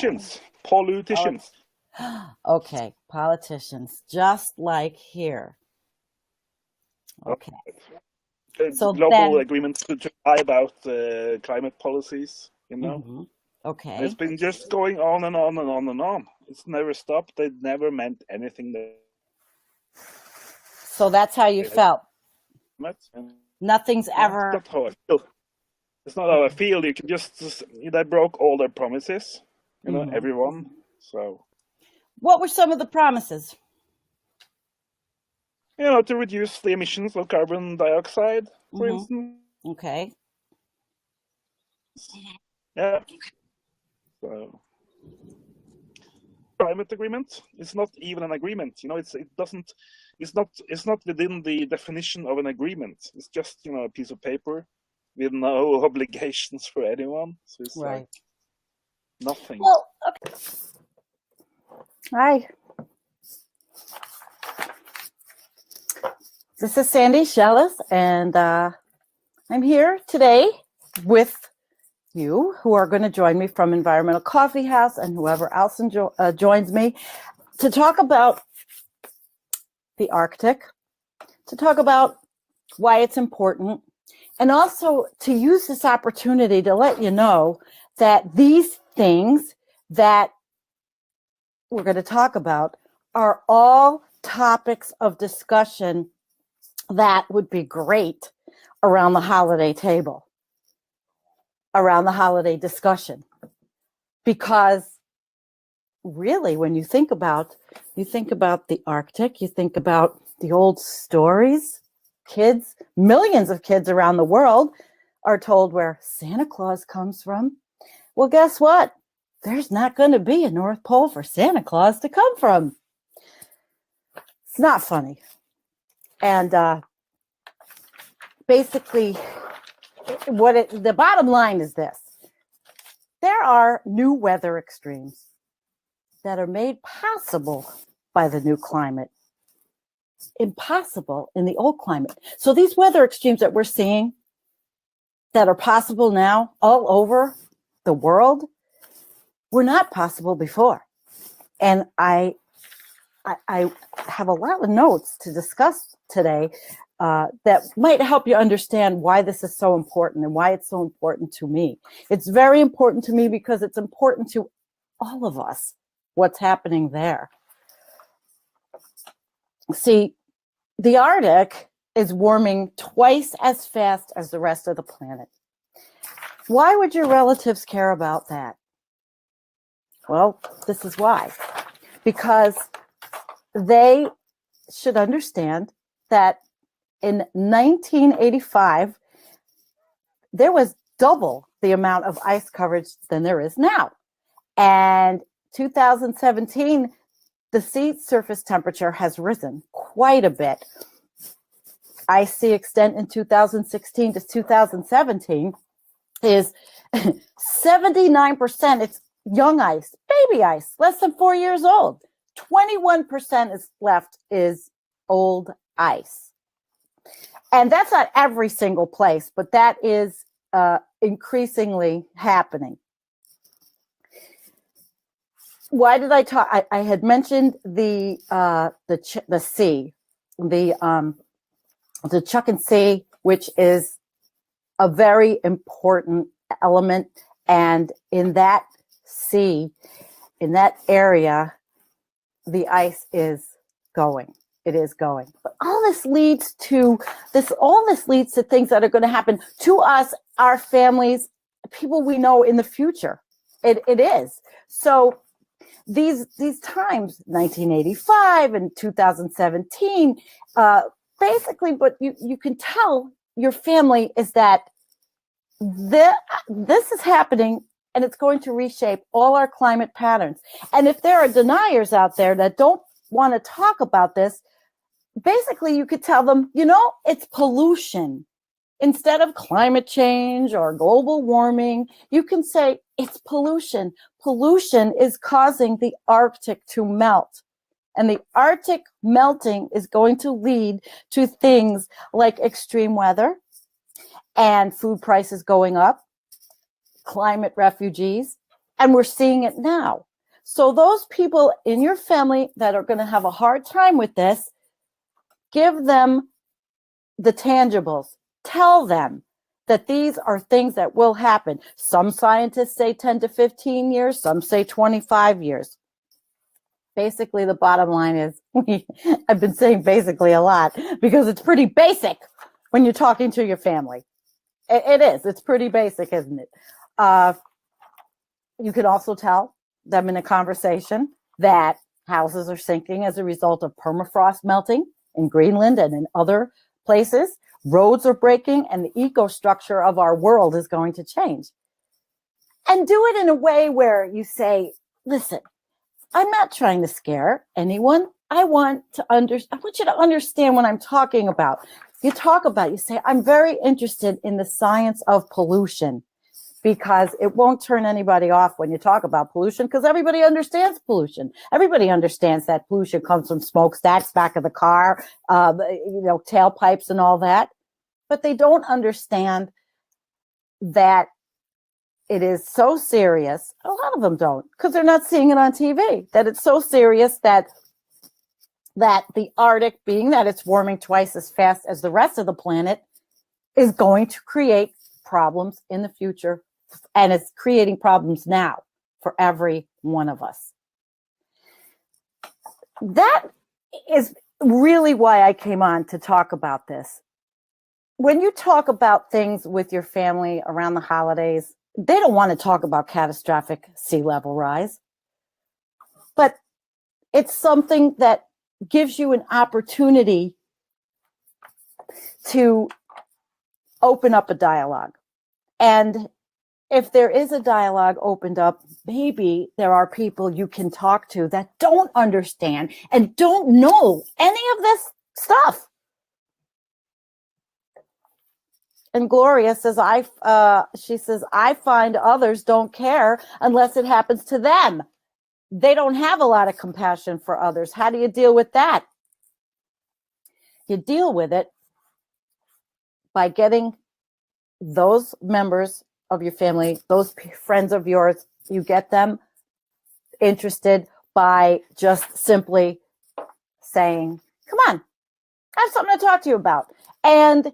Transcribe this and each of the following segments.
Politicians. Politicians. Okay, politicians, just like here. Okay. So Global then, agreements to try about climate policies, mhm, And it's okay. been just going on and on and on and on. It's never stopped. They never meant anything. So that's how you felt. And Nothing's yeah, it's ever, not how I feel. It's not how I okay. feel. You can just they broke all their promises, Hmm. everyone. So What were some of the promises? to reduce the emissions of carbon dioxide, for Hmm. instance. Okay. Yeah. So climate agreement is not even an agreement. It's not within the definition of an agreement. It's just a piece of paper with no obligations for anyone. So it's like Right. nothing. Well, okay. Hi. This is Sandy Schoelles, and I'm here today with you who are going to join me from Environmental Coffee House and whoever else joins me to talk about the Arctic, to talk about why it's important, and also to use this opportunity to let you know that these things that we're going to talk about are all topics of discussion that would be great around the holiday table, around the holiday discussion. Because really, when you think about the Arctic, you think about the old stories. Kids, millions of kids around the world are told where Santa Claus comes from. Well, guess what? There's not going to be a North Pole for Santa Claus to come from. It's not funny. And basically, the bottom line is this. There are new weather extremes that are made possible by the new climate, impossible in the old climate. So these weather extremes that we're seeing that are possible now all over the world were not possible before. And I have a lot of notes to discuss today that might help you understand why this is so important and why it's so important to me. It's very important to me because it's important to all of us, what's happening there. See, the Arctic is warming twice as fast as the rest of the planet. Why would your relatives care about that? Well, this is why. Because they should understand that in 1985, there was double the amount of ice coverage than there is now. And 2017, the sea surface temperature has risen quite a bit. Ice sea extent in 2016 to 2017 is 79%. It's young ice, baby ice, less than 4 years old. 21% is left is old ice. And that's not every single place, but that is increasingly happening. Why did I talk? I had mentioned the sea, the Chuckin Sea, which is a very important element. And in that sea, in that area, the ice is going. It is going. But all this leads to things that are going to happen to us, our families, people we know in the future. It is. So these times, 1985 and 2017, basically what you can tell your family is that this is happening and it's going to reshape all our climate patterns. And if there are deniers out there that don't want to talk about this, basically you could tell them, it's pollution. Instead of climate change or global warming, you can say it's pollution. Pollution is causing the Arctic to melt. And the Arctic melting is going to lead to things like extreme weather and food prices going up, climate refugees, And we're seeing it now. So those people in your family that are going to have a hard time with this, give them the tangibles. Tell them that these are things that will happen. Some scientists say 10 to 15 years, some say 25 years. Basically, the bottom line is, I've been saying basically a lot because it's pretty basic when you're talking to your family. It is. It's pretty basic, isn't it? You can also tell them in a conversation that houses are sinking as a result of permafrost melting in Greenland and in other places. Roads are breaking, and the ecostructure of our world is going to change. And do it in a way where you say, listen, I'm not trying to scare anyone. I want you to understand what I'm talking about. You say, I'm very interested in the science of pollution, because it won't turn anybody off when you talk about pollution, because everybody understands pollution. Everybody understands that pollution comes from smokestacks, back of the car, tailpipes and all that. But they don't understand that it is so serious. A lot of them don't, because they're not seeing it on TV, that it's so serious that the Arctic, being that it's warming twice as fast as the rest of the planet, is going to create problems in the future, and it's creating problems now for every one of us. That is really why I came on to talk about this. When you talk about things with your family around the holidays, they don't want to talk about catastrophic sea level rise, but it's something that gives you an opportunity to open up a dialogue. And if there is a dialogue opened up, maybe there are people you can talk to that don't understand and don't know any of this stuff. And Gloria says, she says, I find others don't care unless it happens to them. They don't have a lot of compassion for others. How do you deal with that? You deal with it by getting those members of your family, those friends of yours, you get them interested by just simply saying, come on, I have something to talk to you about. And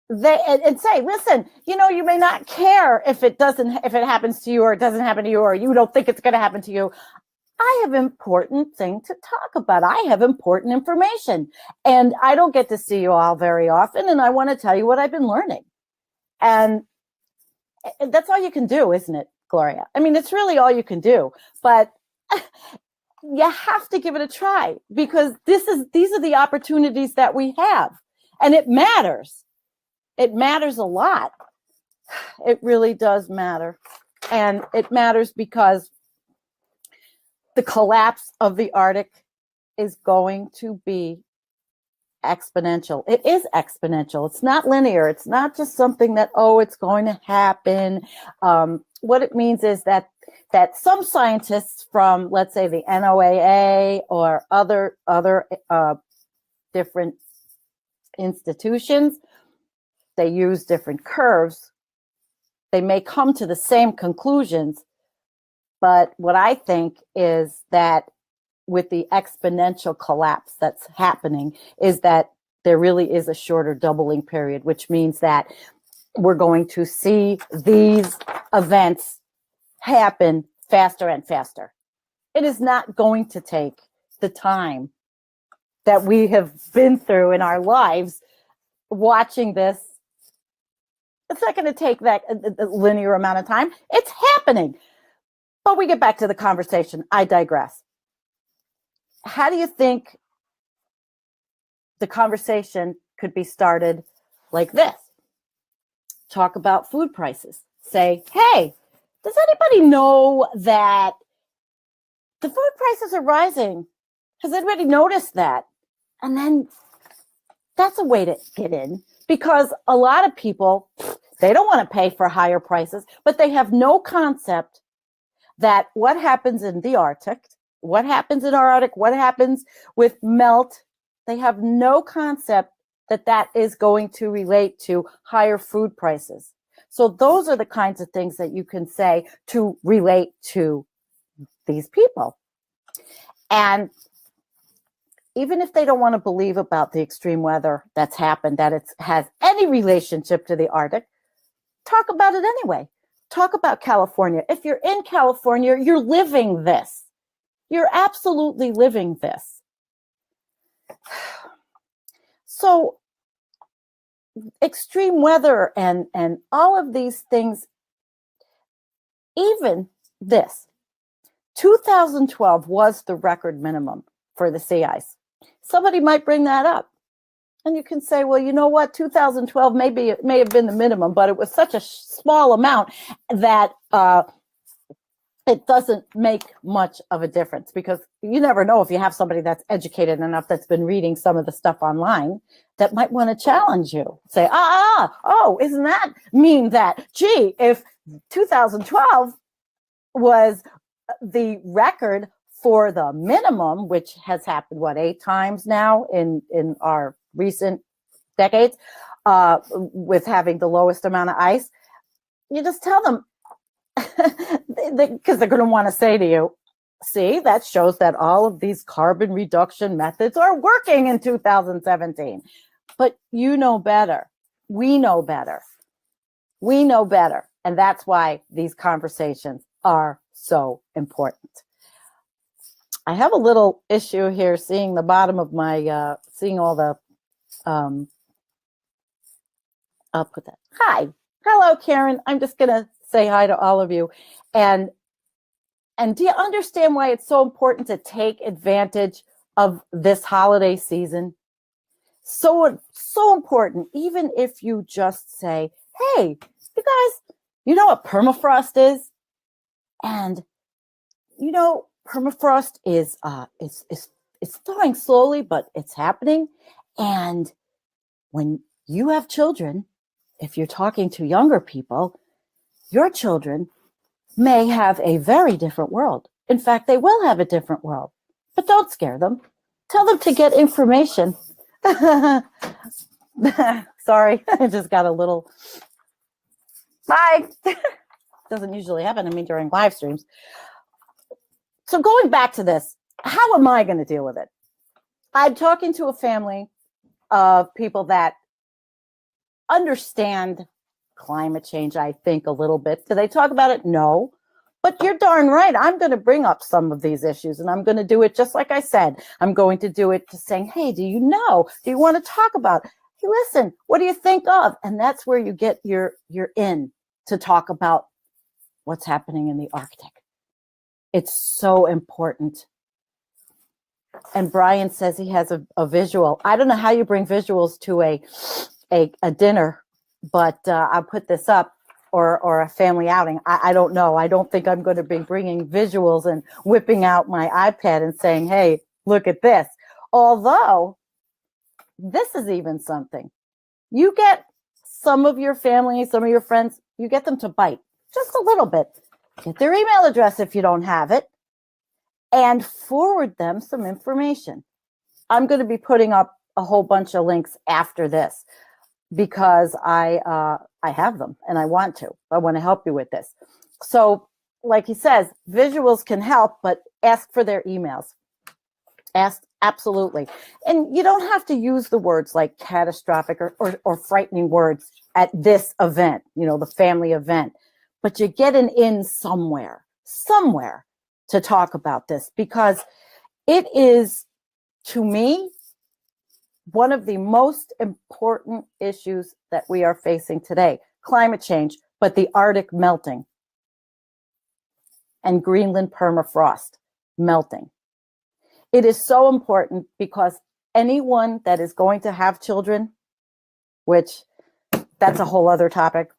say, listen, you may not care if it happens to you or it doesn't happen to you, or you don't think it's going to happen to you. I have important thing to talk about. I have important information, and I don't get to see you all very often. And I want to tell you what I've been learning. And that's all you can do, isn't it, Gloria? I mean, it's really all you can do, but you have to give it a try, because these are the opportunities that we have, and it matters. It matters a lot. It really does matter. And it matters because the collapse of the Arctic is going to be exponential. It is exponential. It's not linear. It's not just something that, it's going to happen. What it means is that some scientists from, let's say, the NOAA or other different institutions, they use different curves. They may come to the same conclusions, but what I think is that with the exponential collapse that's happening is that there really is a shorter doubling period, which means that we're going to see these events happen faster and faster. It is not going to take the time that we have been through in our lives watching this. It's not going to take that linear amount of time. It's happening. But we get back to the conversation. I digress. How do you think the conversation could be started like this? Talk about food prices. Say, hey, does anybody know that the food prices are rising? Has anybody noticed that? And then that's a way to get in, because a lot of people, they don't want to pay for higher prices, but they have no concept that what happens in the Arctic, what happens in our Arctic, what happens with melt, they have no concept that that is going to relate to higher food prices. So those are the kinds of things that you can say to relate to these people. And even if they don't want to believe about the extreme weather that's happened, that it has any relationship to the Arctic, talk about it anyway. Talk about California. If you're in California, you're living this. You're absolutely living this. So extreme weather and all of these things, even this, 2012 was the record minimum for the sea ice. Somebody might bring that up. And you can say, well, you know what, 2012 it may have been the minimum, but it was such a small amount that it doesn't make much of a difference, because you never know if you have somebody that's educated enough that's been reading some of the stuff online that might want to challenge you. Say, oh, isn't that mean that, gee, if 2012 was the record for the minimum, which has happened, 8 times now in our recent decades, with having the lowest amount of ice, you just tell them, because they're going to want to say to you, see, that shows that all of these carbon reduction methods are working in 2017. But you know better. We know better. We know better. And that's why these conversations are so important. I have a little issue here seeing the bottom of my, seeing all the, I'll put that. Hi. Hello, Karen. I'm just going to say hi to all of you. And do you understand why it's so important to take advantage of this holiday season? So important, even if you just say, hey, you guys, you know what permafrost is? And you know, permafrost is it's thawing slowly, but it's happening. And when you have children, if you're talking to younger people, your children may have a very different world. In fact, they will have a different world. But don't scare them. Tell them to get information. Sorry, I just got a little... Bye. Doesn't usually happen to me during live streams. So going back to this, how am I going to deal with it? I'm talking to a family of people that understand climate change, I think, a little bit. Do they talk about it? No. But you're darn right. I'm going to bring up some of these issues, and I'm going to do it just like I said. I'm going to do it just saying, hey, do you know? Do you want to talk about? Hey, listen, what do you think of? And that's where you get your in to talk about what's happening in the Arctic. It's so important. And Brian says he has a visual. I don't know how you bring visuals to a dinner, but I'll put this up, or a family outing. I don't know. I don't think I'm going to be bringing visuals and whipping out my iPad and saying, hey, look at this. Although, this is even something. You get some of your family, some of your friends, you get them to bite just a little bit. Get their email address if you don't have it, and forward them some information. I'm going to be putting up a whole bunch of links after this because I have them and I want to. I want to help you with this. So, like he says, visuals can help, but ask for their emails. Ask, absolutely. And you don't have to use the words like catastrophic or frightening words at this event, you know, the family event. But you get an in somewhere to talk about this, because it is, to me, one of the most important issues that we are facing today. Climate change, but the Arctic melting and Greenland permafrost melting. It is so important because anyone that is going to have children, which that's a whole other topic,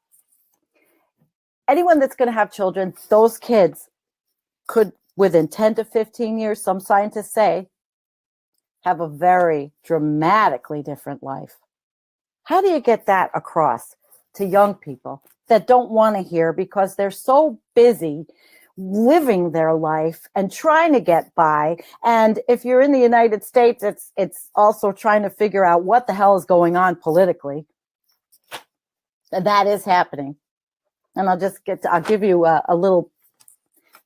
anyone that's going to have children, those kids could, within 10 to 15 years, some scientists say, have a very dramatically different life. How do you get that across to young people that don't want to hear because they're so busy living their life and trying to get by? And if you're in the United States, it's also trying to figure out what the hell is going on politically. And that is happening. And I'll give you a little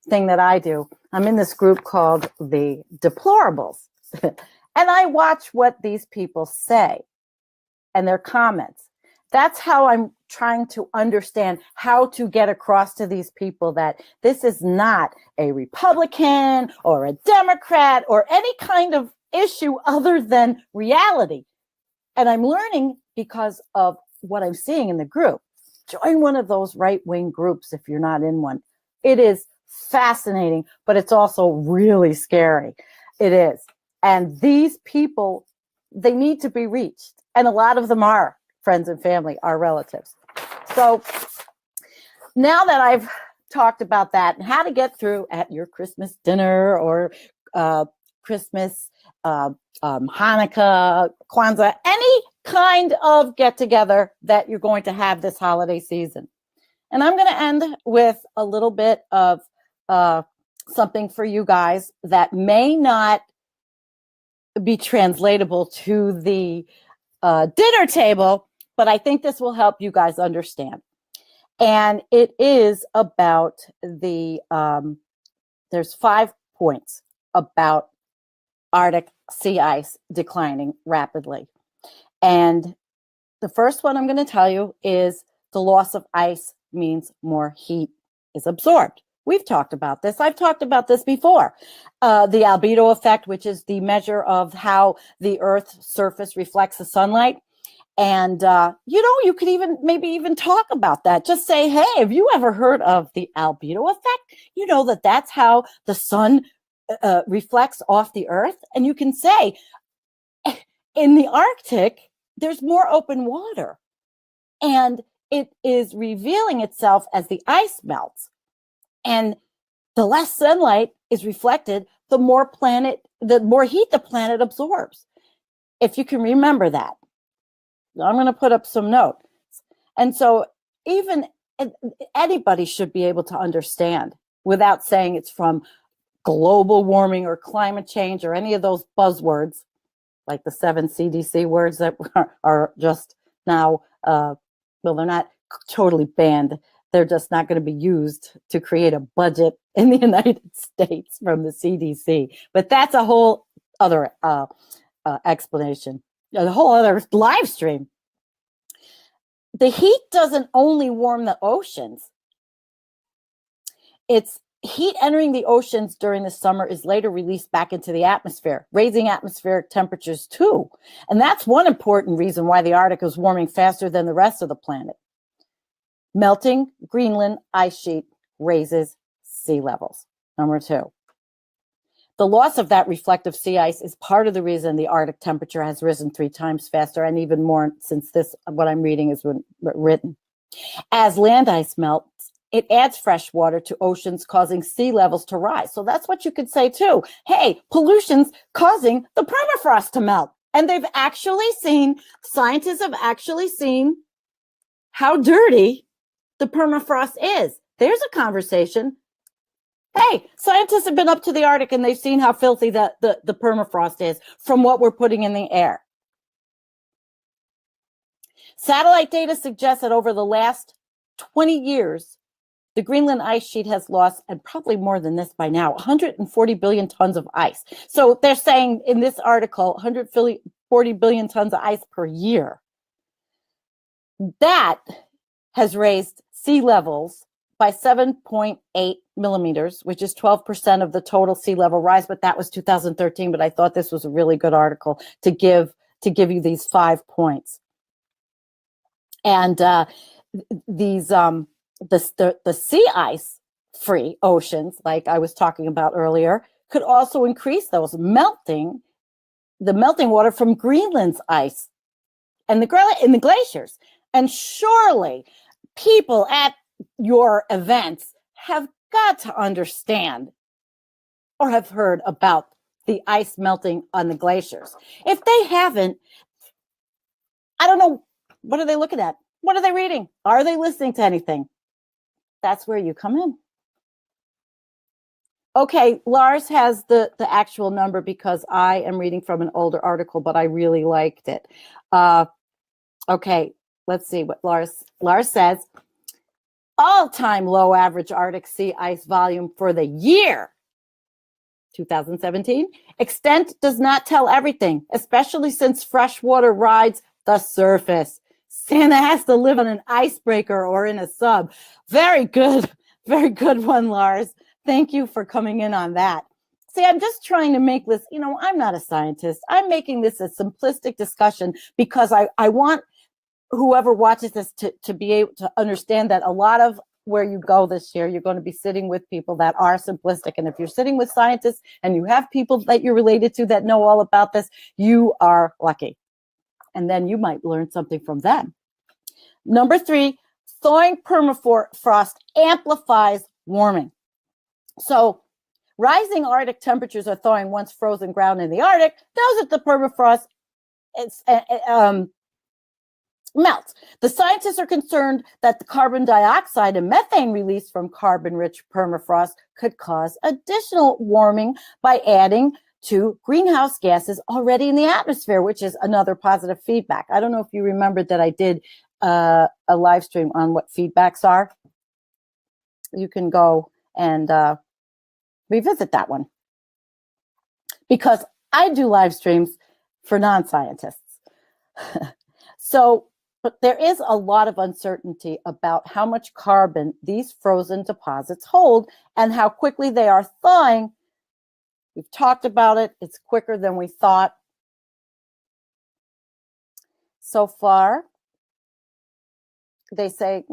thing that I do. I'm in this group called the Deplorables. And I watch what these people say and their comments. That's how I'm trying to understand how to get across to these people that this is not a Republican or a Democrat or any kind of issue other than reality. And I'm learning because of what I'm seeing in the group. Join one of those right-wing groups if you're not in one. It is fascinating, but it's also really scary. It is. And these people, they need to be reached. And a lot of them are friends and family, our relatives. So now that I've talked about that and how to get through at your Christmas dinner or Christmas, Hanukkah, Kwanzaa, any kind of get-together that you're going to have this holiday season. And I'm going to end with a little bit of something for you guys that may not be translatable to the dinner table, but I think this will help you guys understand. And it is about there's 5 points about Arctic sea ice declining rapidly. And the first one I'm going to tell you is the loss of ice means more heat is absorbed. We've talked about this. I've talked about this before. The albedo effect, which is the measure of how the Earth's surface reflects the sunlight. And, you could maybe even talk about that. Just say, hey, have you ever heard of the albedo effect? You know that's how the sun reflects off the Earth. And you can say, in the Arctic, there's more open water. And it is revealing itself as the ice melts. And the less sunlight is reflected, the more heat the planet absorbs. If you can remember that. I'm going to put up some notes. And so even anybody should be able to understand without saying it's from global warming or climate change or any of those buzzwords, like the 7 CDC words that are just now, they're not totally banned. They're just not going to be used to create a budget in the United States from the CDC. But that's a whole other explanation. A whole other live stream. The heat doesn't only warm the oceans. It's heat entering the oceans during the summer is later released back into the atmosphere, raising atmospheric temperatures too. And that's one important reason why the Arctic is warming faster than the rest of the planet. Melting Greenland ice sheet raises sea levels. Number 2. The loss of that reflective sea ice is part of the reason the Arctic temperature has risen 3 times faster, and even more since what I'm reading is written. As land ice melts, it adds fresh water to oceans, causing sea levels to rise. So that's what you could say too. Hey, pollution's causing the permafrost to melt. And scientists have actually seen how dirty the permafrost is. There's a conversation. Hey, scientists have been up to the Arctic and they've seen how filthy the permafrost is from what we're putting in the air. Satellite data suggests that over the last 20 years, the Greenland ice sheet has lost, and probably more than this by now, 140 billion tons of ice. So they're saying in this article, 140 billion tons of ice per year. That has raised sea levels by 7.8 millimeters, which is 12% of the total sea level rise. But that was 2013. But I thought this was a really good article to give you these 5 points. And the sea ice free oceans, like I was talking about earlier, could also increase those the melting water from Greenland's ice and in the glaciers. And surely people at your events have got to understand or have heard about the ice melting on the glaciers. If they haven't, I don't know, what are they looking at? What are they reading? Are they listening to anything? That's where you come in. Okay, Lars has the actual number because I am reading from an older article, but I really liked it. Okay, let's see what Lars says. all-time low average Arctic sea ice volume for the year 2017. Extent does not tell everything, especially since freshwater rides the surface. Santa has to live on an icebreaker or in a sub. Very good one, Lars. Thank you for coming in on that. See, I'm just trying to make this, I'm not a scientist. I'm making this a simplistic discussion because I want whoever watches this to be able to understand that a lot of where you go this year, you're going to be sitting with people that are simplistic. And if you're sitting with scientists and you have people that you're related to that know all about this, you are lucky. And then you might learn something from them. Number 3, thawing permafrost amplifies warming. So rising Arctic temperatures are thawing once frozen ground in the Arctic. Those at the permafrost melts. The scientists are concerned that the carbon dioxide and methane released from carbon-rich permafrost could cause additional warming by adding to greenhouse gases already in the atmosphere, which is another positive feedback. I don't know if you remember that I did a live stream on what feedbacks are. You can go and revisit that one, because I do live streams for non-scientists. But there is a lot of uncertainty about how much carbon these frozen deposits hold and how quickly they are thawing. We've talked about it. It's quicker than we thought. So far, they say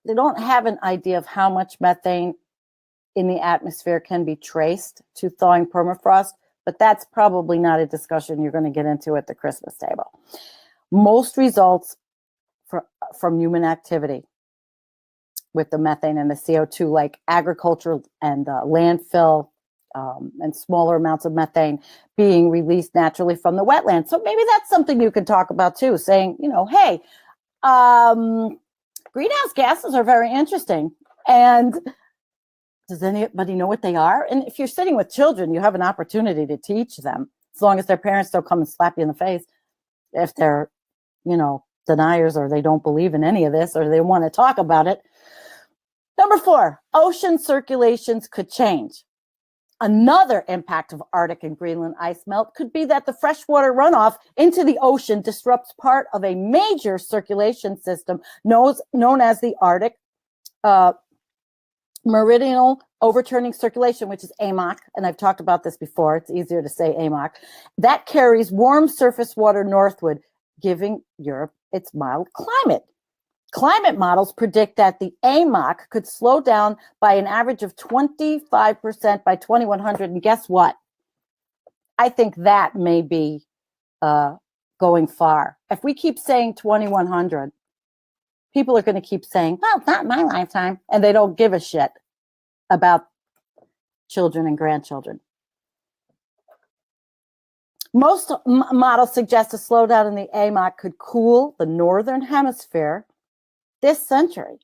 they don't have an idea of how much methane in the atmosphere can be traced to thawing permafrost, but that's probably not a discussion you're going to get into at the Christmas table. Most results from human activity with the methane and the CO2, like agriculture and landfill and smaller amounts of methane being released naturally from the wetlands. So maybe that's something you can talk about too, saying, hey, greenhouse gases are very interesting. And does anybody know what they are? And if you're sitting with children, you have an opportunity to teach them, as long as their parents don't come and slap you in the face if they're, deniers or they don't believe in any of this or they want to talk about it. Number 4, ocean circulations could change. Another impact of Arctic and Greenland ice melt could be that the freshwater runoff into the ocean disrupts part of a major circulation system known as the Arctic Meridional Overturning Circulation, which is AMOC, and I've talked about this before. It's easier to say AMOC. That carries warm surface water northward, giving Europe its mild climate. Climate models predict that the AMOC could slow down by an average of 25% by 2100. And guess what? I think that may be going far. If we keep saying 2100, people are going to keep saying, well, it's not my lifetime. And they don't give a shit about children and grandchildren. Most models suggest a slowdown in the AMOC could cool the northern hemisphere this century.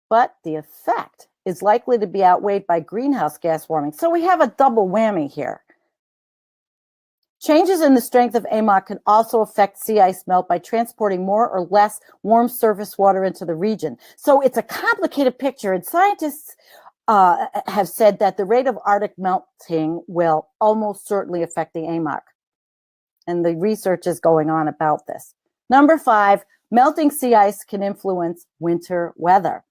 But the effect is likely to be outweighed by greenhouse gas warming. So we have a double whammy here. Changes in the strength of AMOC can also affect sea ice melt by transporting more or less warm surface water into the region. So it's a complicated picture, and scientists have said that the rate of Arctic melting will almost certainly affect the AMOC. And the research is going on about this. Number 5, melting sea ice can influence winter weather.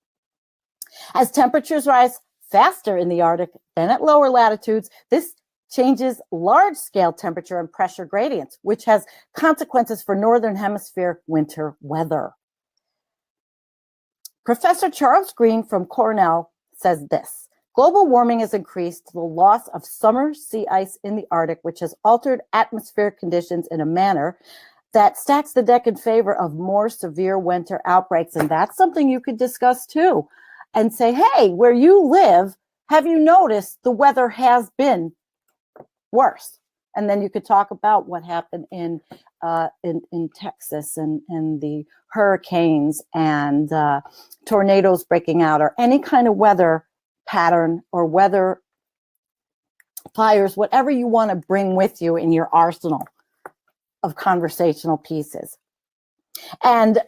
As temperatures rise faster in the Arctic than at lower latitudes, this changes large-scale temperature and pressure gradients, which has consequences for northern hemisphere winter weather. Professor Charles Green from Cornell says this: global warming has increased the loss of summer sea ice in the Arctic, which has altered atmospheric conditions in a manner that stacks the deck in favor of more severe winter outbreaks. And that's something you could discuss too, and say, hey, where you live, have you noticed the weather has been worse? And then you could talk about what happened in Texas and the hurricanes and tornadoes breaking out, or any kind of weather pattern or weather fires, whatever you want to bring with you in your arsenal of conversational pieces. And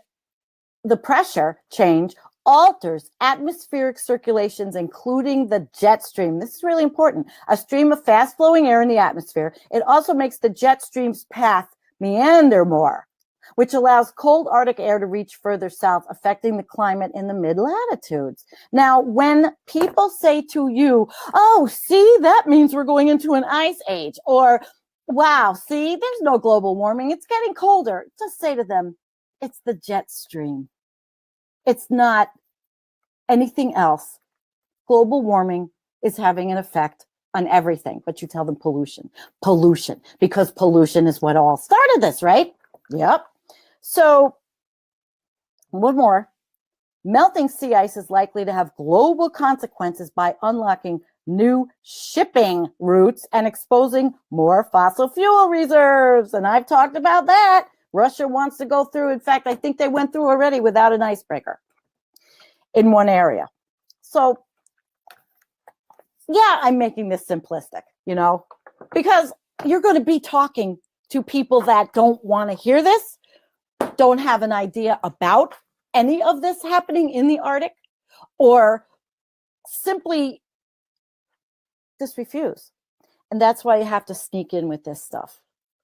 the pressure change alters atmospheric circulations, including the jet stream. This is really important. A stream of fast-flowing air in the atmosphere. It also makes the jet stream's path meander more, which allows cold Arctic air to reach further south, affecting the climate in the mid-latitudes. Now, when people say to you, oh, see, that means we're going into an ice age, or, wow, see, there's no global warming, it's getting colder, just say to them, it's the jet stream. It's not anything else. Global warming is having an effect on everything, but you tell them pollution, because pollution is what all started this, right? Yep. So, one more. Melting sea ice is likely to have global consequences by unlocking new shipping routes and exposing more fossil fuel reserves. And I've talked about that. Russia wants to go through. In fact, I think they went through already without an icebreaker in one area. So, yeah, I'm making this simplistic, because you're going to be talking to people that don't want to hear this, don't have an idea about any of this happening in the Arctic, or simply just refuse. And that's why you have to sneak in with this stuff.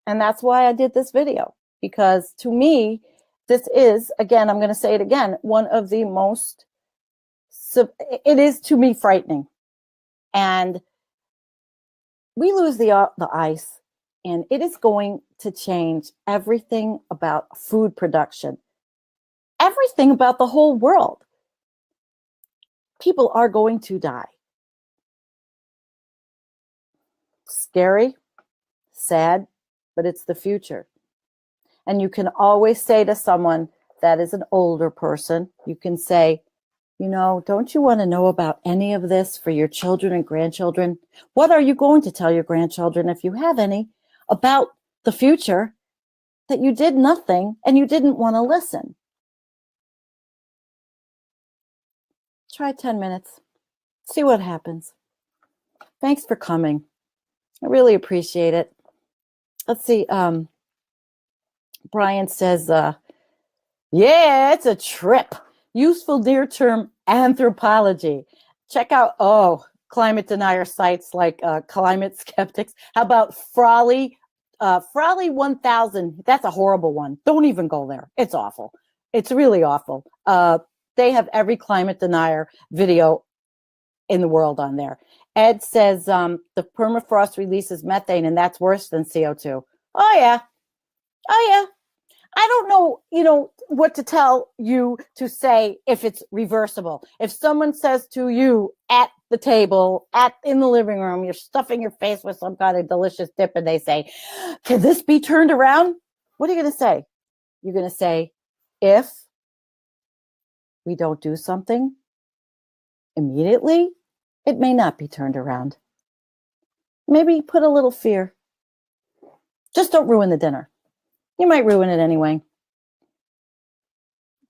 And that's why I did this video, because to me, this is, again, I'm going to say it again, one of the most, it is to me frightening. And we lose the ice, and it is going to change everything about food production, everything about the whole world. People are going to die. Scary, sad, but it's the future. And you can always say to someone that is an older person, you can say, don't you want to know about any of this for your children and grandchildren? What are you going to tell your grandchildren, if you have any, about the future that you did nothing and you didn't want to listen? Try 10 minutes. See what happens. Thanks for coming. I really appreciate it. Let's see. Brian says, yeah, it's a trip. Useful near-term anthropology. Check out, climate denier sites like Climate Skeptics. How about Frawley? Frawley 1000. That's a horrible one. Don't even go there. It's awful. It's really awful. They have every climate denier video in the world on there. Ed says the permafrost releases methane, and that's worse than CO2. Oh, yeah. I don't know, what to tell you to say if it's reversible. If someone says to you at the table, in the living room, you're stuffing your face with some kind of delicious dip, and they say, can this be turned around? What are you going to say? You're going to say, if we don't do something immediately, it may not be turned around. Maybe put a little fear. Just don't ruin the dinner. You might ruin it anyway.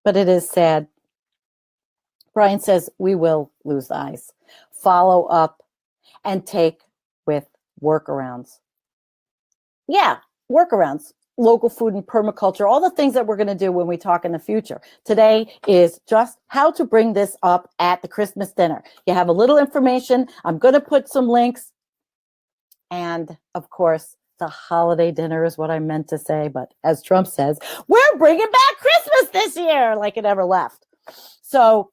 But it is sad. Brian says, we will lose the ice. Follow up and take with workarounds. Yeah, workarounds. Local food and permaculture, all the things that we're going to do when we talk in the future. Today is just how to bring this up at the Christmas dinner. You have a little information. I'm going to put some links. And of course, the holiday dinner is what I meant to say. But as Trump says, we're bringing back Christmas this year, like it ever left. So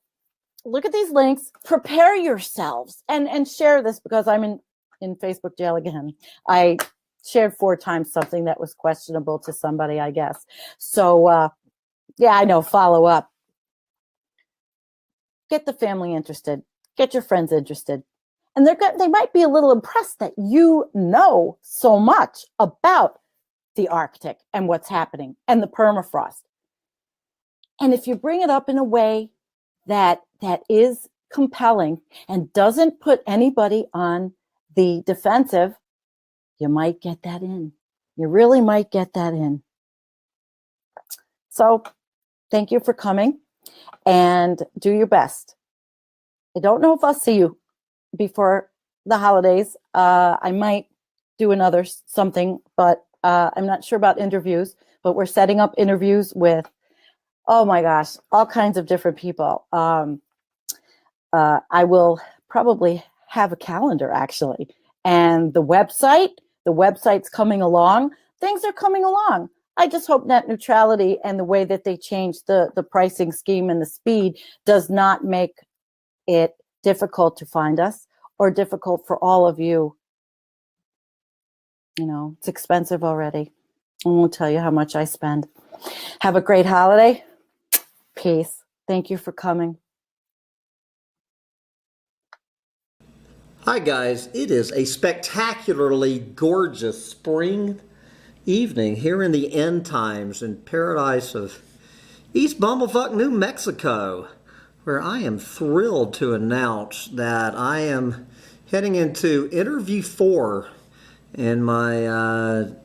look at these links. Prepare yourselves and share this, because I'm in Facebook jail again. I shared 4 times something that was questionable to somebody, I guess. So, yeah, I know, follow up. Get the family interested. Get your friends interested. And they might be a little impressed that you know so much about the Arctic and what's happening and the permafrost. And if you bring it up in a way that is compelling and doesn't put anybody on the defensive, you might get that in. You really might get that in. So thank you for coming, and do your best. I don't know if I'll see you before the holidays. I might do another something, but I'm not sure about interviews. But we're setting up interviews with Oh my gosh, all kinds of different people. I will probably have a calendar actually, and the website's coming along. Things are coming along. I just hope net neutrality and the way that they change the pricing scheme and the speed does not make it difficult to find us or difficult for all of you. You know, it's expensive already. I won't tell you how much I spend. Have a great holiday. Peace. Thank you for coming. Hi guys, it is a spectacularly gorgeous spring evening here in the end times in paradise of East Bumblefuck, New Mexico, where I am thrilled to announce that I am heading into interview 4 in my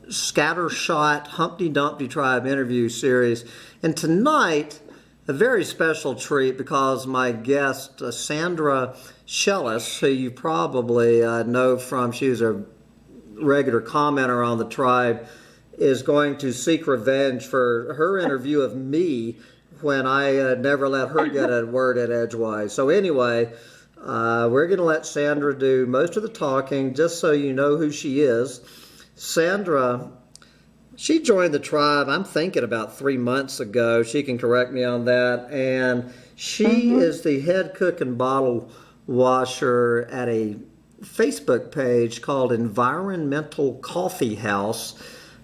scattershot Humpty Dumpty Tribe interview series. And tonight, a very special treat because my guest, Sandy Schoelles, who you probably know from, she was a regular commenter on the tribe, is going to seek revenge for her interview of me when I never let her get a word in edgewise. So anyway, we're going to let Sandra do most of the talking, just so you know who she is. Sandra, she joined the tribe, I'm thinking about 3 months ago. She can correct me on that. And she is the head cook and bottle washer at a Facebook page called Environmental Coffee House,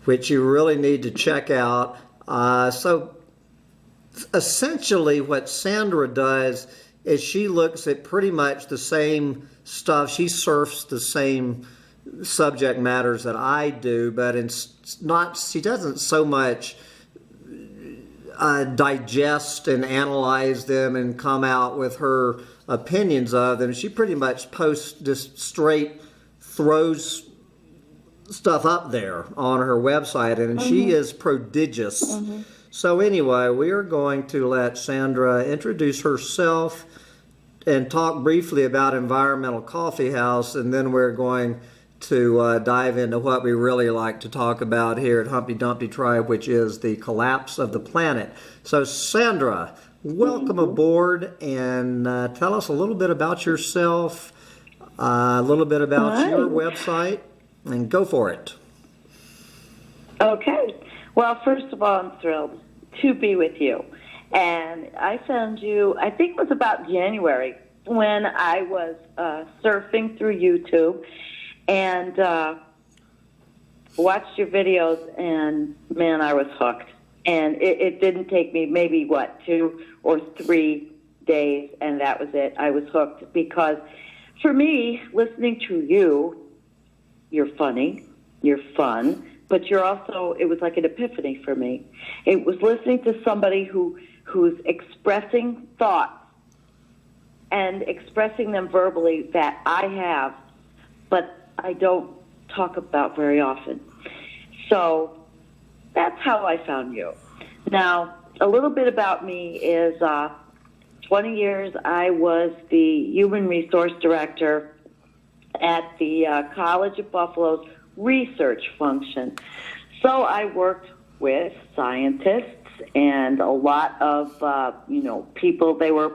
which you really need to check out. So essentially what Sandra does is she looks at pretty much the same stuff. She surfs the same subject matters that I do, but she doesn't so much digest and analyze them and come out with her opinions of them. She pretty much posts, just straight throws stuff up there on her website, and she is prodigious. So anyway, we are going to let Sandra introduce herself and talk briefly about Environmental Coffee House, and then we're going to dive into what we really like to talk about here at Humpty Dumpty Tribe, which is the collapse of the planet. So Sandra, welcome aboard, and tell us a little bit about yourself, a little bit about your website, and go for it. Okay. Well, first of all, I'm thrilled to be with you. And I found you, I think it was about January, when I was surfing through YouTube and watched your videos, and man, I was hooked. And it didn't take me maybe, 2 or 3 days, and that was it. I was hooked because for me, listening to you, you're funny, you're fun, but you're also, it was like an epiphany for me. It was listening to somebody who's expressing thoughts and expressing them verbally that I have, but I don't talk about very often. So that's how I found you. Now, a little bit about me is 20 years I was the human resource director at the College of Buffalo's research function. So I worked with scientists and a lot of, people. They were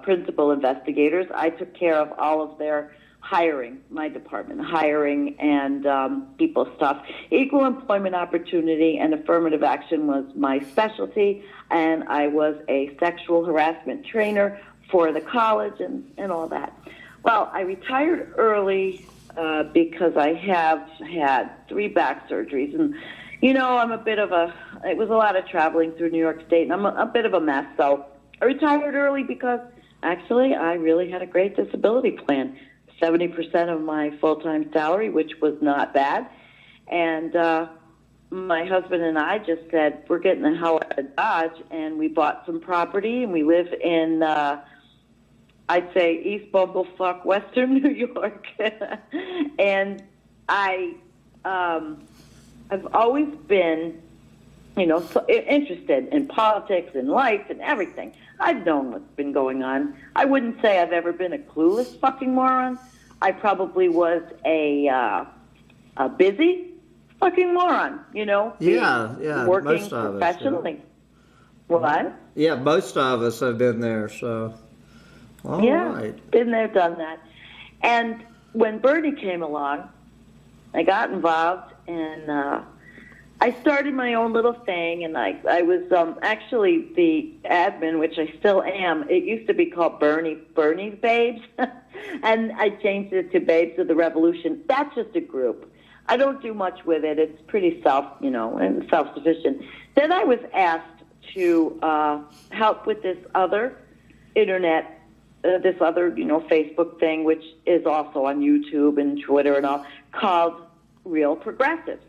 principal investigators. I took care of all of their hiring, my department, hiring and people stuff. Equal employment opportunity and affirmative action was my specialty, and I was a sexual harassment trainer for the college and all that. Well, I retired early because I have had 3 back surgeries, and I'm it was a lot of traveling through New York State, and I'm a bit of a mess. So I retired early because actually I really had a great disability plan, 70% of my full-time salary, which was not bad. And my husband and I just said, we're getting the hell out of Dodge, and we bought some property, and we live in, I'd say, East Bumblefuck, Western New York. And I've always been, so interested in politics and life and everything. I've known what's been going on. I wouldn't say I've ever been a clueless fucking moron. I probably was a busy fucking moron, Yeah, working most of us, professionally. What? Yeah, most of us have been there, so. All right. Been there, done that. And when Bernie came along, I got involved, and I started my own little thing, and I was actually the admin, which I still am. It used to be called Bernie's Babes, and I changed it to Babes of the Revolution. That's just a group. I don't do much with it. It's pretty and self-sufficient. Then I was asked to help with this other internet, this other, Facebook thing, which is also on YouTube and Twitter and all, called Real Progressives.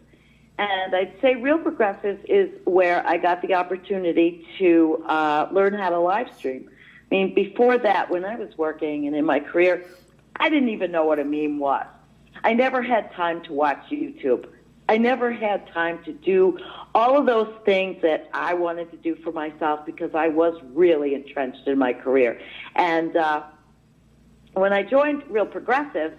And I'd say Real Progressives is where I got the opportunity to learn how to live stream. I mean, before that, when I was working and in my career, I didn't even know what a meme was. I never had time to watch YouTube. I never had time to do all of those things that I wanted to do for myself because I was really entrenched in my career. And when I joined Real Progressive,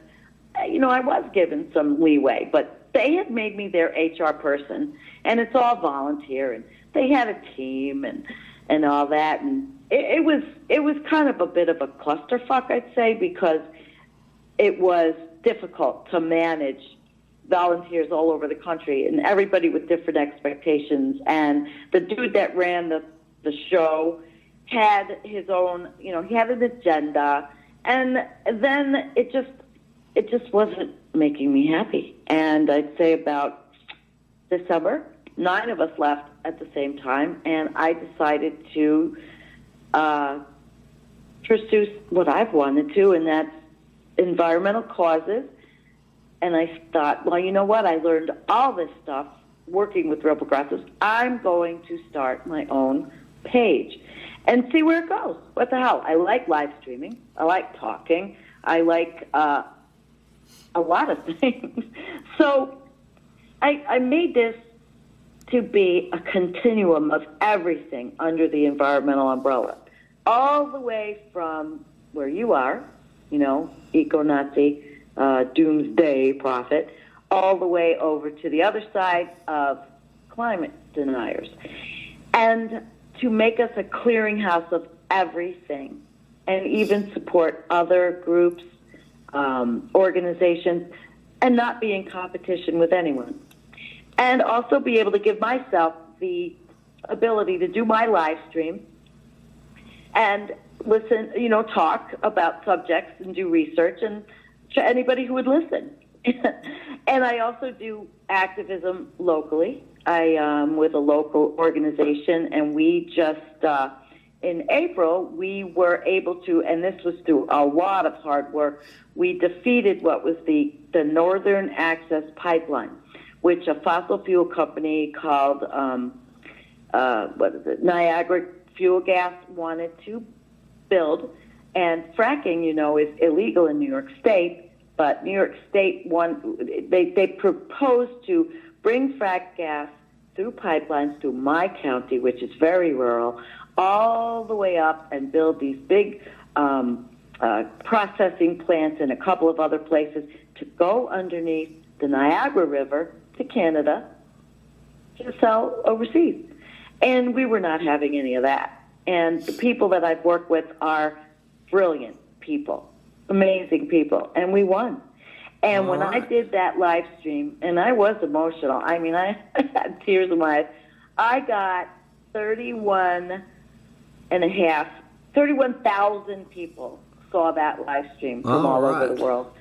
I was given some leeway, but they had made me their HR person, and it's all volunteer, and they had a team and all that, and it was kind of a bit of a clusterfuck, I'd say, because it was difficult to manage volunteers all over the country and everybody with different expectations. And the dude that ran the show had his own, he had an agenda, and then it just wasn't making me happy. And I'd say about December, 9 of us left at the same time, and I decided to pursue what I've wanted to, and that's environmental causes. And I thought, well, you know what? I learned all this stuff working with Real Progressives. I'm going to start my own page and see where it goes. What the hell? I like live streaming. I like talking. I like a lot of things. So I made this to be a continuum of everything under the environmental umbrella, all the way from where you are, eco-Nazi, doomsday prophet, all the way over to the other side of climate deniers, and to make us a clearinghouse of everything, and even support other groups, organizations, and not be in competition with anyone. And also be able to give myself the ability to do my live stream and listen, talk about subjects and do research and to anybody who would listen. And I also do activism locally. I am with a local organization, and we just, in April, we were able to, and this was through a lot of hard work, we defeated what was the Northern Access Pipeline, which a fossil fuel company called, Niagara Fuel Gas wanted to build. And fracking, is illegal in New York State, but New York State they proposed to bring frack gas through pipelines through my county, which is very rural, all the way up and build these big processing plants in a couple of other places to go underneath the Niagara River to Canada to sell overseas. And we were not having any of that. And the people that I've worked with are brilliant people, amazing people, and we won. And when I did that live stream, and I was emotional, I mean, I had tears in my eyes, I got 31,000 people saw that live stream from all over the world.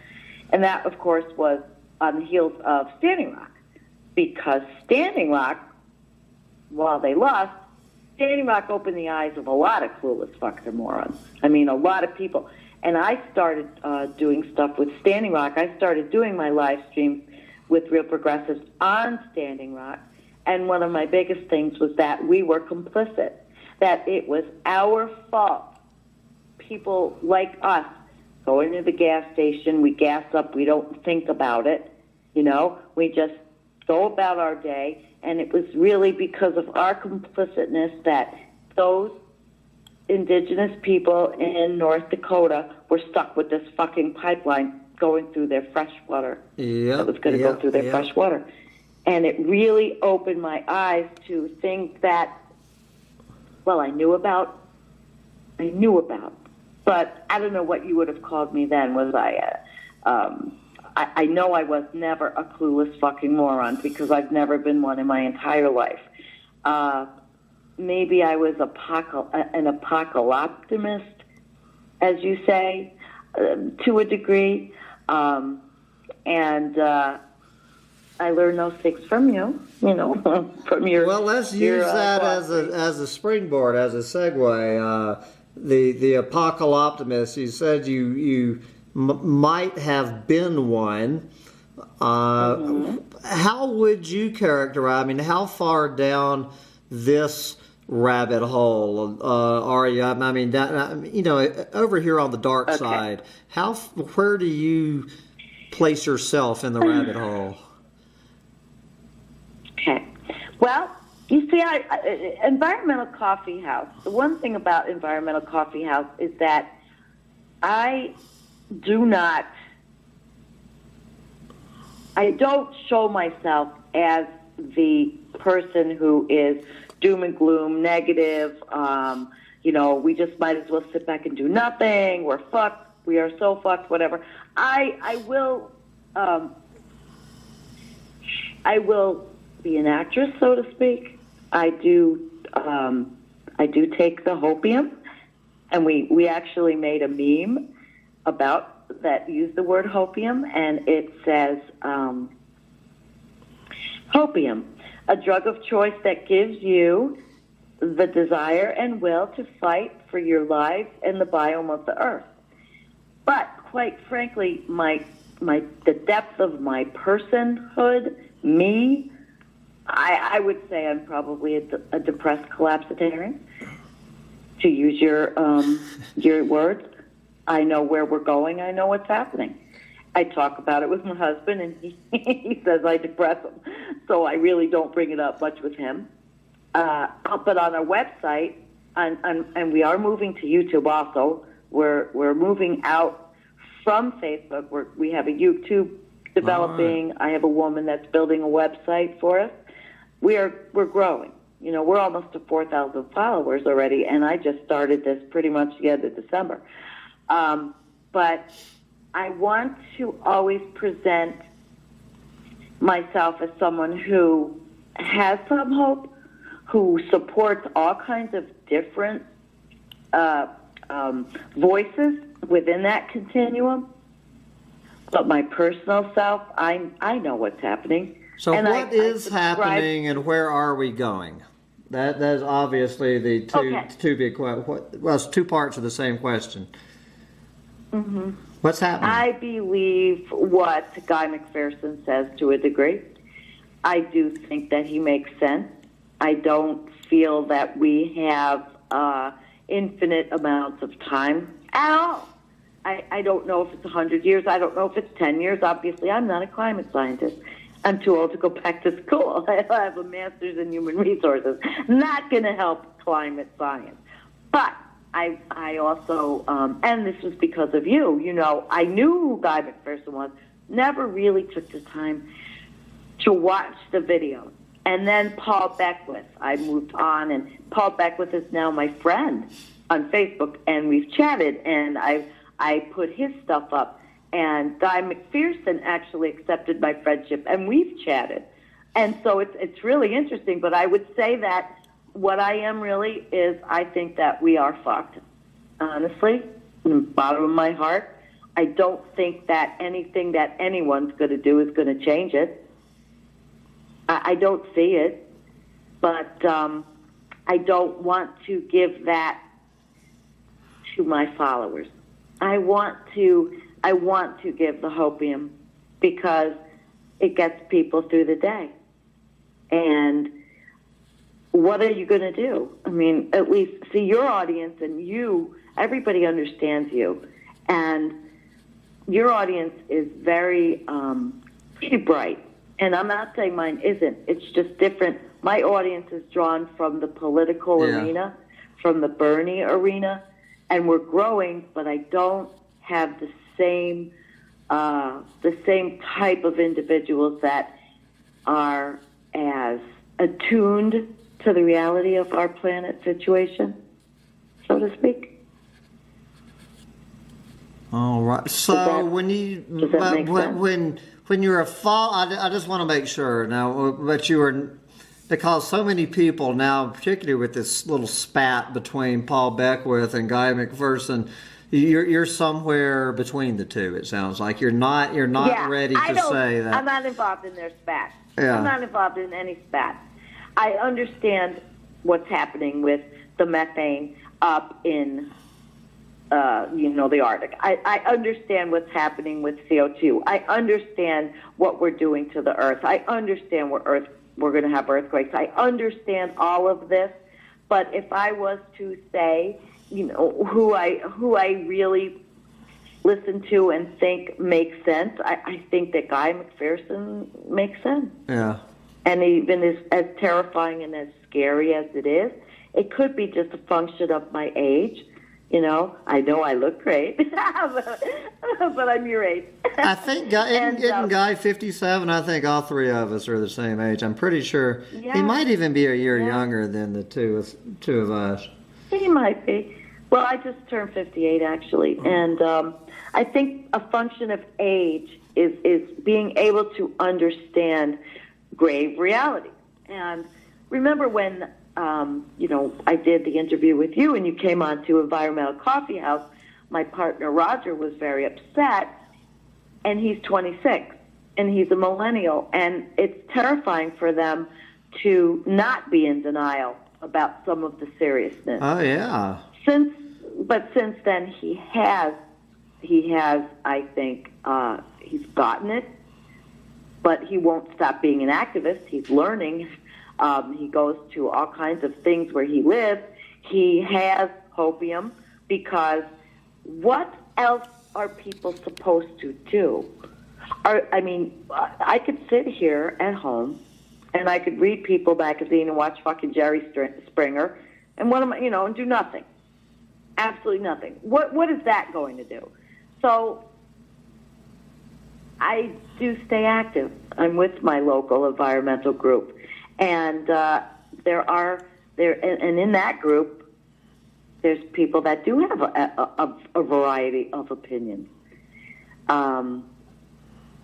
And that, of course, was on the heels of Standing Rock, because Standing Rock, while they lost, Standing Rock opened the eyes of a lot of clueless fucks and morons. I mean, a lot of people. And I started doing stuff with Standing Rock. I started doing my live streams with Real Progressives on Standing Rock. And one of my biggest things was that we were complicit, that it was our fault. People like us go into the gas station, we gas up, we don't think about it, we just go about our day. And it was really because of our complicitness that those indigenous people in North Dakota were stuck with this fucking pipeline going through their fresh water. That was going to go through their fresh water. And it really opened my eyes to think that well, I knew about, but I don't know what you would have called me then. Was I know I was never a clueless fucking moron, because I've never been one in my entire life. Maybe I was an apocalyptimist, as you say, to a degree. And I learned those things from you, from your. Well, let's use that as a springboard, as a segue. The apocalyptimist. You said you might have been one. How would you characterize? I mean, how far down this rabbit hole are you? I mean, over here on the dark side. Where do you place yourself in the rabbit hole? Okay. Well, you see, Environmental Coffee House, the one thing about Environmental Coffee House is that I don't show myself as the person who is doom and gloom, negative, we just might as well sit back and do nothing, we're fucked, we are so fucked, whatever. I will be an actress, so to speak. I do take the hopium, and we actually made a meme about that used the word hopium, and it says, hopium, a drug of choice that gives you the desire and will to fight for your life and the biome of the earth. But quite frankly, the depth of my personhood, me, I would say I'm probably a depressed collapsitarian, to use your words. I know where we're going. I know what's happening. I talk about it with my husband, and he says I depress him, so I really don't bring it up much with him. But on our website, and we are moving to YouTube also. We're moving out from Facebook. We have a YouTube developing. I have a woman that's building a website for us. We're growing. We're almost to 4,000 followers already, and I just started this pretty much the end of December. But I want to always present myself as someone who has some hope, who supports all kinds of different voices within that continuum. But my personal self, I know what's happening. So what is happening, and where are we going? That's obviously the two big questions. Well, it's two parts of the same question. Mm-hmm. What's happening? I believe what Guy McPherson says to a degree. I do think that he makes sense. I don't feel that we have infinite amounts of time at all. I don't know if it's 100 years. I don't know if it's 10 years. Obviously, I'm not a climate scientist. I'm too old to go back to school. I have a master's in human resources. Not going to help climate science. But I also, and this was because of you, I knew who Guy McPherson was, never really took the time to watch the video. And then Paul Beckwith, I moved on, and Paul Beckwith is now my friend on Facebook, and we've chatted, and I put his stuff up. And Guy McPherson actually accepted my friendship, and we've chatted. And so it's really interesting, but I would say that what I am really is I think that we are fucked, honestly, from the bottom of my heart. I don't think that anything that anyone's going to do is going to change it. I don't see it, but I don't want to give that to my followers. I want to give the hopium because it gets people through the day. And what are you going to do? I mean, at least see your audience and you, everybody understands you. And your audience is very bright. And I'm not saying mine isn't. It's just different. My audience is drawn from the political arena, from the Bernie arena, and we're growing, but I don't have the same type of individuals that are as attuned to to the reality of our planet situation, so to speak. All right. So when you does that make sense? When you're a I just want to make sure now, but you were, because so many people now, particularly with this little spat between Paul Beckwith and Guy McPherson, you're somewhere between the two. It sounds like you're not ready to say that. I'm not involved in their spat. Yeah. I'm not involved in any spat. I understand what's happening with the methane up in the Arctic. I understand what's happening with CO2. I understand what we're doing to the Earth. I understand we're going to have earthquakes. I understand all of this. But if I was to say, who I really listen to and think makes sense, I think that Guy McPherson makes sense. Yeah. And even as terrifying and as scary as it is, it could be just a function of my age. I know I look great, but I'm your age. I think isn't Guy 57? I think all three of us are the same age. I'm pretty sure he might even be a year younger than the two of us. He might be. Well, I just turned 58 actually, and I think a function of age is being able to understand grave reality. And remember when I did the interview with you and you came on to Environmental Coffee House, my partner Roger was very upset, and he's 26 and he's a millennial, and it's terrifying for them to not be in denial about some of the seriousness. Oh yeah. Since then he has I think he's gotten it, but he won't stop being an activist. He's learning. He goes to all kinds of things where he lives. He has hopium, because what else are people supposed to do? I could sit here at home and I could read People magazine and watch fucking Jerry Springer, and and do nothing. Absolutely nothing. What is that going to do? So I do stay active. I'm with my local environmental group. And in that group, there's people that do have a variety of opinions.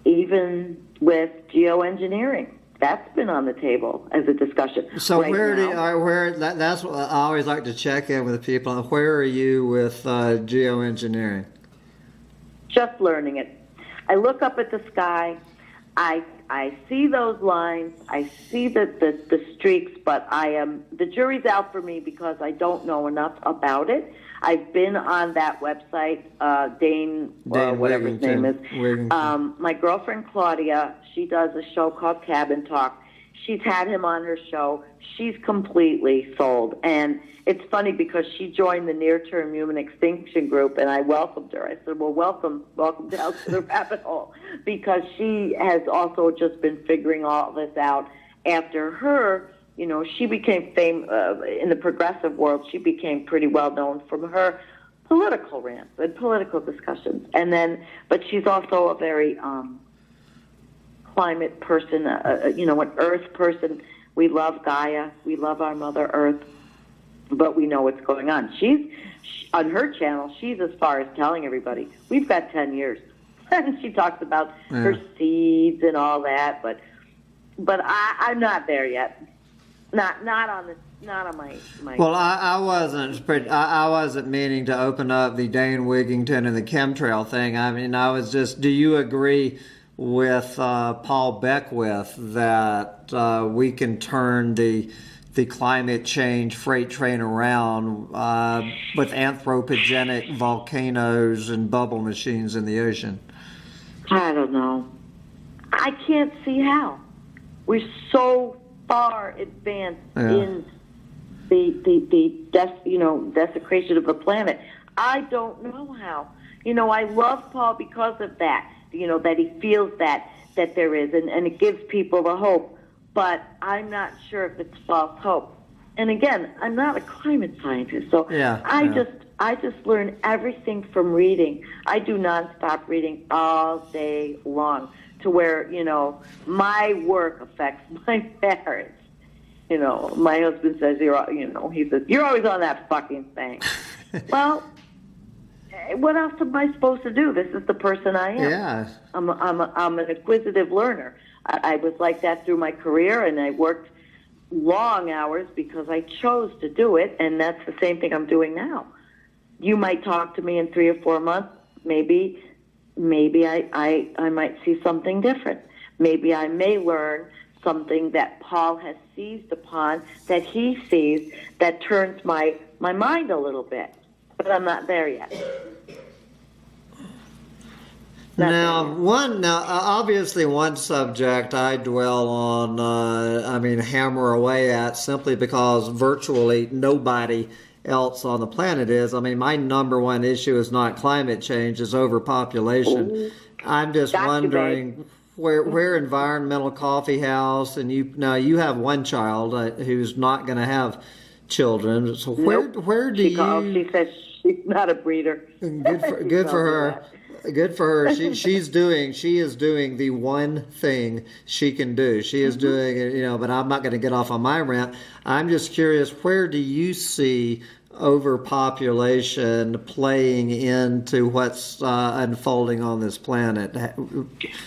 Even with geoengineering, that's been on the table as a discussion. So right that's what I always like to check in with people. Where are you with geoengineering? Just learning it. I look up at the sky. I see those lines. I see the streaks, but the jury's out for me because I don't know enough about it. I've been on that website, Dane whatever his name is. My girlfriend Claudia, she does a show called Cabin Talk. She's had him on her show. She's completely sold. And it's funny because she joined the near-term human extinction group, and I welcomed her. I said, well, welcome down to the rabbit hole, because she has also just been figuring all this out. After her, she became famous in the progressive world. She became pretty well known from her political rants and political discussions. But she's also a very climate person, an earth person. We love Gaia. We love our Mother Earth, but we know what's going on. She's on her channel. She's as far as telling everybody, we've got 10 years. And she talks about her seeds and all that, but I'm not there yet. Not on my. Well, I wasn't meaning to open up the Dane Wigington and the chemtrail thing. I was just. Do you agree with Paul Beckwith that we can turn the climate change freight train around with anthropogenic volcanoes and bubble machines in the ocean? I don't know. I can't see how. We're so far advanced in the desecration of the planet. I don't know how. I love Paul because of that. That he feels that there is, and it gives people the hope. But I'm not sure if it's false hope. And again, I'm not a climate scientist, so I just learn everything from reading. I do nonstop reading all day long, to where my work affects my parents. You know, my husband says, he says, you're always on that fucking thing. Well, what else am I supposed to do? This is the person I am. Yeah. I'm an inquisitive learner. I was like that through my career, and I worked long hours because I chose to do it, and that's the same thing I'm doing now. You might talk to me in 3 or 4 months. Maybe I might see something different. Maybe I may learn something that Paul has seized upon, that he sees, that turns my mind a little bit. But I'm not there yet. Obviously one subject I dwell on, hammer away at, simply because virtually nobody else on the planet is. I mean, my number one issue is not climate change, it's overpopulation. Ooh. I'm just wondering where Environmental Coffee House, and you have one child who's not going to have children. So where do you? She says she's not a breeder. Good for her. Good for her. She is doing the one thing she can do. She is doing it, but I'm not going to get off on my rant. I'm just curious, where do you see overpopulation playing into what's unfolding on this planet?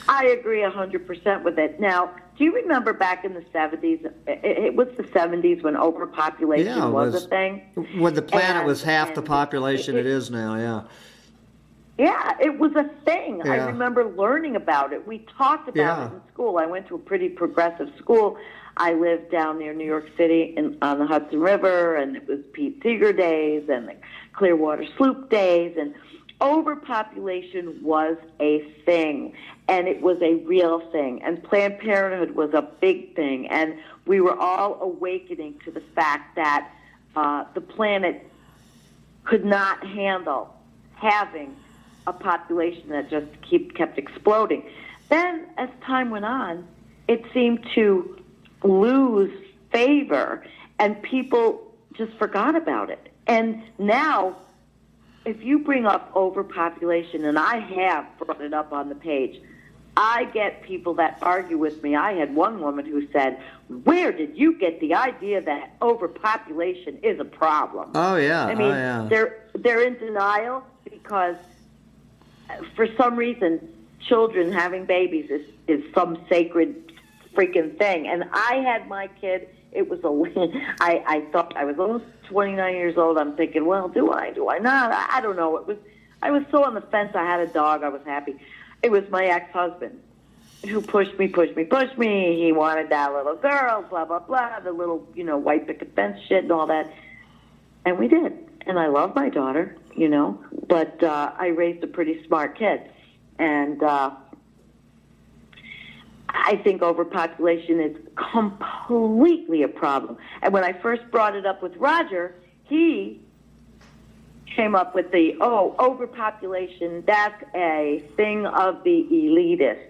I agree 100% with it. Now, do you remember back in the 70s? It was the 70s when overpopulation was a thing. When the planet was half the population it is now, yeah. Yeah, it was a thing. Yeah. I remember learning about it. We talked about it in school. I went to a pretty progressive school. I lived down near New York City on the Hudson River, and it was Pete Seeger days and the Clearwater Sloop days, and overpopulation was a thing, and it was a real thing, and Planned Parenthood was a big thing, and we were all awakening to the fact that the planet could not handle having a population that just kept exploding. Then, as time went on, it seemed to lose favor, and people just forgot about it. And now, if you bring up overpopulation, and I have brought it up on the page, I get people that argue with me. I had one woman who said, where did you get the idea that overpopulation is a problem? Oh, yeah. I mean, they're in denial because for some reason, children having babies is some sacred freaking thing. And I had my kid. It was I thought I was almost 29 years old. I'm thinking, well, do I not? I don't know. I was so on the fence. I had a dog. I was happy. It was my ex-husband who pushed me. He wanted that little girl, blah, blah, blah, the little, white picket fence shit and all that. And we did. And I love my daughter, but I raised a pretty smart kid. And I think overpopulation is completely a problem. And when I first brought it up with Roger, he came up with overpopulation, that's a thing of the elitists.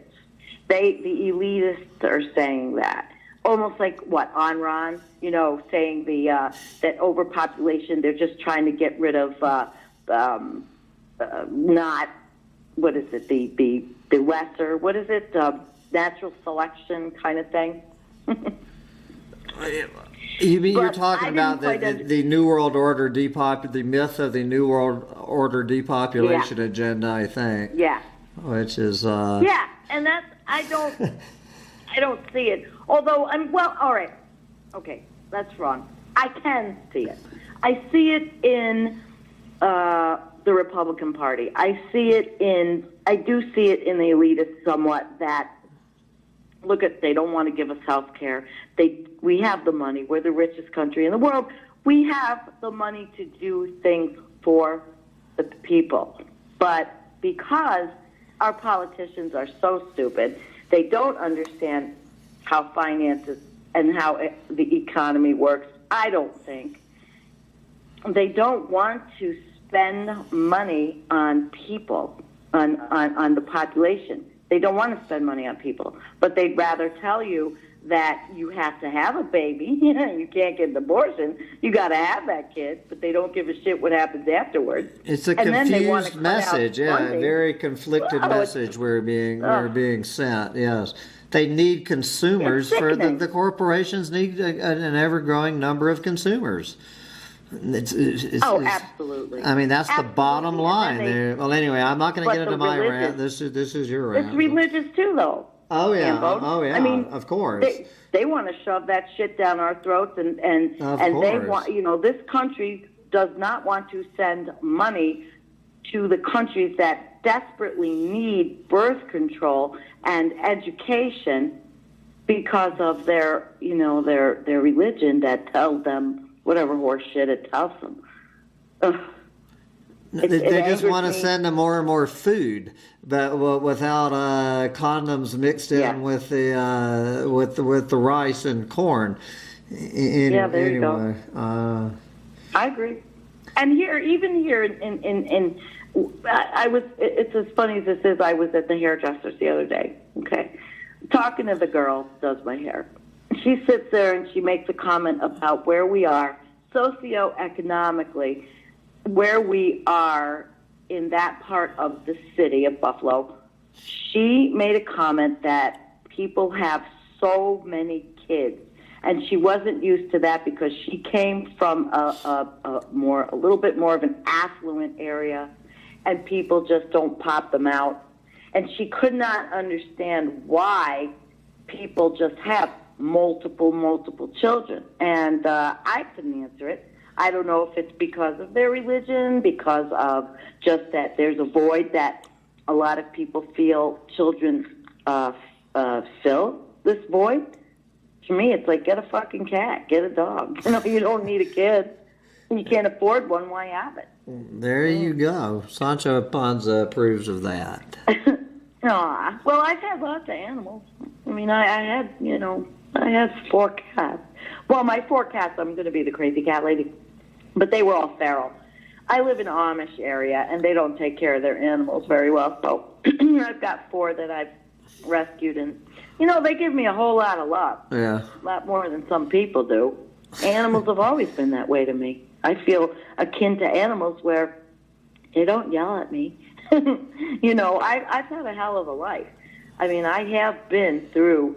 The elitists are saying that. Almost like Ayn Rand, saying that overpopulation, they're just trying to get rid of not, what is it, the lesser, what is it, natural selection kind of thing. You mean you're talking about the New World Order the myth of the New World Order depopulation agenda, I think. Yeah. Which is yeah, and that's I don't see it. Although all right. Okay, that's wrong. I can see it. I see it in the Republican Party. I do see it in the elitists somewhat that they don't want to give us health care. We have the money. We're the richest country in the world. We have the money to do things for the people. But because our politicians are so stupid, they don't understand how finances and how the economy works. I don't think. They don't want to spend money on people, on the population. They don't want to spend money on people, but they'd rather tell you that you have to have a baby. You can't get an abortion. You got to have that kid, but they don't give a shit what happens afterwards. It's a confused message, a very conflicted message we're being sent. Yes, they need consumers. It's For sickening. the corporations need an ever-growing number of consumers. Absolutely. I mean, that's the bottom Absolutely. line And then there. Well, anyway, I'm not going to but get into the my religion- rant. This is your rant. It's religious too, though. Oh yeah, Ambo. oh yeah. I mean, of course. They want to shove that shit down our throats, and Of they course. want, you know, this country does not want to send money to the countries that desperately need birth control and education because of their, you know, their religion that tells them whatever horse shit it tells them. Ugh. They just angers want to me. send them more and more food, but without condoms mixed in Yeah. with the rice and corn. Yeah, there you go. Anyway, I agree. And even here in I was, it's as funny as this is, I was at the hairdresser's the other day, okay, talking to the girl who does my hair. She sits there and she makes a comment about where we are socioeconomically, where we are in that part of the city of Buffalo. She made a comment that people have so many kids, and she wasn't used to that because she came from a little bit more of an affluent area, and people just don't pop them out. And she could not understand why people just have multiple children. And I couldn't answer it. I don't know if it's because of their religion, because of just that there's a void that a lot of people feel children fill this void. To me, it's like, get a fucking cat, get a dog. You know, you don't need a kid. You can't afford one, why have it? there you go. Sancho Panza approves of that. Aw, well, I've had lots of animals. I mean, I had 4 cats. Well, my 4 cats, I'm going to be the crazy cat lady, but they were all feral. I live in an Amish area, and they don't take care of their animals very well, so I've got 4 that I've rescued, and, you know, they give me a whole lot of love. Yeah. A lot more than some people do. Animals have always been that way to me. I feel akin to animals where they don't yell at me. You know, I've had a hell of a life. I mean, I've been to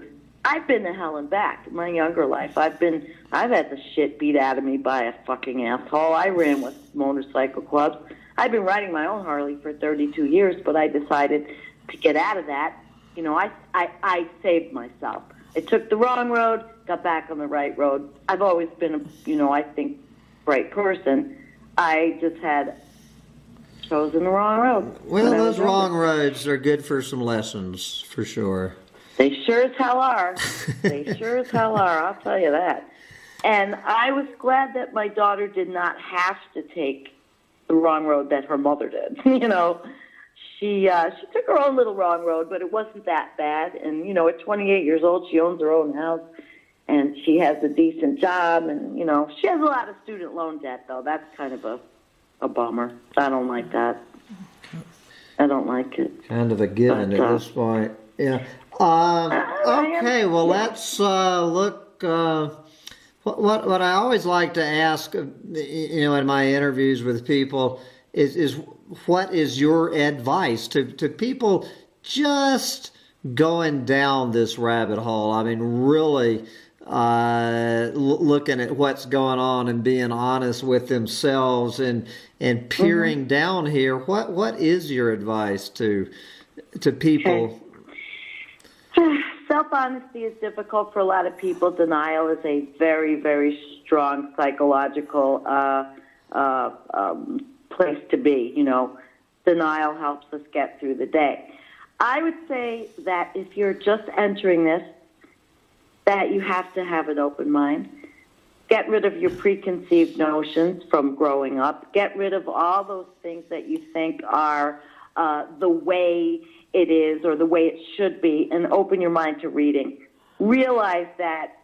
hell and back in my younger life. I've had the shit beat out of me by a fucking asshole. I ran with motorcycle clubs. I've been riding my own Harley for 32 years, but I decided to get out of that. You know, I saved myself. I took the wrong road, got back on the right road. I've always been I think, bright person. I just had chosen the wrong road. Well, those wrong roads are good for some lessons, for sure. They sure as hell are. They sure as hell are, I'll tell you that. And I was glad that my daughter did not have to take the wrong road that her mother did. You know, she took her own little wrong road, but it wasn't that bad. And, you know, at 28 years old, she owns her own house, and she has a decent job. And, you know, she has a lot of student loan debt, though. That's kind of a bummer. I don't like that. I don't like it. Kind of a given at this point. Yeah. Okay, well, let's look. What I always like to ask, in my interviews with people is what is your advice to people just going down this rabbit hole? I mean, really looking at what's going on and being honest with themselves and peering down here. What is your advice to people? Self-honesty is difficult for a lot of people. Denial is a very, very strong psychological place to be. You know, denial helps us get through the day. I would say that if you're just entering this, that you have to have an open mind. Get rid of your preconceived notions from growing up. Get rid of all those things that you think are the way it is or the way it should be, and open your mind to reading. Realize that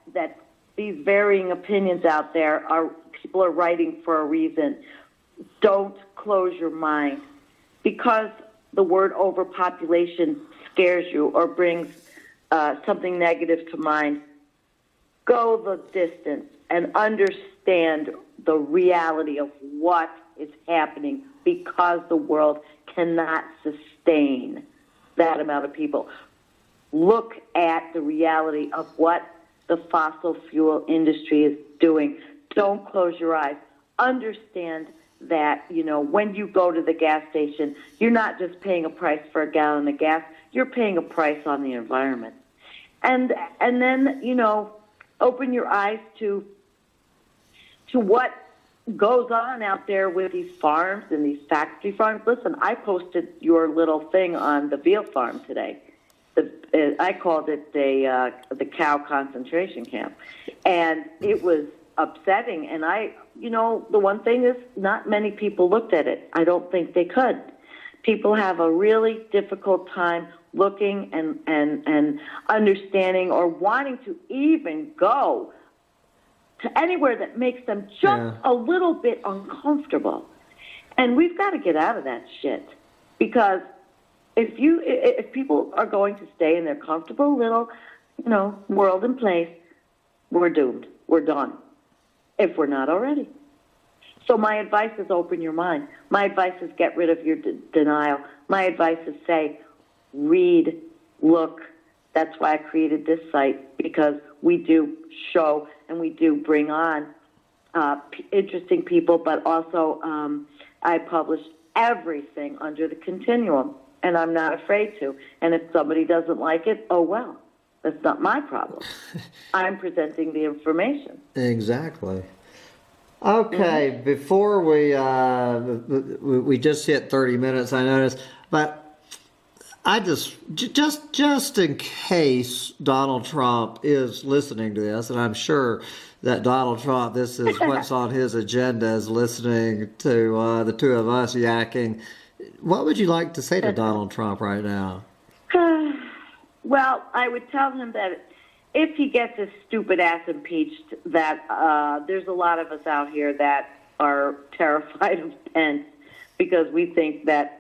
these varying opinions out there people are writing for a reason. Don't close your mind. Because the word overpopulation scares you or brings something negative to mind, go the distance and understand the reality of what is happening, because the world cannot sustain that amount of people. look at the reality of what the fossil fuel industry is doing. Don't close your eyes. Understand that, when you go to the gas station, you're not just paying a price for a gallon of gas, you're paying a price on the environment. And then, open your eyes to what goes on out there with these farms and these factory farms. Listen, I posted your little thing on the veal farm today. I called it the cow concentration camp, and it was upsetting. And the one thing is, not many people looked at it. I don't think they could. People have a really difficult time looking and understanding or wanting to even go to anywhere that makes them just a little bit uncomfortable. And we've got to get out of that shit, because if people are going to stay in their comfortable little, world and place, we're doomed. We're done, if we're not already. So my advice is open your mind. My advice is get rid of your denial. My advice is say, read, look. That's why I created this site, because we do show and we do bring on interesting people, but also I publish everything under the continuum, and I'm not afraid to. And if somebody doesn't like it, oh well, that's not my problem. I'm presenting the information. Exactly. Okay, before we just hit 30 minutes, I noticed, but I just in case Donald Trump is listening to this, and I'm sure that Donald Trump, this is what's on his agenda, is listening to the two of us yakking. What would you like to say to Donald Trump right now? Well, I would tell him that if he gets his stupid ass impeached, that there's a lot of us out here that are terrified of Pence, because we think that,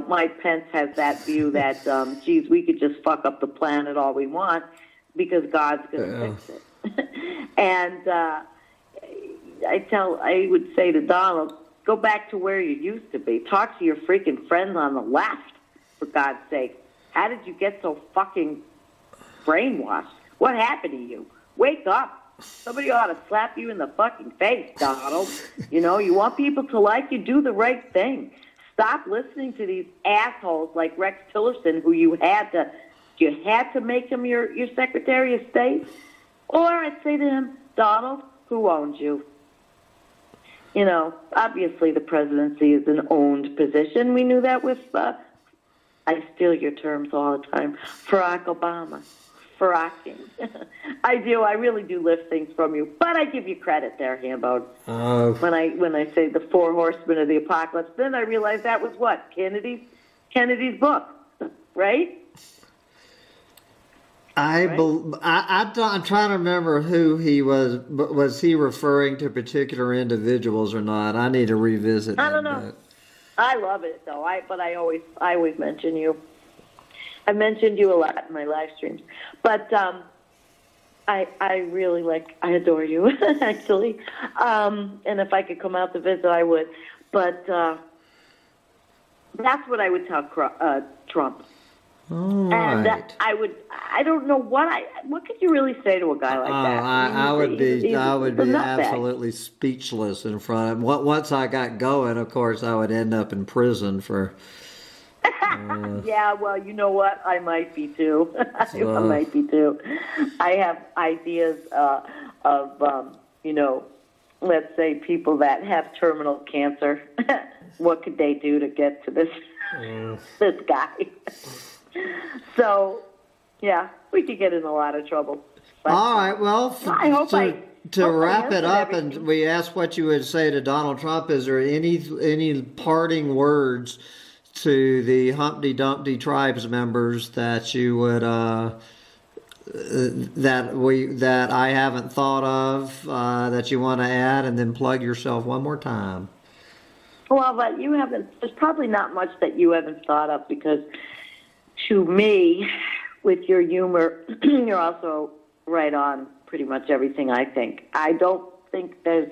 Mike Pence has that view that, geez, we could just fuck up the planet all we want because God's going to fix it. And I would say to Donald, go back to where you used to be. Talk to your freaking friends on the left, for God's sake. How did you get so fucking brainwashed? What happened to you? Wake up. Somebody ought to slap you in the fucking face, Donald. You want people to like you, do the right thing. Stop listening to these assholes like Rex Tillerson, who you had to make him your Secretary of State. Or I'd say to him, Donald, who owns you? Obviously the presidency is an owned position. We knew that with, I steal your terms all the time, Barack Obama. Fracking. I do. I really do lift things from you, but I give you credit there, Hambo. When I say the four horsemen of the apocalypse, then I realize that was what Kennedy's book, right? I'm trying to remember who he was. Was he referring to particular individuals or not? I need to revisit. I don't know. I love it though. I always mention you. I mentioned you a lot in my live streams, but I really I adore you actually. And if I could come out to visit, I would. But that's what I would tell Trump. All and right. I don't know what could you really say to a guy like that? I would be absolutely speechless in front of him. Once I got going, of course, I would end up in prison for. Yeah, well, you know what? I might be too. I might be too. I have ideas of, let's say people that have terminal cancer. What could they do to get to this guy? So, yeah, we could get in a lot of trouble. But, all right, well, to wrap it up, everything. and we asked what you would say to Donald Trump. Is there any parting words to the Humpty Dumpty tribes members that you would that I haven't thought of that you want to add, and then plug yourself one more time? Well, but you haven't. There's probably not much that you haven't thought of, because to me, with your humor, you're also right on pretty much everything I think. I don't think there's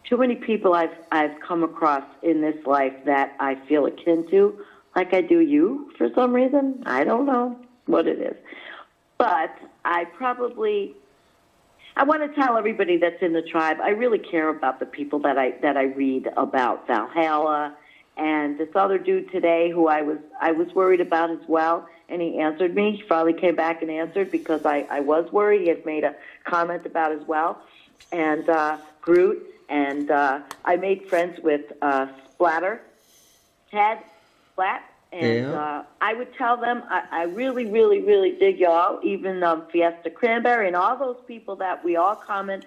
too many people I've come across in this life that I feel akin to, like I do you for some reason. I don't know. what it is. But I want to tell everybody that's in the tribe, I really care about the people that I read about. Valhalla and this other dude today who I was worried about as well, and he answered me. He finally came back and answered because I was worried. He had made a comment about as well. And Groot, and I made friends with Splatter, Ted, Splat, and I would tell them I really, really, really dig y'all, even Fiesta Cranberry and all those people that we all comment.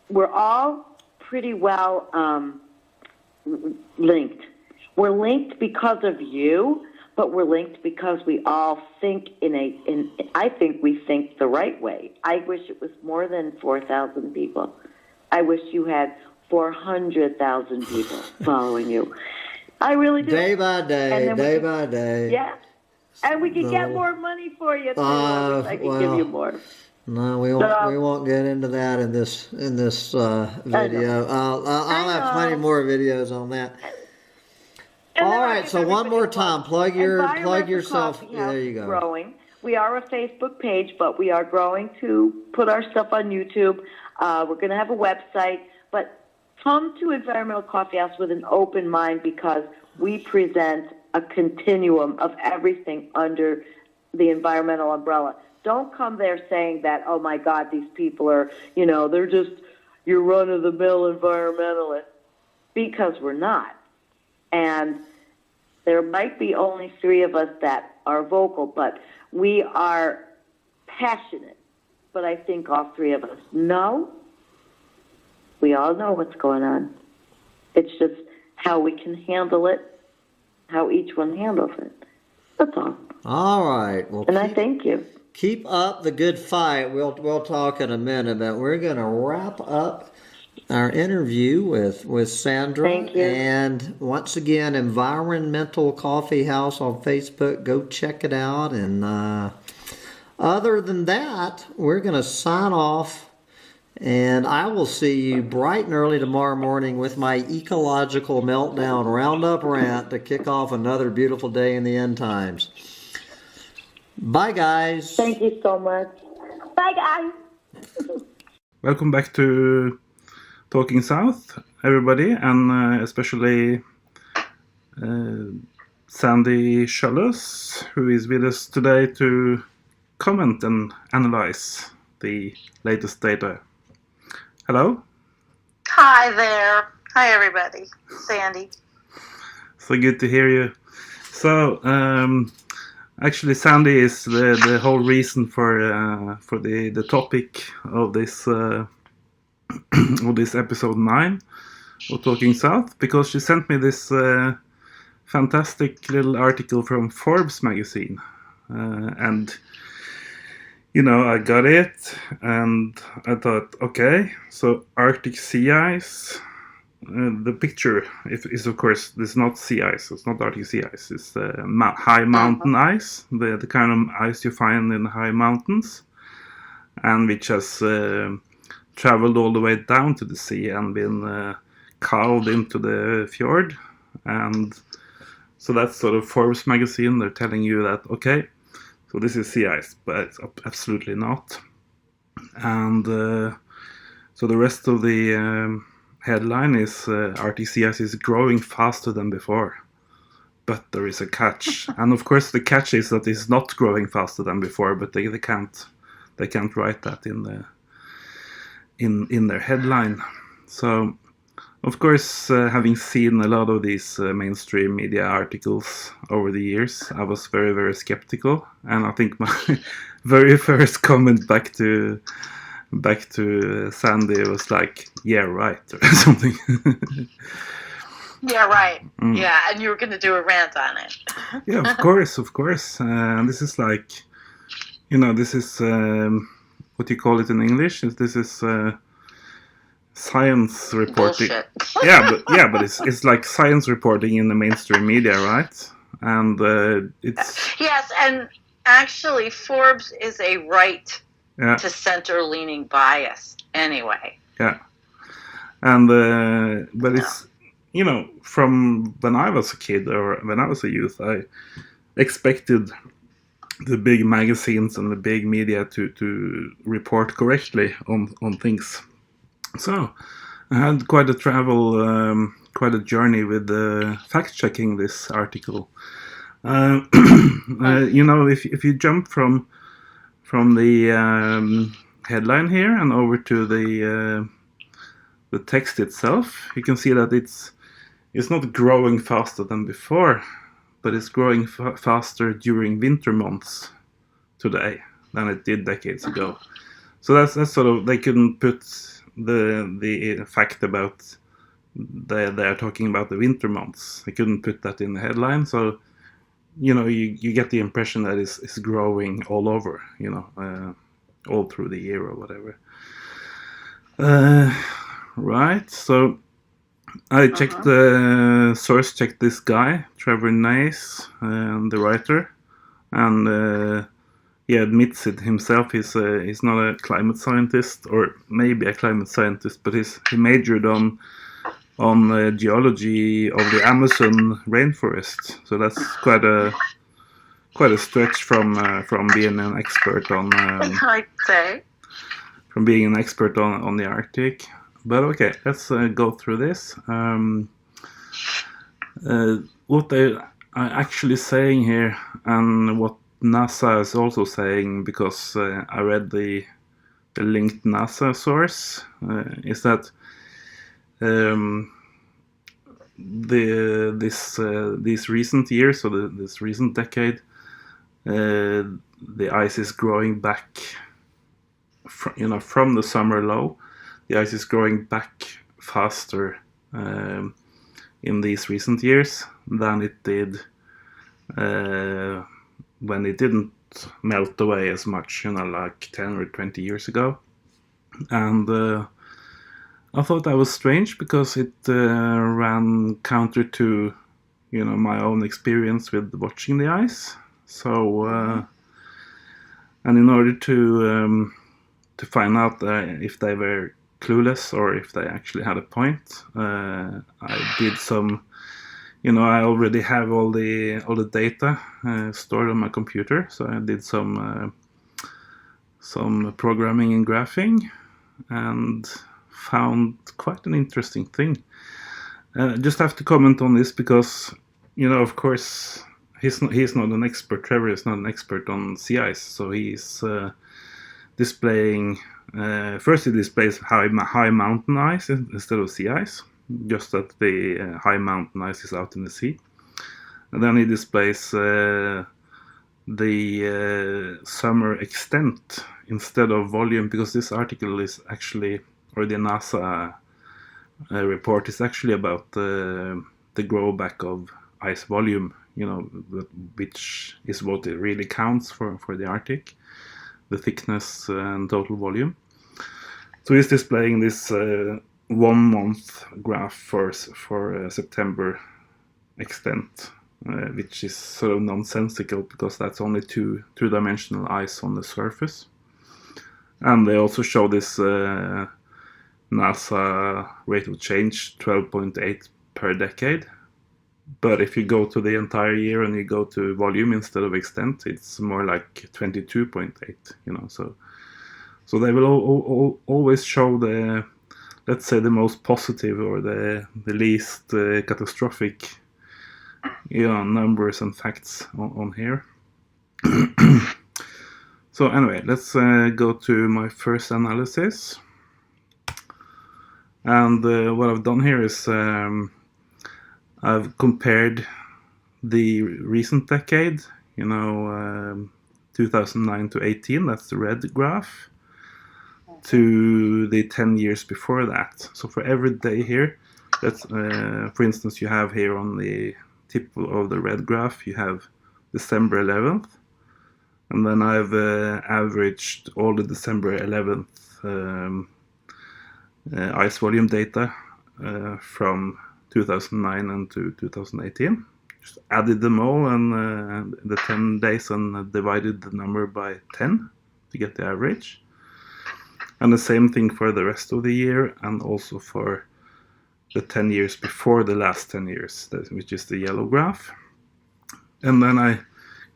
We're all pretty well linked. We're linked because of you, but we're linked because we all think I think we think the right way. I wish it was more than 4,000 people. I wish you had 400,000 people following you. I really do. Day by day. Yeah. And we can get more money for you, too. I wish I could give you more. No, we won't get into that in this video. I'll have plenty more videos on that. All right, so one more time, plug yourself. There you go. Growing. We are a Facebook page, but we are growing to put our stuff on YouTube. We're going to have a website, but come to Environmental Coffee House with an open mind because we present a continuum of everything under the environmental umbrella. Don't come there saying that, oh my God, these people are, they're just your run-of-the-mill environmentalists, because we're not. And there might be only 3 of us that are vocal, but we are passionate. But I think all 3 of us know. We all know what's going on. It's just how we can handle it, how each one handles it. That's all. All right. Well, I thank you. Keep up the good fight. We'll talk in a minute, but we're going to wrap up our interview with Sandra. Thank you. And once again, Environmental Coffee House on Facebook. Go check it out. And other than that, we're going to sign off. And I will see you bright and early tomorrow morning with my ecological meltdown roundup rant to kick off another beautiful day in the end times. Bye, guys. Thank you so much. Bye, guys. Welcome back to Talking South, everybody, and especially Sandy Schoelles, who is with us today to comment and analyze the latest data. Hello? Hi there. Hi, everybody. Sandy. So good to hear you. So, actually, Sandy is the whole reason for the topic of this of this episode 9 of Talking South, because she sent me this fantastic little article from Forbes magazine, and I got it, and I thought, okay, so Arctic sea ice. The picture is, of course, this is not sea ice. It's not Arctic sea ice. It's high mountain ice, the kind of ice you find in high mountains, and which has traveled all the way down to the sea and been cowed into the fjord. And so that's sort of Forbes magazine. They're telling you that, okay, so this is sea ice, but it's absolutely not. And so the rest of the headline is Arctic sea ice is growing faster than before, but there is a catch. And of course the catch is that it's not growing faster than before, but they can't write that in their headline. So of course, having seen a lot of these mainstream media articles over the years, I was very, very skeptical, and I think my very first comment back to Sandy was like, yeah, right, or something. Yeah, right. Yeah, and you were going to do a rant on it. Yeah, of course. This is like, this is, what do you call it in English? This is science reporting. Bullshit. but it's like science reporting in the mainstream media, right? And it's... Yes, and actually Forbes is a right to center-leaning bias anyway. Yeah. And but it's, from when I was a kid or when I was a youth, I expected the big magazines and the big media to report correctly on things. So I had quite a quite a journey with fact checking this article. If you jump from the headline here and over to the text itself, you can see that it's not growing faster than before, but it's growing faster during winter months today than it did decades ago. So that's sort of, they couldn't put the fact about they are talking about the winter months. They couldn't put that in the headline, so you get the impression that it's growing all over, all through the year or whatever. Right, so I checked source checked this guy, Trevor Nace, the writer, and he admits it himself. He's not a climate scientist, or maybe a climate scientist, but he majored on geology of the Amazon rainforest. So that's quite a stretch from being an expert on. I'd say. From being an expert on the Arctic. But okay, let's go through this. What they are actually saying here, and what NASA is also saying, because I read the linked NASA source, is that these recent years, or this recent decade, the ice is growing back. From the summer low, the ice is growing back faster in these recent years than it did when it didn't melt away as much, like 10 or 20 years ago. And I thought that was strange, because it ran counter to, my own experience with watching the ice. So, and in order to find out if they were clueless or if they actually had a point, I did some. I already have all the data stored on my computer, so I did some programming and graphing, and found quite an interesting thing. Just have to comment on this because, of course, he's not an expert. Trevor is not an expert on sea ice, so he's displaying. First, he displays high mountain ice instead of sea ice, just that the high mountain ice is out in the sea. And then he displays the summer extent instead of volume, because this article is actually, or the NASA report is actually about the growback of ice volume, which is what it really counts for the Arctic, the thickness and total volume. So he's displaying this 1 month graph for September extent, which is sort of nonsensical, because that's only two-dimensional ice on the surface. And they also show this NASA rate of change, 12.8 per decade. But if you go to the entire year and you go to volume instead of extent, it's more like 22.8. So they will always show the, let's say, the most positive or the least catastrophic numbers and facts on here. So anyway, let's go to my first analysis. And what I've done here is I've compared the recent decade, 2009 to 18, that's the red graph, to the 10 years before that. So for every day here, that's, for instance, you have here on the tip of the red graph, you have December 11th. And then I've averaged all the December 11th ice volume data from 2009 and to 2018. Just added them all and the 10 days and divided the number by 10 to get the average. And the same thing for the rest of the year, and also for the 10 years before the last 10 years, which is the yellow graph. And then I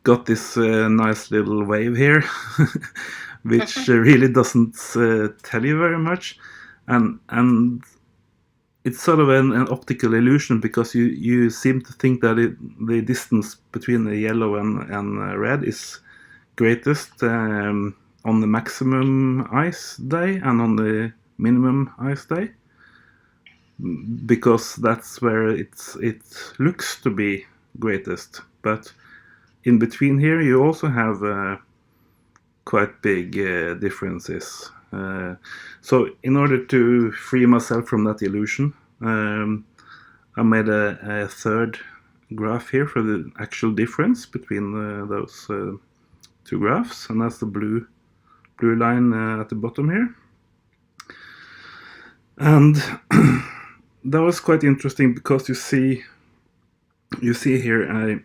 got this nice little wave here, which really doesn't tell you very much, and it's sort of an optical illusion, because you seem to think that the distance between the yellow and red is greatest on the maximum ice day and on the minimum ice day, because that's where it looks to be greatest. But in between here you also have quite big differences. So in order to free myself from that illusion, I made a third graph here for the actual difference between those two graphs, and that's the blue line at the bottom here. And that was quite interesting, because you see here a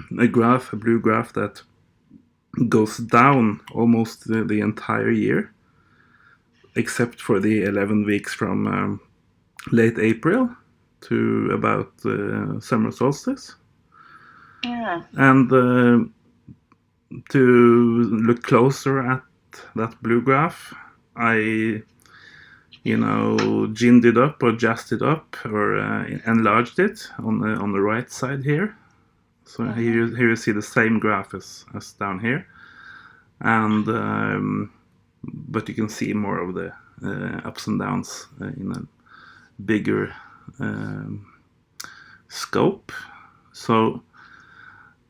blue graph that goes down almost the entire year, except for the 11 weeks from late April to about summer solstice. Yeah. And to look closer at that blue graph, I ginned it up or jazzed it up or enlarged it on the right side here. So here you see the same graph as down here, and but you can see more of the ups and downs in a bigger scope. So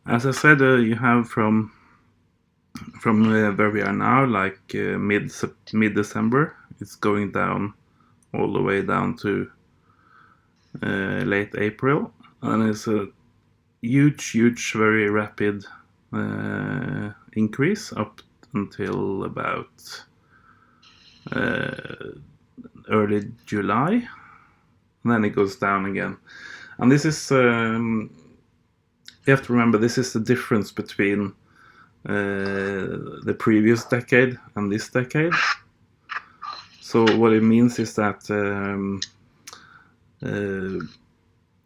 as I said, you have from where we are now, like mid-December, it's going down all the way down to late April, and it's a huge, very rapid increase up until about early July, and then it goes down again. And this is you have to remember, this is the difference between the previous decade and this decade. So what it means is that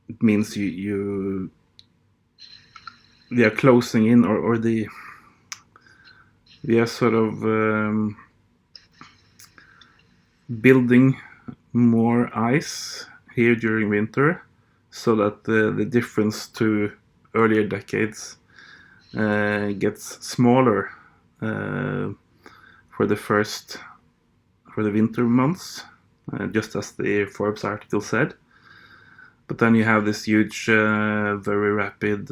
it means we are closing in, or we are sort of building more ice here during winter, so that the difference to earlier decades gets smaller for the winter months, just as the Forbes article said. But then you have this huge, very rapid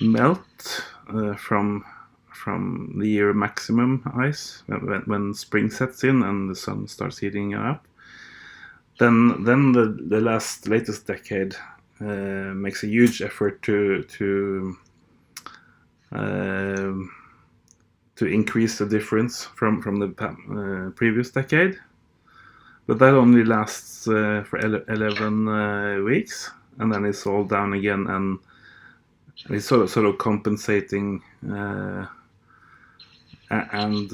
melt from the year maximum ice when spring sets in and the sun starts heating up. Then the latest decade makes a huge effort to increase the difference from the previous decade, but that only lasts for 11 weeks, and then it's all down again, and it's sort of compensating and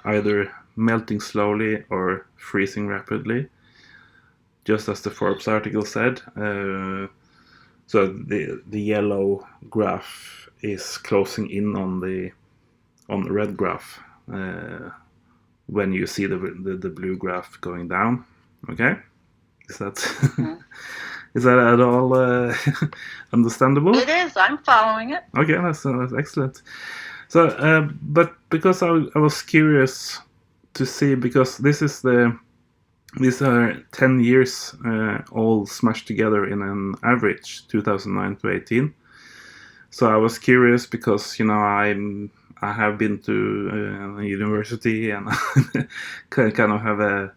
either melting slowly or freezing rapidly, just as the Forbes article said. So the yellow graph is closing in on the red graph when you see the blue graph going down. Okay, is that is that at all understandable? It is. I'm following it. Okay, that's excellent. So, but because I was curious to see, because these are 10 years all smashed together in an average, 2009 to 18. So I was curious because, I have been to university and kind of have a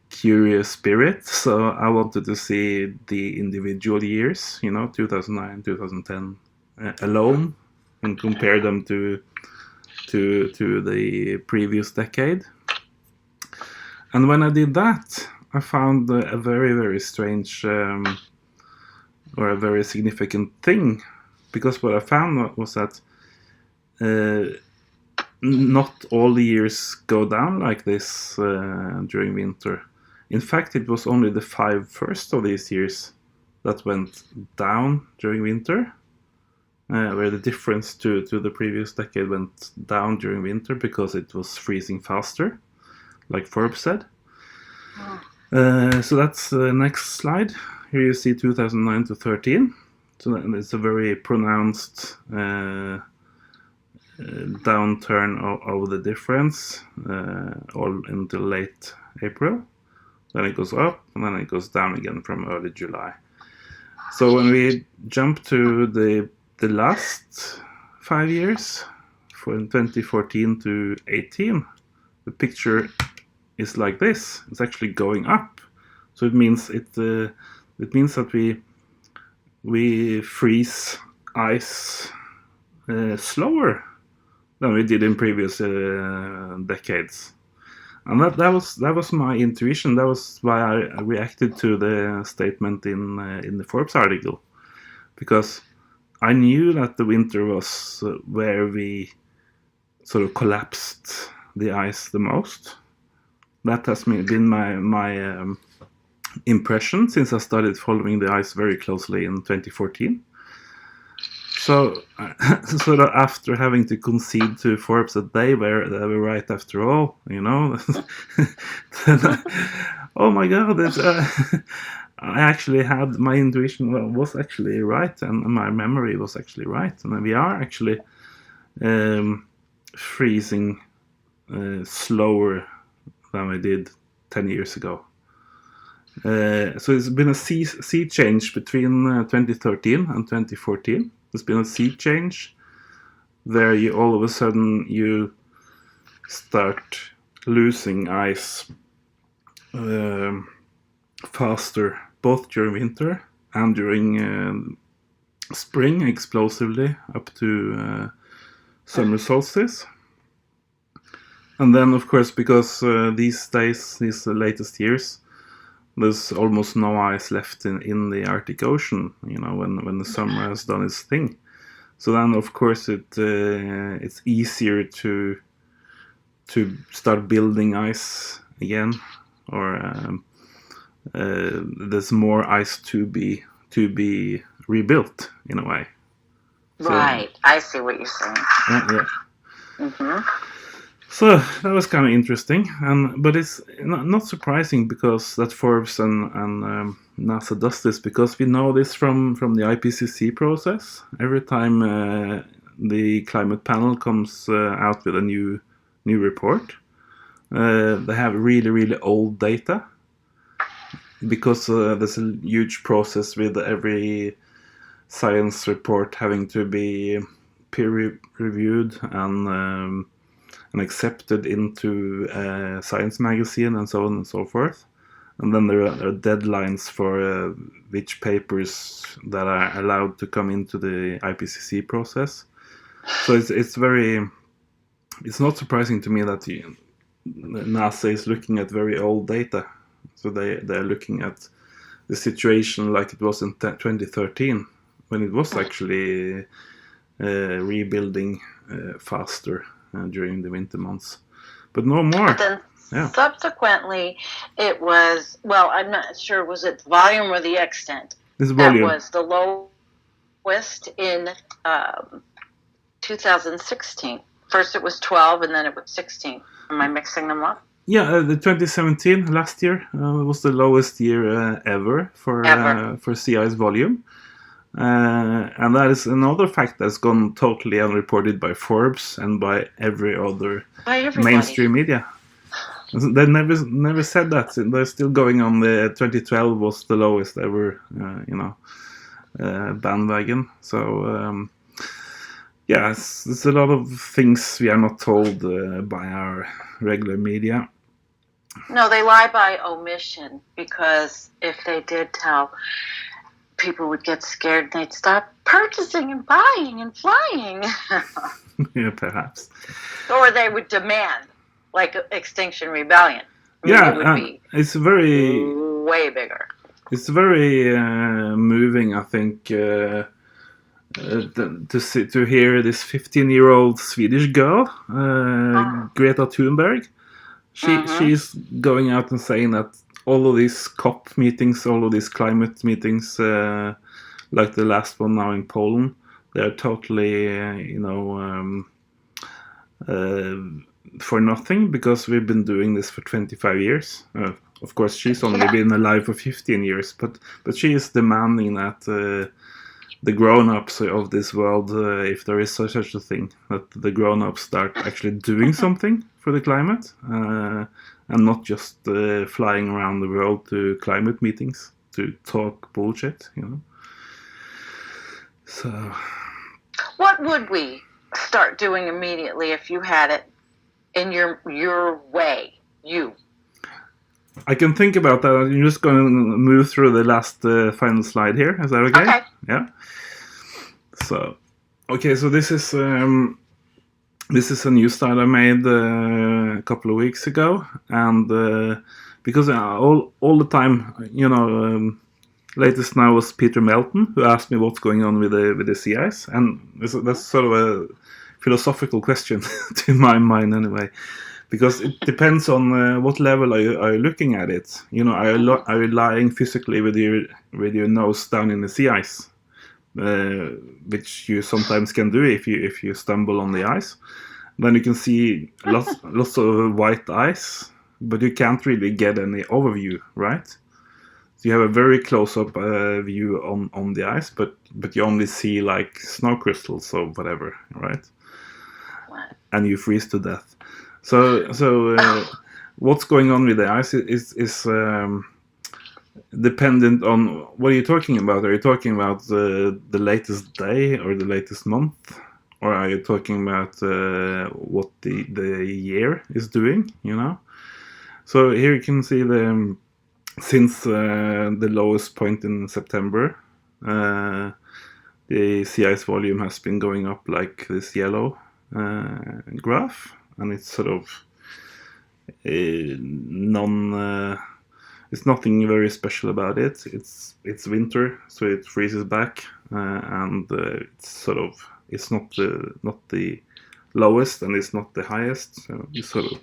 curious spirit. So I wanted to see the individual years, 2009, 2010 alone, and compare them to the previous decade. And when I did that, I found a very, very strange or a very significant thing, because what I found was that not all the years go down like this during winter. In fact, it was only the 5 first of these years that went down during winter, where the difference to the previous decade went down during winter because it was freezing faster, like Forbes said. So that's the next slide. Here you see 2009 to 13. So it's a very pronounced downturn of the difference all until late April. Then it goes up, and then it goes down again from early July. So when we jump to the last 5 years, from 2014 to 18, the picture is like this. It's actually going up. So it means that we freeze ice slower than we did in previous decades. And that was my intuition. That was why I reacted to the statement in the Forbes article, because I knew that the winter was where we sort of collapsed the ice the most. That has been my impression since I started following the ice very closely in 2014. So, sort of after having to concede to Forbes that they were right after all, then oh my God, I actually had my intuition was actually right, and my memory was actually right, and we are actually freezing slower than we did 10 years ago. So it's been a sea change between 2013 and 2014. There's been a sea change where all of a sudden you start losing ice faster, both during winter and during spring, explosively up to summer solstice. And then, of course, because these latest years, there's almost no ice left in the Arctic Ocean, when the summer has done its thing. So then, of course, it's easier to start building ice again, or there's more ice to be rebuilt in a way. Right, I see what you're saying. Yeah. Mm-hmm. So that was kind of interesting, but it's not surprising because that Forbes and NASA does this, because we know this from the IPCC process. Every time the climate panel comes out with a new report, they have really, really old data, because there's a huge process with every science report having to be peer reviewed and accepted into a science magazine and so on and so forth. And then there are deadlines for which papers that are allowed to come into the IPCC process. So it's not surprising to me that NASA is looking at very old data. So they're looking at the situation like it was in 2013, when it was actually rebuilding faster during the winter months, but no more. But then subsequently, it was, I'm not sure, was it the volume or the extent? This volume. That was the lowest in 2016. First it was 12, and then it was 16. Am I mixing them up? Yeah, the 2017, last year, was the lowest year ever for sea ice volume. And that is another fact that's gone totally unreported by Forbes and by every other mainstream media. They never said that. They're still going on the 2012 was the lowest ever, bandwagon. So it's a lot of things we are not told by our regular media. No, they lie by omission, because if they did tell, people would get scared and they'd stop purchasing and buying and flying. Yeah, perhaps. Or they would demand, like Extinction Rebellion. Yeah, it would be it's very way bigger. It's very moving, I think, to hear this 15-year-old Swedish girl, Greta Thunberg. She's going out and saying that all of these COP meetings, all of these climate meetings, like the last one now in Poland, they're totally, for nothing, because we've been doing this for 25 years. Of course, she's only been alive for 15 years, but she is demanding that the grown-ups of this world, if there is such a thing, that the grown-ups start actually doing something for the climate, and not just flying around the world to climate meetings to talk bullshit, So, what would we start doing immediately if you had it in your way? I can think about that. I'm just going to move through the last final slide here. Is that okay? Okay. Yeah. So, okay. So this is a new style I made a couple of weeks ago, and because all the time, latest now was Peter Melton, who asked me what's going on with the sea ice, and that's sort of a philosophical question to my mind anyway, because it depends on what level are you looking at it. Are you lying physically with your nose down in the sea ice, which you sometimes can do if you stumble on the ice. Then you can see lots of white ice, but you can't really get any overview, right? So you have a very close-up view on the ice, but you only see like snow crystals or whatever, right? And you freeze to death. So what's going on with the ice is dependent on what are you talking about. Are you talking about the latest day or the latest month, or are you talking about what the year is doing? So here you can see since the lowest point in September, the sea ice volume has been going up like this yellow graph, and it's sort of it's nothing very special about it. It's winter, so it freezes back, and it's not the lowest and it's not the highest. So it's sort of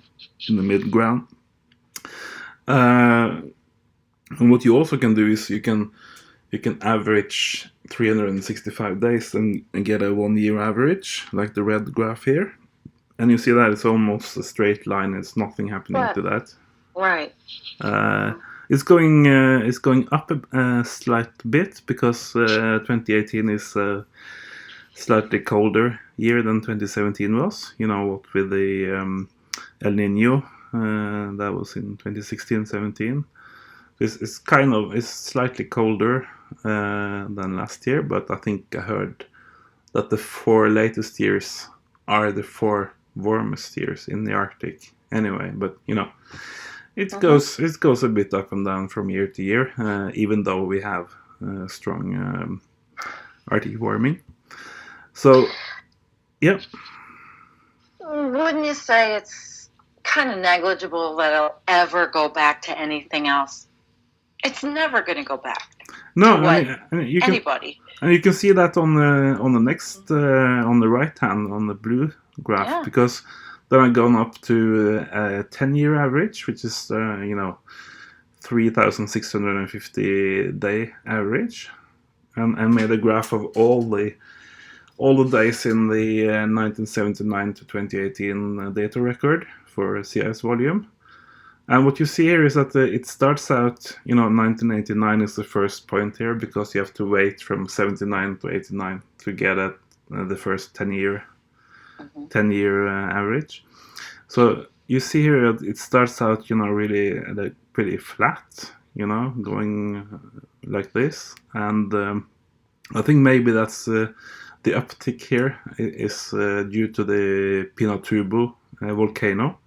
in the mid ground. And what you also can do is you can average 365 days and get a 1 year average, like the red graph here. And you see that it's almost a straight line. It's nothing happening to that. Right. It's going up a slight bit because 2018 is a slightly colder year than 2017 was. What with the El Nino that was in 2016-17. It's slightly colder than last year, but I think I heard that the 4 latest years are the 4 warmest years in the Arctic. Anyway, but it goes a bit up and down from year to year, even though we have strong Arctic warming. So, yeah. Wouldn't you say it's kind of negligible that it'll ever go back to anything else? It's never going to go back. No, anybody. And you can see that on the next on the right hand on the blue graph, because then I've gone up to a 10-year average, which is 3,650 day average, and made a graph of all the days in the 1979 to 2018 data record for sea ice volume. And what you see here is that it starts out, 1989 is the first point here, because you have to wait from 79 to 89 to get at the first 10-year average. So you see here it starts out, really pretty flat, going like this. And I think maybe that's the uptick here is due to the Pinatubo volcano,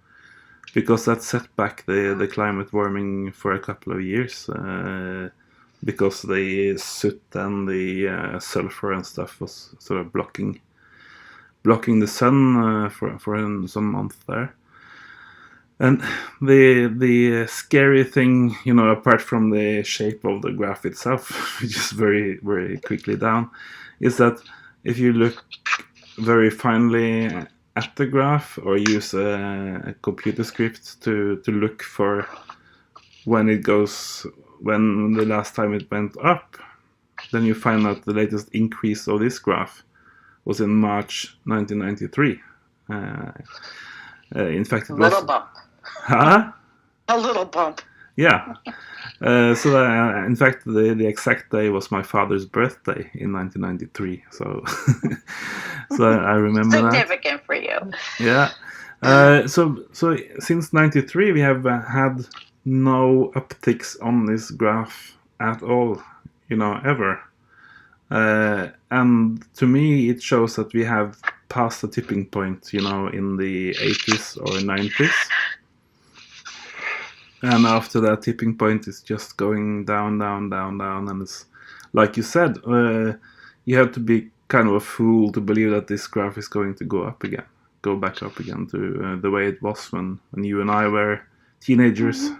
because that set back the climate warming for a couple of years, because the soot and the sulfur and stuff was sort of blocking the sun for some months there. And the scary thing, apart from the shape of the graph itself, which is very, very quickly down, is that if you look very finely at the graph or use a computer script to look for when the last time it went up, then you find out the latest increase of this graph was in March 1993. In fact, it was Little bump. Huh? A little bump. Yeah. In fact, the exact day was my father's birthday in 1993. So, so I remember that. Significant for you. Yeah. So since '93, we have had no upticks on this graph at all, ever. And to me, it shows that we have passed the tipping point, in the 80s or 90s. And after that tipping point, it's just going down, down, down, down. And it's, like you said, you have to be kind of a fool to believe that this graph is going to go back up again to the way it was when you and I were teenagers.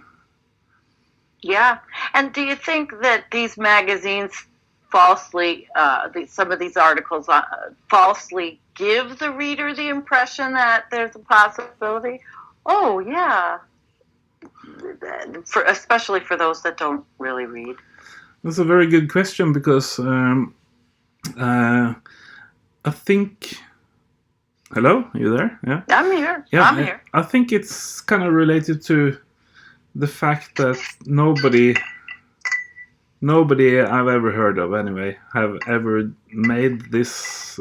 Yeah. And do you think that these magazines falsely, some of these articles falsely give the reader the impression that there's a possibility? Oh, yeah. Especially for those that don't really read. That's a very good question, because I think... Hello? Are you there? Yeah. I'm here. Yeah, I'm here. I think it's kind of related to the fact that nobody I've ever heard of, anyway, have ever made this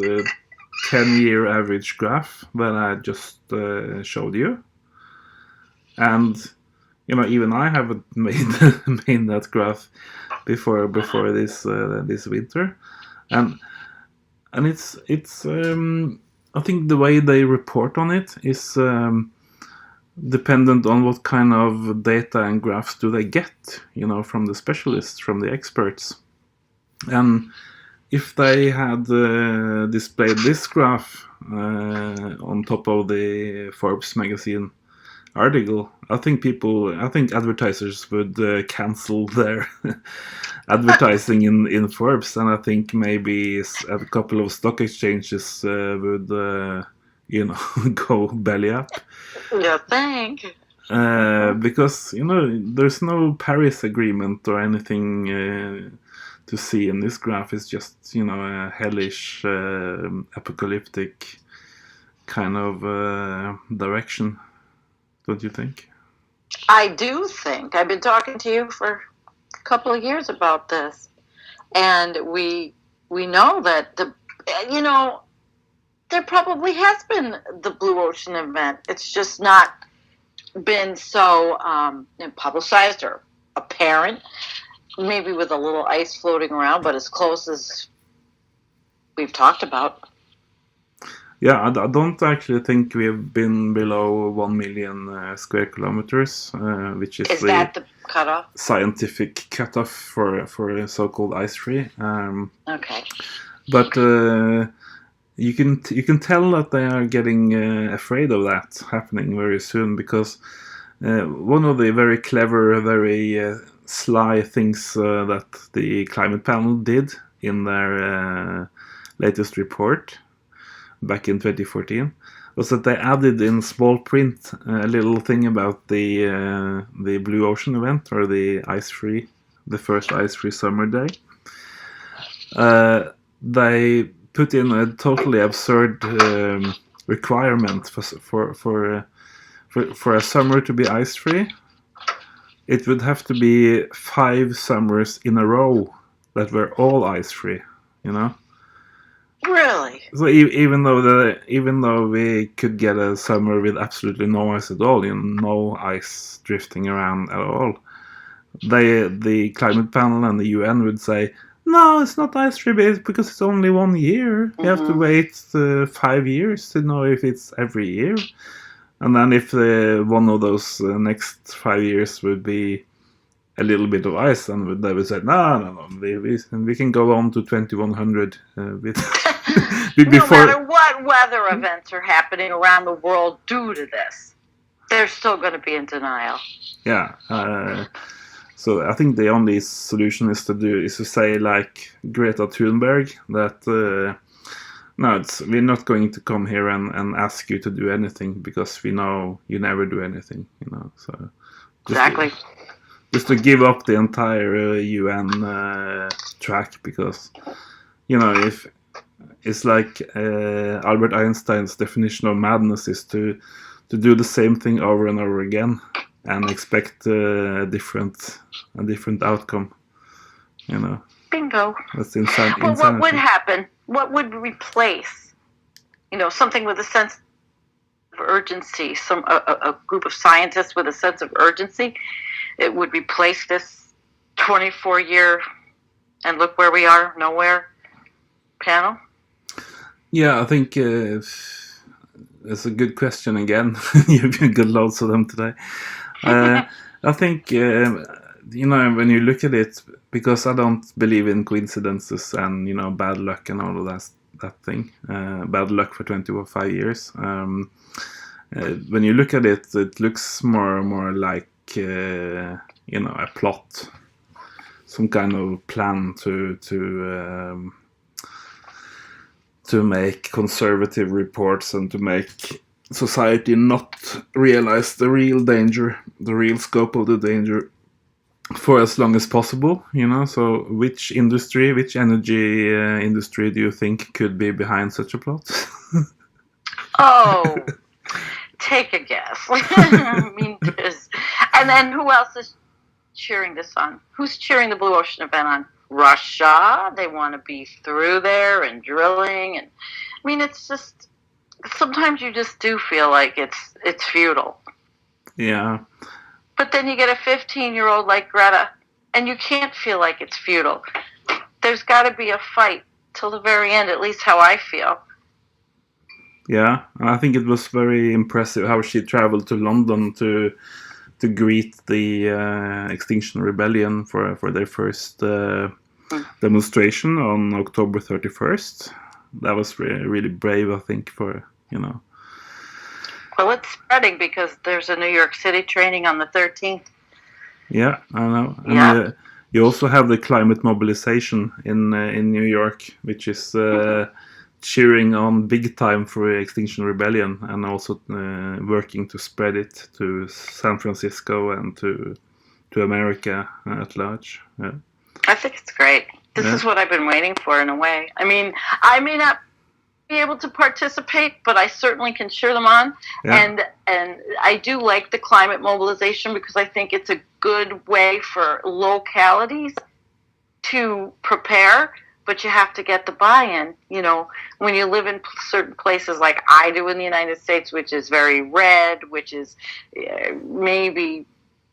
10-year average graph that I just showed you. And even I haven't made that graph before this winter, and it's I think the way they report on it is dependent on what kind of data and graphs do they get, from the specialists, from the experts. And if they had displayed this graph on top of the Forbes magazine article, I think advertisers would cancel their advertising in Forbes, and I think maybe a couple of stock exchanges would go belly up. You think? Because there's no Paris Agreement or anything to see in this graph. It's just a hellish apocalyptic kind of direction. Don't you think? I do think. I've been talking to you for a couple of years about this, and we know that there probably has been the Blue Ocean event. It's just not been so publicized or apparent, maybe with a little ice floating around, but as close as we've talked about. Yeah, I don't actually think we have been below 1 million square kilometers, which is that the cutoff? Scientific cutoff for so-called ice-free. Okay. But you can tell that they are getting afraid of that happening very soon, because one of the very clever, very sly things that the climate panel did in their latest report back in 2014 was that they added in small print a little thing about the Blue Ocean event, or the first ice-free summer day. They put in a totally absurd requirement for a summer to be ice-free. It would have to be 5 summers in a row that were all ice-free. Really? So even though we could get a summer with absolutely no ice at all, no ice drifting around at all, the climate panel and the UN would say, no, it's not ice-free because it's only 1 year. Mm-hmm. You have to wait 5 years to know if it's every year. And then if one of those next 5 years would be a little bit of ice, and they would say, no, we can go on to 2100 with no matter what weather events are happening around the world due to this, they're still going to be in denial. Yeah. So I think the only solution is to say, like Greta Thunberg, that we're not going to come here and ask you to do anything, because we know you never do anything. So exactly. just to give up the entire UN track, because if it's like Albert Einstein's definition of madness is to do the same thing over and over again and expect a different outcome. Bingo. That's Well, insanity. what would happen? What would replace? Something with a sense of urgency. A group of scientists with a sense of urgency. It would replace this 24-year and look where we are, nowhere panel. Yeah, I think it's a good question again. You've got loads of them today. I think when you look at it, because I don't believe in coincidences and bad luck and all of that thing. Bad luck for 25 years. When you look at it, it looks more like a plot, some kind of plan to make conservative reports and to make society not realize the real danger, the real scope of the danger for as long as possible. So which energy industry do you think could be behind such a plot? Oh, take a guess. I mean, and then who else is cheering this on? Who's cheering the Blue Ocean event on? Russia. They want to be through there and drilling, and I mean, it's just sometimes you just do feel like it's futile. Yeah. But then you get a 15-year-old like Greta, and you can't feel like it's futile. There's got to be a fight till the very end, at least how I feel. Yeah, and I think it was very impressive how she traveled to London to greet the Extinction Rebellion for their first demonstration on October 31st. That was really brave, I think, for. Well, it's spreading because there's a New York City training on the 13th. Yeah, I know. And yeah. You also have the climate mobilization in New York, which is cheering on big time for Extinction Rebellion, and also working to spread it to San Francisco and to America at large. Yeah. I think it's great. This is what I've been waiting for, in a way. I mean, I may not be able to participate, but I certainly can cheer them on. Yeah. And I do like the climate mobilization because I think it's a good way for localities to prepare, but you have to get the buy-in. When you live in certain places like I do in the United States, which is very red, which is maybe,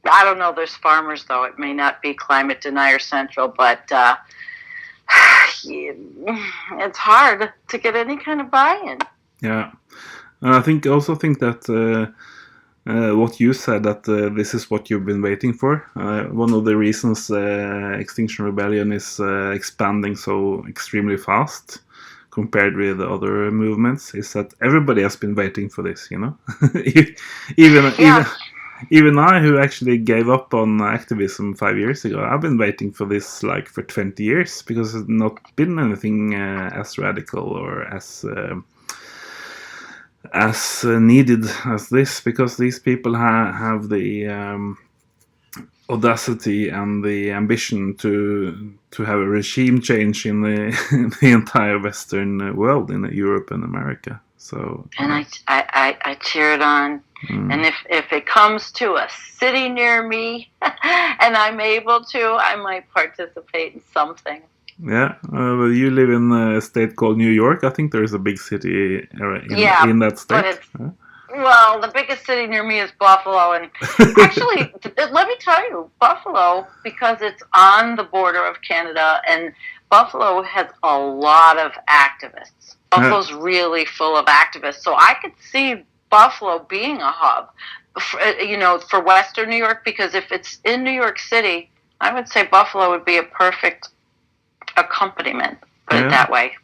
I don't know, there's farmers, though. It may not be climate denier central, but it's hard to get any kind of buy-in. Yeah, and I also think that what you said, that this is what you've been waiting for. One of the reasons Extinction Rebellion is expanding so extremely fast compared with other movements is that everybody has been waiting for this. Even I, who actually gave up on activism 5 years ago, I've been waiting for this for 20 years because there's not been anything as radical or as needed as this, because these people have the audacity and the ambition to have a regime change in the entire Western world, in Europe and America. So, and I cheered on. And if it comes to a city near me and I'm able to, I might participate in something. Yeah, well, you live in a state called New York. I think there is a big city in that state. But well, the biggest city near me is Buffalo. And actually, let me tell you, Buffalo, because it's on the border of Canada, and Buffalo has a lot of activists. Buffalo's really full of activists. So I could see Buffalo being a hub, for Western New York, because if it's in New York City, I would say Buffalo would be a perfect accompaniment, put it that way.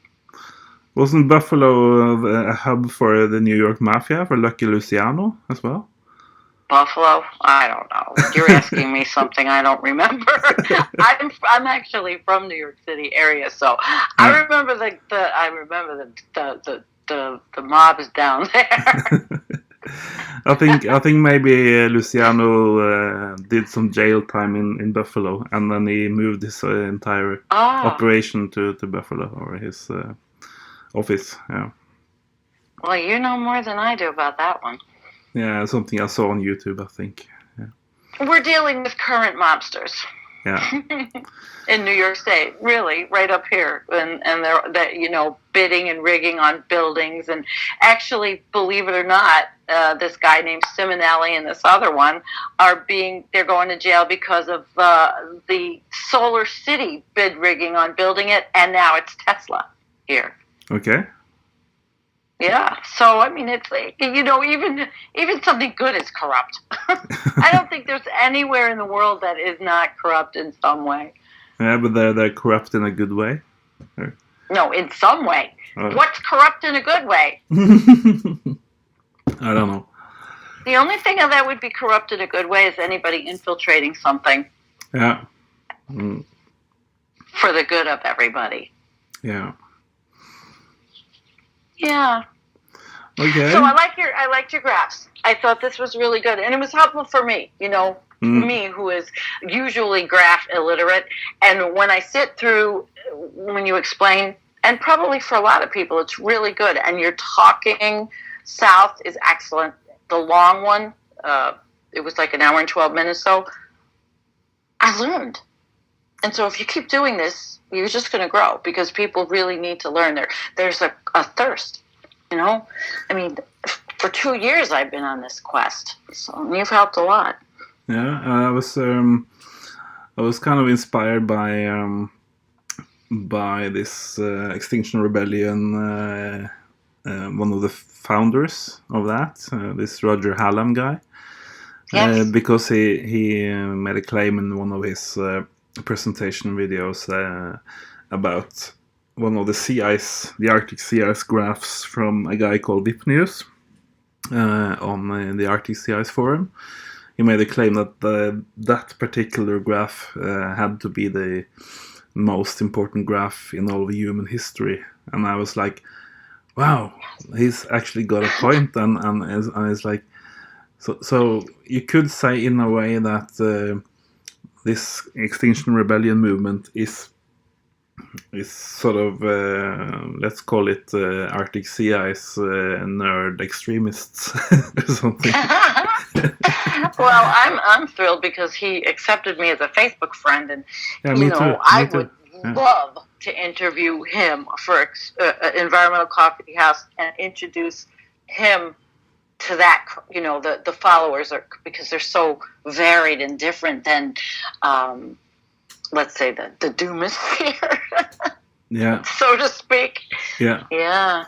Wasn't Buffalo a hub for the New York Mafia, for Lucky Luciano as well? Buffalo? I don't know. You're asking me something I don't remember. I'm actually from New York City area, so I remember the mobs down there. I think maybe Luciano did some jail time in Buffalo, and then he moved his entire operation to Buffalo, or his office. Yeah. Well, you know more than I do about that one. Yeah, something I saw on YouTube, I think. Yeah. We're dealing with current mobsters. Yeah. In New York State, really, right up here, and they're bidding and rigging on buildings, and actually, believe it or not, this guy named Simonelli and this other one they're going to jail because of the Solar City bid rigging on building it, and now it's Tesla here. Okay. Yeah, so I mean, it's like, even something good is corrupt. I don't think there's anywhere in the world that is not corrupt in some way. Yeah, but they're corrupt in a good way. Or... No, in some way. What's corrupt in a good way? I don't know. The only thing that would be corrupt in a good way is anybody infiltrating something. Yeah. For the good of everybody. Yeah. Yeah. Okay. So I liked your graphs. I thought this was really good, and it was helpful for me. Me who is usually graph illiterate, and when I sit through, when you explain, and probably for a lot of people, it's really good. And your talking south is excellent. The long one, it was like an hour and 12 minutes. So I learned, and so if you keep doing this, you're just going to grow, because people really need to learn. There's a thirst, I mean, for 2 years I've been on this quest, so you've helped a lot. Yeah, I was kind of inspired by this Extinction Rebellion, one of the founders of that, this Roger Hallam guy. Yes. Because he made a claim in one of his presentation videos about one of the sea ice, the Arctic sea ice graphs from a guy called Vipnius on the Arctic Sea Ice Forum. He made a claim that that particular graph had to be the most important graph in all of human history, and I was like, "Wow, he's actually got a point." And it's like, so you could say in a way that this Extinction Rebellion movement is sort of let's call it Arctic Sea Ice nerd extremists or something. Well, I'm thrilled because he accepted me as a Facebook friend, and I would love to interview him for Environmental Coffee House and introduce him to that, the followers, because they're so varied and different than, let's say, the doomosphere, yeah, so to speak. Yeah. Yeah.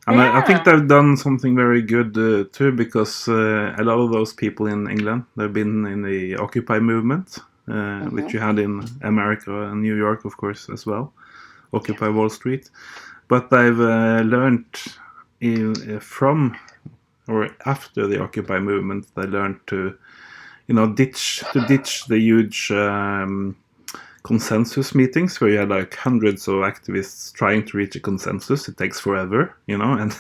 And I think they've done something very good too, because a lot of those people in England, they've been in the Occupy movement, which you had in America and New York, of course, as well, Occupy Wall Street. But they've learned from or after the Occupy movement, they learned to, ditch the huge consensus meetings where you had like hundreds of activists trying to reach a consensus. It takes forever, and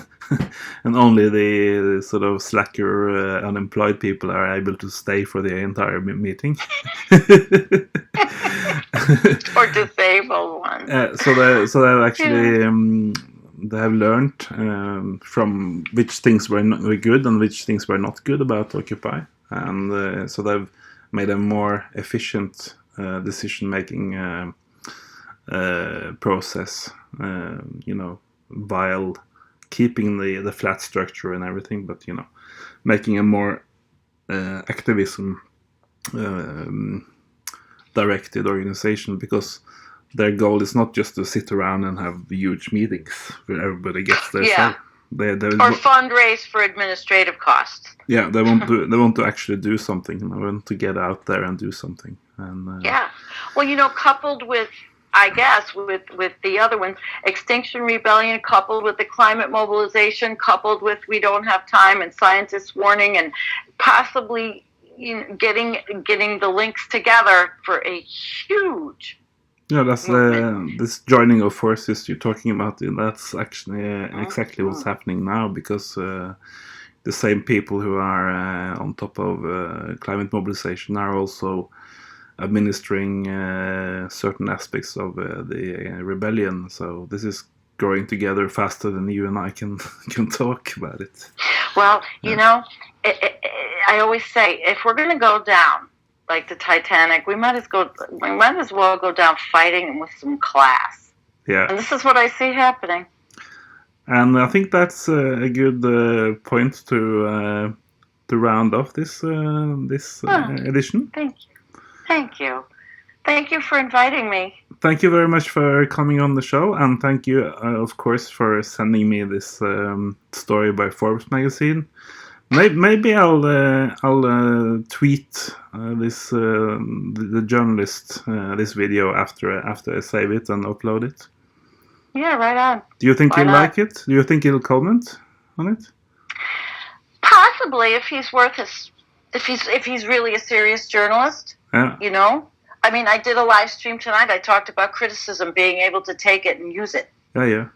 and only the sort of slacker unemployed people are able to stay for the entire meeting. Or disabled ones. So they actually they have learned from which things were good and which things were not good about Occupy, and so they've made a more efficient decision-making process, while keeping the flat structure and everything, but making a more activism directed organization, because their goal is not just to sit around and have huge meetings where everybody gets their say. Or fundraise for administrative costs. Yeah, they want to actually do something. They want to get out there and do something. And well, coupled with, I guess, with the other ones, Extinction Rebellion, coupled with the climate mobilization, coupled with We Don't Have Time and scientists warning, and possibly getting the links together for a huge. Yeah, that's this joining of forces you're talking about. That's actually exactly what's happening now, because the same people who are on top of climate mobilization are also administering certain aspects of the rebellion. So this is growing together faster than you and I can talk about it. Well, you know, I always say, if we're going to go down like the Titanic, we might as well go down fighting with some class. Yeah. And this is what I see happening. And I think that's a good point to round off this edition. Thank you. Thank you. Thank you for inviting me. Thank you very much for coming on the show, and thank you, of course, for sending me this story by Forbes magazine. Maybe I'll tweet the journalist this video after I save it and upload it. Yeah, right on. Do you think Why he'll not? like it? Do you think he'll comment on it? Possibly, if he's worth his, if he's really a serious journalist. Yeah. You know, I mean, I did a live stream tonight. I talked about criticism, being able to take it and use it. Yeah.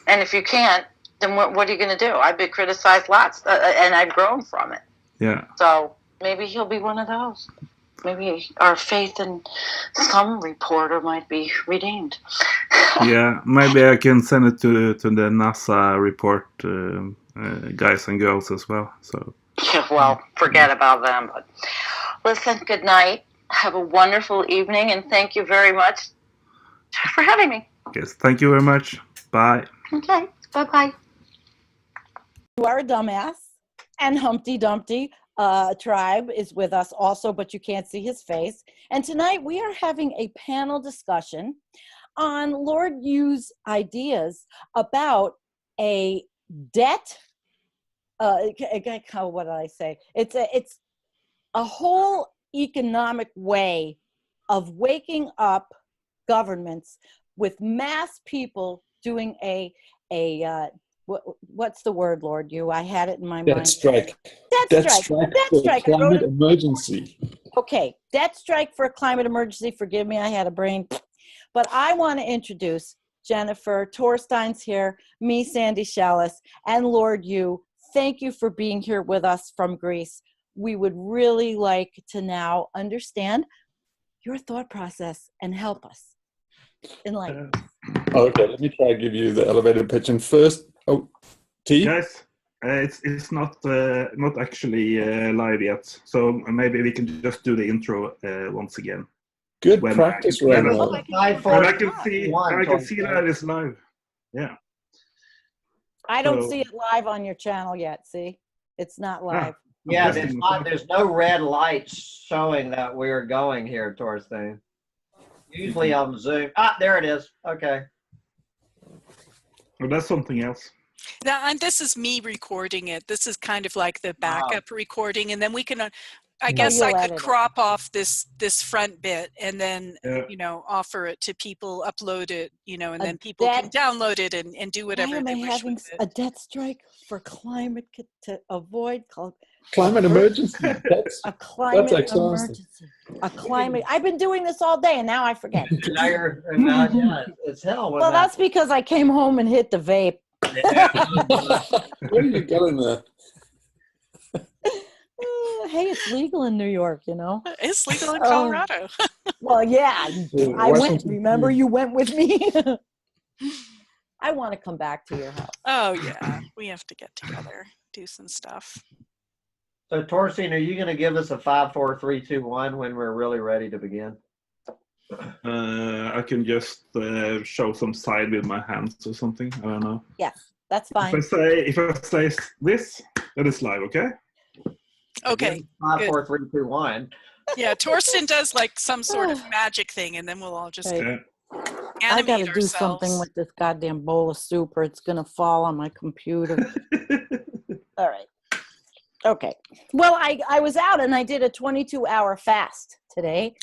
And if you can't, then what are you going to do? I've been criticized lots, and I've grown from it. Yeah. So maybe he'll be one of those. Maybe our faith in some reporter might be redeemed. Yeah, maybe I can send it to the NASA report guys and girls as well. So. Yeah, well, forget about them. But listen, good night. Have a wonderful evening, and thank you very much for having me. Yes, thank you very much. Bye. Okay, bye-bye. You are a dumbass, and Humpty Dumpty tribe is with us also, but you can't see his face. And tonight we are having a panel discussion on Lord Yu's ideas about a debt. What did I say? It's a whole economic way of waking up governments with mass people doing what's the word, Lord Yu? I had it in my mind. Debt strike. Debt strike for a climate emergency. Okay, debt strike for a climate emergency. Forgive me, I had a brain. But I want to introduce Jennifer Torstein's here, me, Sandy Schoelles, and Lord Yu. Thank you for being here with us from Greece. We would really like to now understand your thought process and help us. Enlighten. Okay, let me try to give you the elevator pitch. And first, T? Guys, it's not actually live yet, so maybe we can just do the intro once again. Good practice right now. I can see that it's live. Yeah. I don't see it live on your channel yet. See, it's not live. Yeah, there's no red lights showing that we're going here, Torstein. Usually on Zoom. There it is. Okay. Well, that's something else. Now, and this is me recording it. This is kind of like the backup recording, and then we can. I guess I could crop off this front bit and then offer it to people, upload it, and then people can download it and do whatever they wish with it. A debt strike for climate to avoid climate emergency. A climate emergency. A climate. I've been doing this all day and now I forget. It's hell. Well, that's because I came home and hit the vape. Where did you get in there? Hey, it's legal in New York, It's legal in Colorado. Well, yeah, I went. Remember, you went with me. I want to come back to your house. Oh, yeah. We have to get together, do some stuff. So, Torstein, are you going to give us a 5, 4, 3, 2, 1 when we're really ready to begin? I can just show some side with my hands or something. I don't know. Yes, that's fine. If I say this, that is live, okay? Okay. 5, 4, 3, 2, 1. Yeah, Torsten does like some sort of magic thing, and then we'll all just animate I got to do ourselves. something with this goddamn bowl of soup, or it's gonna fall on my computer. All right. Okay. Well, I was out and I did a 22-hour fast today,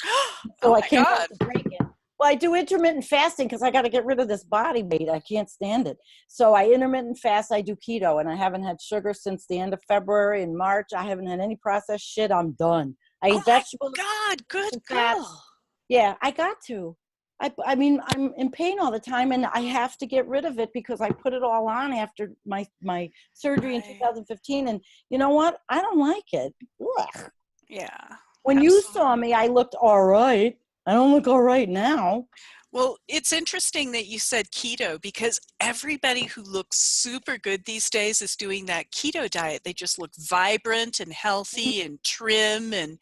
so I can't break it. Well, I do intermittent fasting because I got to get rid of this body weight. I can't stand it. So I intermittent fast. I do keto, and I haven't had sugar since the end of February. In March, I haven't had any processed shit. I'm done. I eat vegetables. God, good fats. girl. Yeah, I got to. I mean, I'm in pain all the time, and I have to get rid of it because I put it all on after my surgery in 2015. And you know what? I don't like it. Ugh. Yeah. When you saw me, I looked all right. I don't look all right now. Well, it's interesting that you said keto, because everybody who looks super good these days is doing that keto diet. They just look vibrant and healthy and trim and,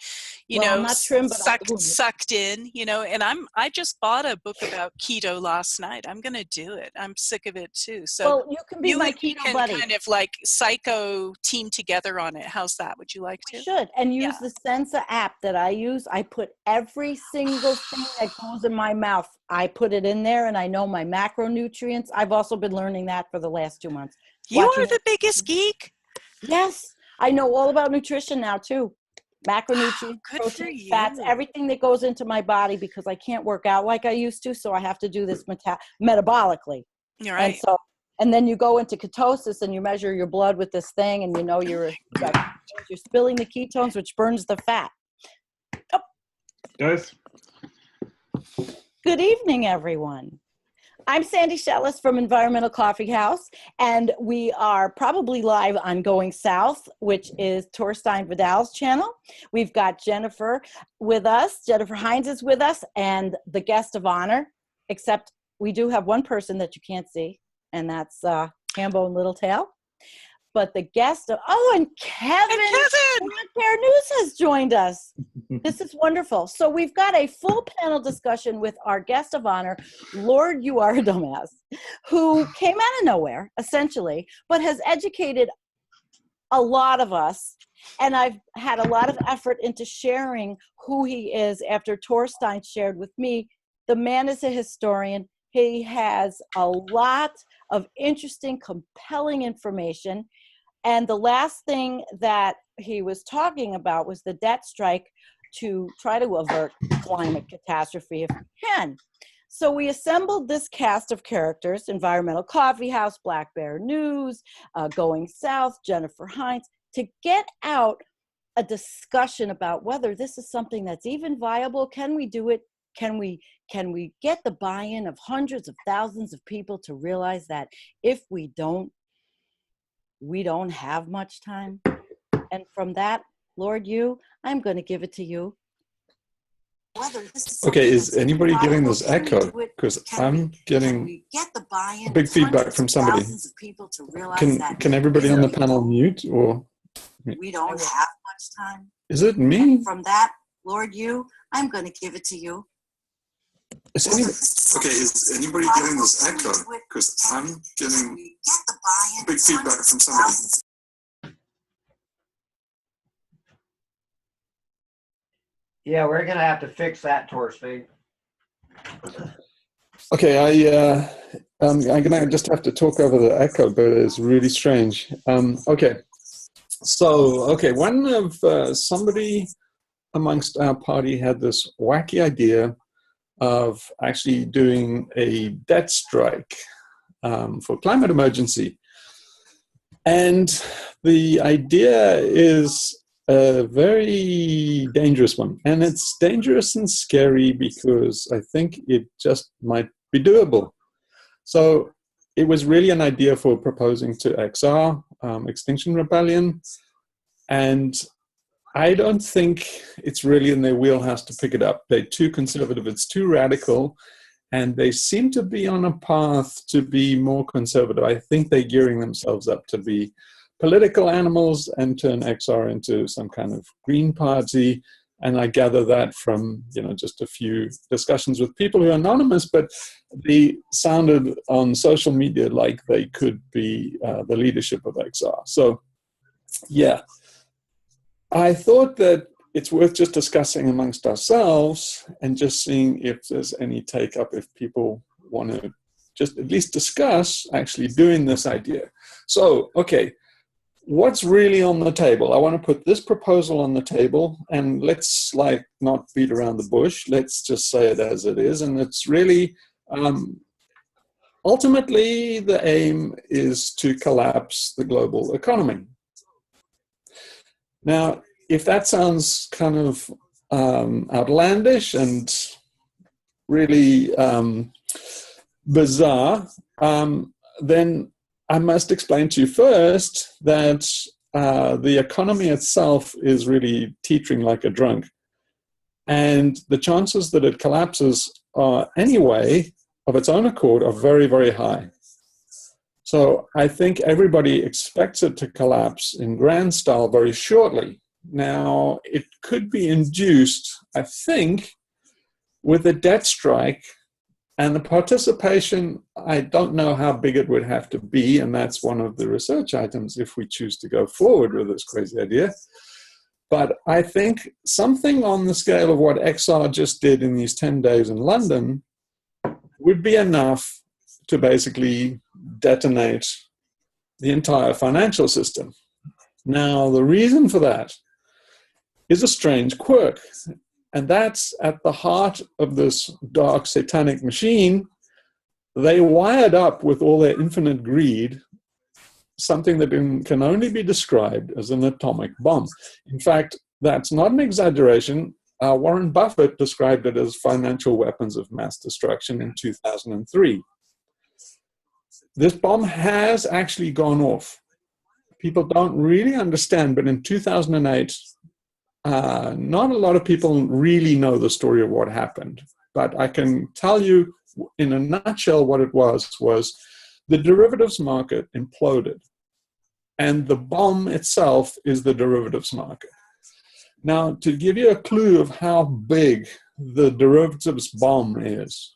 you know, not trim, but sucked in, you know, and I just bought a book about keto last night. I'm going to do it. I'm sick of it too. So well, you can be my keto buddy. Kind of like psycho team together on it. How's that? Would you like to? We should. And use the Sensa app that I use. I put every single thing that goes in my mouth. I put it in there, and I know my macronutrients. I've also been learning that for the last 2 months. You are the biggest geek. Yes. I know all about nutrition now too. Macronutrients, protein, fats, everything that goes into my body, because I can't work out like I used to. So I have to do this metabolically. You're right. And then you go into ketosis and you measure your blood with this thing, and you know you're spilling the ketones, which burns the fat. Oh. Guys. Good evening, everyone. I'm Sandy Schoelles from Environmental Coffee House, and we are probably live on Going South, which is Torstein Vidal's channel. We've got Jennifer with us. Jennifer Hines is with us, and the guest of honor, except we do have one person that you can't see, and that's Hambone Littletail. But the guest of, and Kevin from Bear News has joined us. This is wonderful. So we've got a full panel discussion with our guest of honor, Lord You Are a Dumbass, who came out of nowhere, essentially, but has educated a lot of us. And I've had a lot of effort into sharing who he is after Torstein shared with me. The man is a historian. He has a lot of interesting, compelling information. And the last thing that he was talking about was the debt strike to try to avert climate catastrophe if we can. So we assembled this cast of characters: Environmental Coffee House, Black Bear News, Going South, Jennifer Hines, to get out a discussion about whether this is something that's even viable. Can we do it? Can we get the buy-in of hundreds of thousands of people to realize that if we don't have much time? And from that, Lord, I'm going to give it to you. Okay, is anybody getting this echo? Because I'm getting a big feedback from somebody. Can everybody on the panel mute, or? We don't have much time. Is it me? And from that, Lord, I'm going to give it to you. Is anybody getting this echo? Because I'm getting a big feedback from somebody. Yeah, we're gonna have to fix that, Torstein. Okay, I'm gonna just have to talk over the echo, but it's really strange. Okay, so one of somebody amongst our party had this wacky idea of actually doing a debt strike for climate emergency. And the idea is a very dangerous one. And it's dangerous and scary because I think it just might be doable. So it was really an idea for proposing to XR, Extinction Rebellion. And I don't think it's really in their wheelhouse to pick it up. They're too conservative, it's too radical, and they seem to be on a path to be more conservative. I think they're gearing themselves up to be political animals and turn XR into some kind of green party. And I gather that from, just a few discussions with people who are anonymous, but they sounded on social media like they could be the leadership of XR. So, yeah. I thought that it's worth just discussing amongst ourselves and just seeing if there's any take up, if people want to just at least discuss actually doing this idea. So, okay, what's really on the table? I want to put this proposal on the table, and let's not beat around the bush. Let's just say it as it is. And it's really, ultimately, the aim is to collapse the global economy. Now, if that sounds kind of outlandish and really bizarre, then I must explain to you first that the economy itself is really teetering like a drunk. And the chances that it collapses anyway, of its own accord, are very, very high. So I think everybody expects it to collapse in grand style very shortly. Now, it could be induced, I think, with a debt strike, and the participation, I don't know how big it would have to be, and that's one of the research items if we choose to go forward with this crazy idea. But I think something on the scale of what XR just did in these 10 days in London would be enough to basically detonate the entire financial system. Now, the reason for that is a strange quirk, and that's at the heart of this dark satanic machine. They wired up with all their infinite greed something that can only be described as an atomic bomb. In fact, that's not an exaggeration. Warren Buffett described it as financial weapons of mass destruction in 2003. This bomb has actually gone off. People don't really understand, but in 2008, not a lot of people really know the story of what happened. But I can tell you in a nutshell what it was the derivatives market imploded. And the bomb itself is the derivatives market. Now, to give you a clue of how big the derivatives bomb is,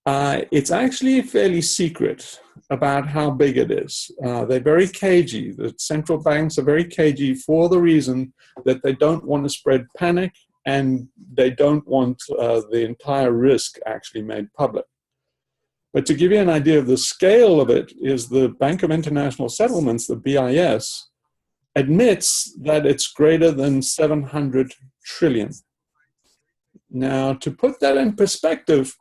it's actually fairly secret about how big it is. They're very cagey. The central banks are very cagey for the reason that they don't want to spread panic and they don't want the entire risk actually made public. But to give you an idea of the scale of it, is the Bank of International Settlements, the BIS, admits that it's greater than 700 trillion. Now, to put that in perspective,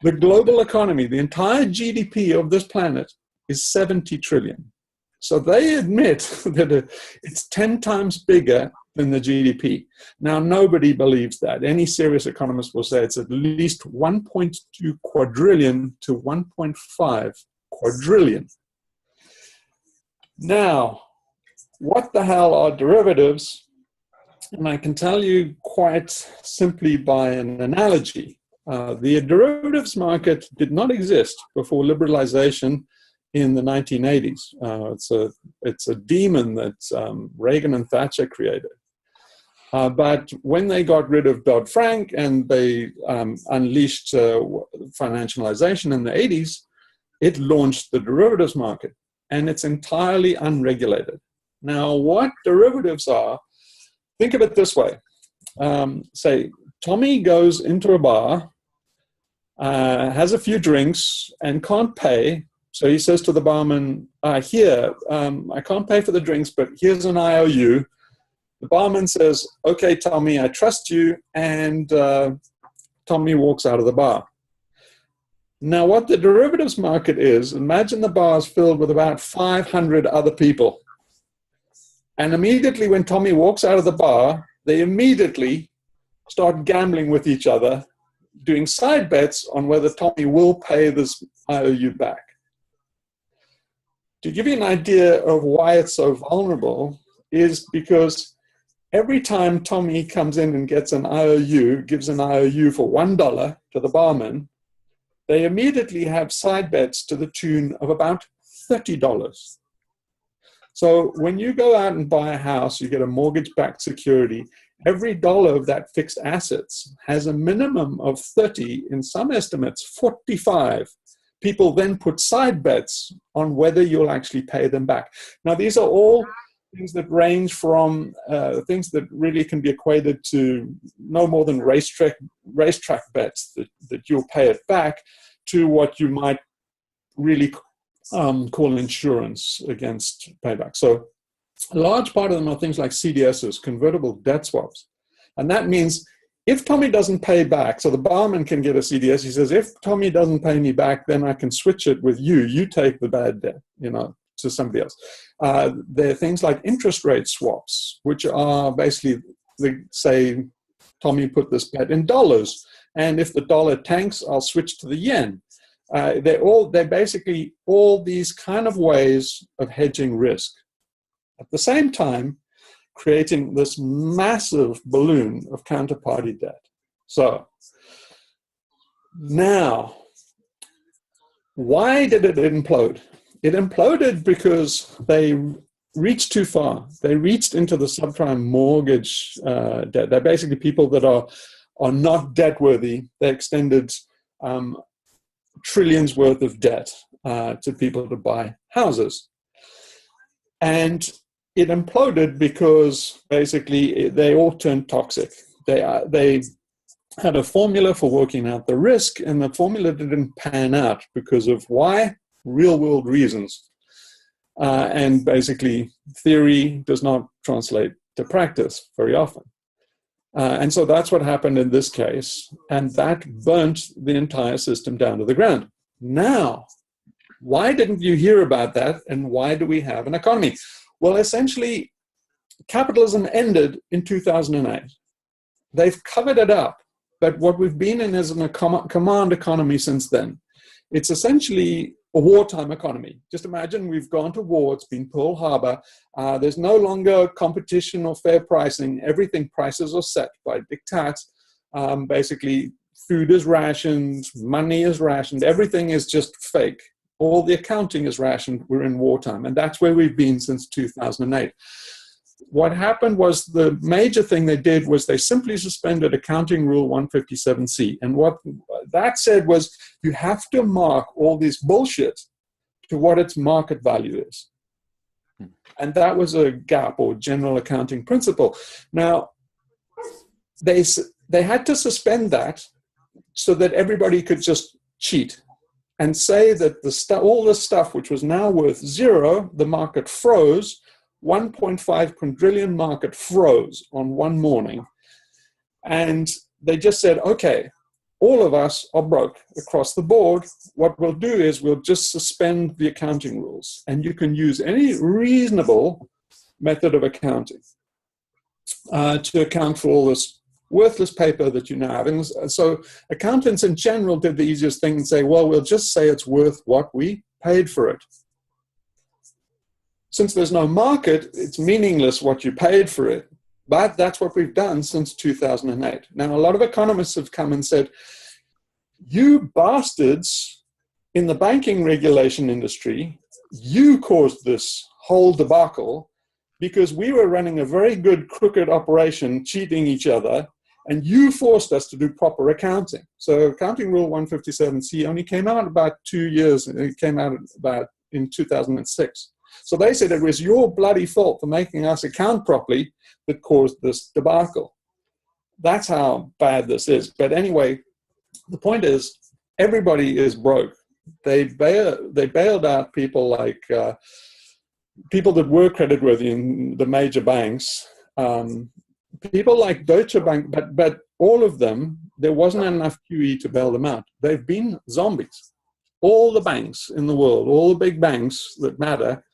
the global economy, the entire GDP of this planet, is 70 trillion. So they admit that it's 10 times bigger than the GDP. Now, nobody believes that. Any serious economist will say it's at least 1.2 quadrillion to 1.5 quadrillion. Now, what the hell are derivatives? And I can tell you quite simply by an analogy. The derivatives market did not exist before liberalization in the 1980s. It's a demon that Reagan and Thatcher created. But when they got rid of Dodd-Frank and they unleashed financialization in the 80s, it launched the derivatives market, and it's entirely unregulated. Now, what derivatives are, think of it this way. Say, Tommy goes into a bar, has a few drinks, and can't pay. So he says to the barman, I can't pay for the drinks, but here's an IOU. The barman says, okay, Tommy, I trust you, and Tommy walks out of the bar. Now, what the derivatives market is, imagine the bar is filled with about 500 other people. And immediately when Tommy walks out of the bar, they immediately start gambling with each other, doing side bets on whether Tommy will pay this IOU back. To give you an idea of why it's so vulnerable is because every time Tommy comes in and gets an IOU, gives an IOU for $1 to the barman, they immediately have side bets to the tune of about $30. So when you go out and buy a house, you get a mortgage-backed security, every dollar of that fixed assets has a minimum of 30, in some estimates 45. People then put side bets on whether you'll actually pay them back. Now, these are all things that range from things that really can be equated to no more than racetrack bets that you'll pay it back, to what you might really call insurance against payback. So a large part of them are things like CDSs, convertible debt swaps. And that means if Tommy doesn't pay back, so the barman can get a CDS, he says, if Tommy doesn't pay me back, then I can switch it with you. You take the bad debt, to somebody else. There are things like interest rate swaps, which are basically, say, Tommy put this bet in dollars, And if the dollar tanks, I'll switch to the yen. They're basically all these kind of ways of hedging risk. At the same time, creating this massive balloon of counterparty debt. So now, why did it implode? It imploded because they reached too far. They reached into the subprime mortgage debt. They're basically people that are not debt worthy. They extended trillions worth of debt to people to buy houses. And it imploded because basically they all turned toxic. They had a formula for working out the risk, and the formula didn't pan out because of why? Real world reasons. And basically theory does not translate to practice very often. And so that's what happened in this case, and that burnt the entire system down to the ground. Now, why didn't you hear about that, and why do we have an economy? Well, essentially, capitalism ended in 2008. They've covered it up, but what we've been in is a command economy since then. It's essentially a wartime economy. Just imagine we've gone to war, it's been Pearl Harbor, there's no longer competition or fair pricing, prices are set by diktat. Basically, food is rationed, money is rationed, everything is just fake. All the accounting is rationed, we're in wartime, and that's where we've been since 2008. What happened was the major thing they did was they simply suspended accounting rule 157C. And what that said was you have to mark all this bullshit to what its market value is. And that was a gap or general accounting principle. Now, they had to suspend that so that everybody could just cheat and say that all the stuff which was now worth zero, the market froze. 1.5 quadrillion market froze on one morning. And they just said, okay, all of us are broke across the board. What we'll do is we'll just suspend the accounting rules, and you can use any reasonable method of accounting to account for all this worthless paper that you now have. And so accountants in general did the easiest thing and say, well, we'll just say it's worth what we paid for it. Since there's no market, it's meaningless what you paid for it. But that's what we've done since 2008. Now, a lot of economists have come and said, you bastards in the banking regulation industry, you caused this whole debacle because we were running a very good crooked operation, cheating each other, and you forced us to do proper accounting. So accounting rule 157C only came out about 2 years, it came out about in 2006. So they said it was your bloody fault for making us account properly that caused this debacle. That's how bad this is. But anyway, the point is, everybody is broke. They bailed out people like people that were creditworthy in the major banks, people like Deutsche Bank, but all of them, there wasn't enough QE to bail them out. They've been zombies. All the banks in the world, all the big banks that matter,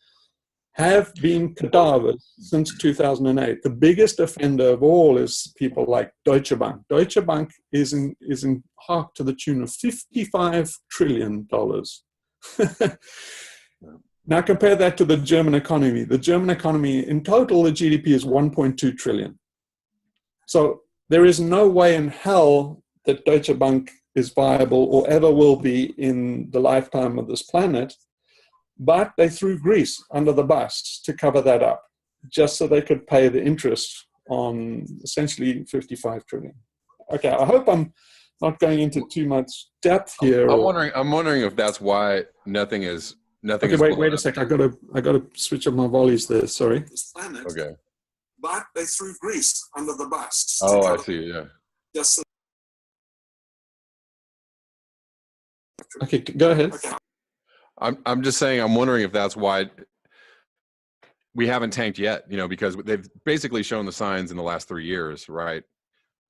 have been cadavers since 2008. The biggest offender of all is people like Deutsche Bank. Deutsche Bank is in half to the tune of $55 trillion. Now compare that to the German economy. The German economy, in total, the GDP is 1.2 trillion. So there is no way in hell that Deutsche Bank is viable or ever will be in the lifetime of this planet. But they threw Greece under the bus to cover that up, just so they could pay the interest on essentially 55 trillion. Okay, I hope I'm not going into too much depth here. I'm wondering if that's why nothing is. Okay, wait a sec. I gotta switch up my volleys there. Sorry. This planet, okay. But they threw Greece under the bus. Oh, I see. Yeah. Just so. Okay, go ahead. Okay. I'm just saying, I'm wondering if that's why we haven't tanked yet, because they've basically shown the signs in the last 3 years, right?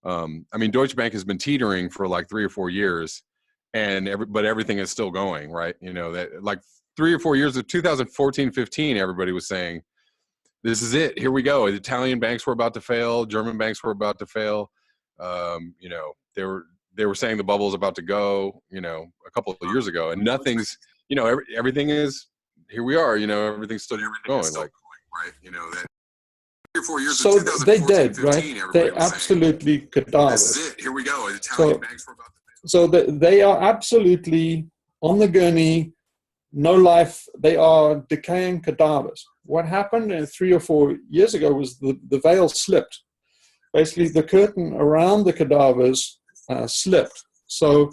I mean, Deutsche Bank has been teetering for like 3 or 4 years, but everything is still going, right? That like 3 or 4 years of 2014, 15, everybody was saying, this is it, here we go. The Italian banks were about to fail, German banks were about to fail. they were saying the bubble is about to go, you know, a couple of years ago, and nothing's, you know, everything is, here we are, you know, everything's still going, like, right, you know, that 3 or 4 years. So they did, right? They absolutely cadavers. This is it. Here we go. Italian banks were about to. So they are absolutely on the gurney, no life. They are decaying cadavers. What happened 3 or 4 years ago was the veil slipped. Basically, the curtain around the cadavers slipped. So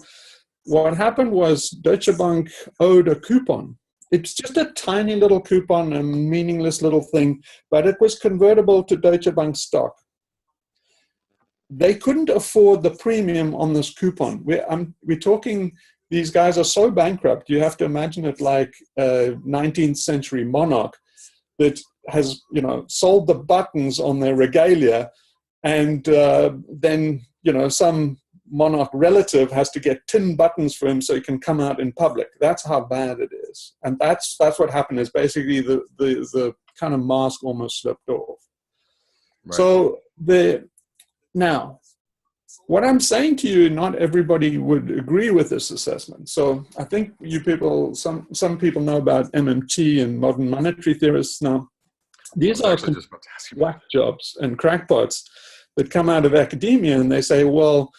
what happened was Deutsche Bank owed a coupon. It's just a tiny little coupon, a meaningless little thing, but it was convertible to Deutsche Bank stock. They couldn't afford the premium on this coupon. We're talking, these guys are so bankrupt, you have to imagine it like a 19th century monarch that has, you know, sold the buttons on their regalia, and then, you know, some monarch relative has to get tin buttons for him so he can come out in public. That's how bad it is. And that's what happened, is basically the kind of mask almost slipped off. Right. So now, what I'm saying to you, not everybody would agree with this assessment. So I think you people, some people know about MMT and modern monetary theorists now. These are whack jobs and crackpots that come out of academia, and they say, well,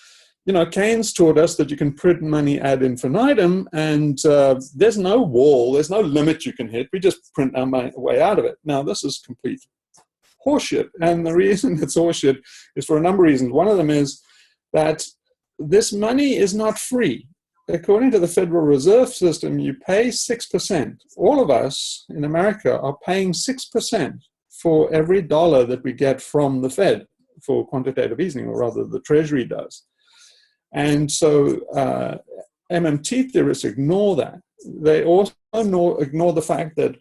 you know, Keynes taught us that you can print money ad infinitum, and there's no wall, there's no limit you can hit. We just print our way out of it. Now, this is complete horseshit, and the reason it's horseshit is for a number of reasons. One of them is that this money is not free. According to the Federal Reserve System, you pay 6%. All of us in America are paying 6% for every dollar that we get from the Fed for quantitative easing, or rather the Treasury does. And so MMT theorists ignore that. They also ignore the fact that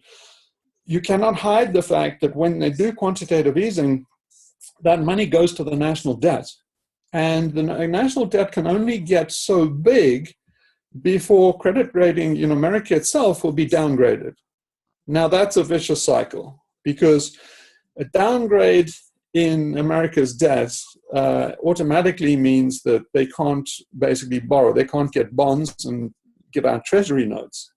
you cannot hide the fact that when they do quantitative easing, that money goes to the national debt. And the national debt can only get so big before credit rating in America itself will be downgraded. Now that's a vicious cycle, because a downgrade in America's debt automatically means that they can't basically borrow. They can't get bonds and give out treasury notes,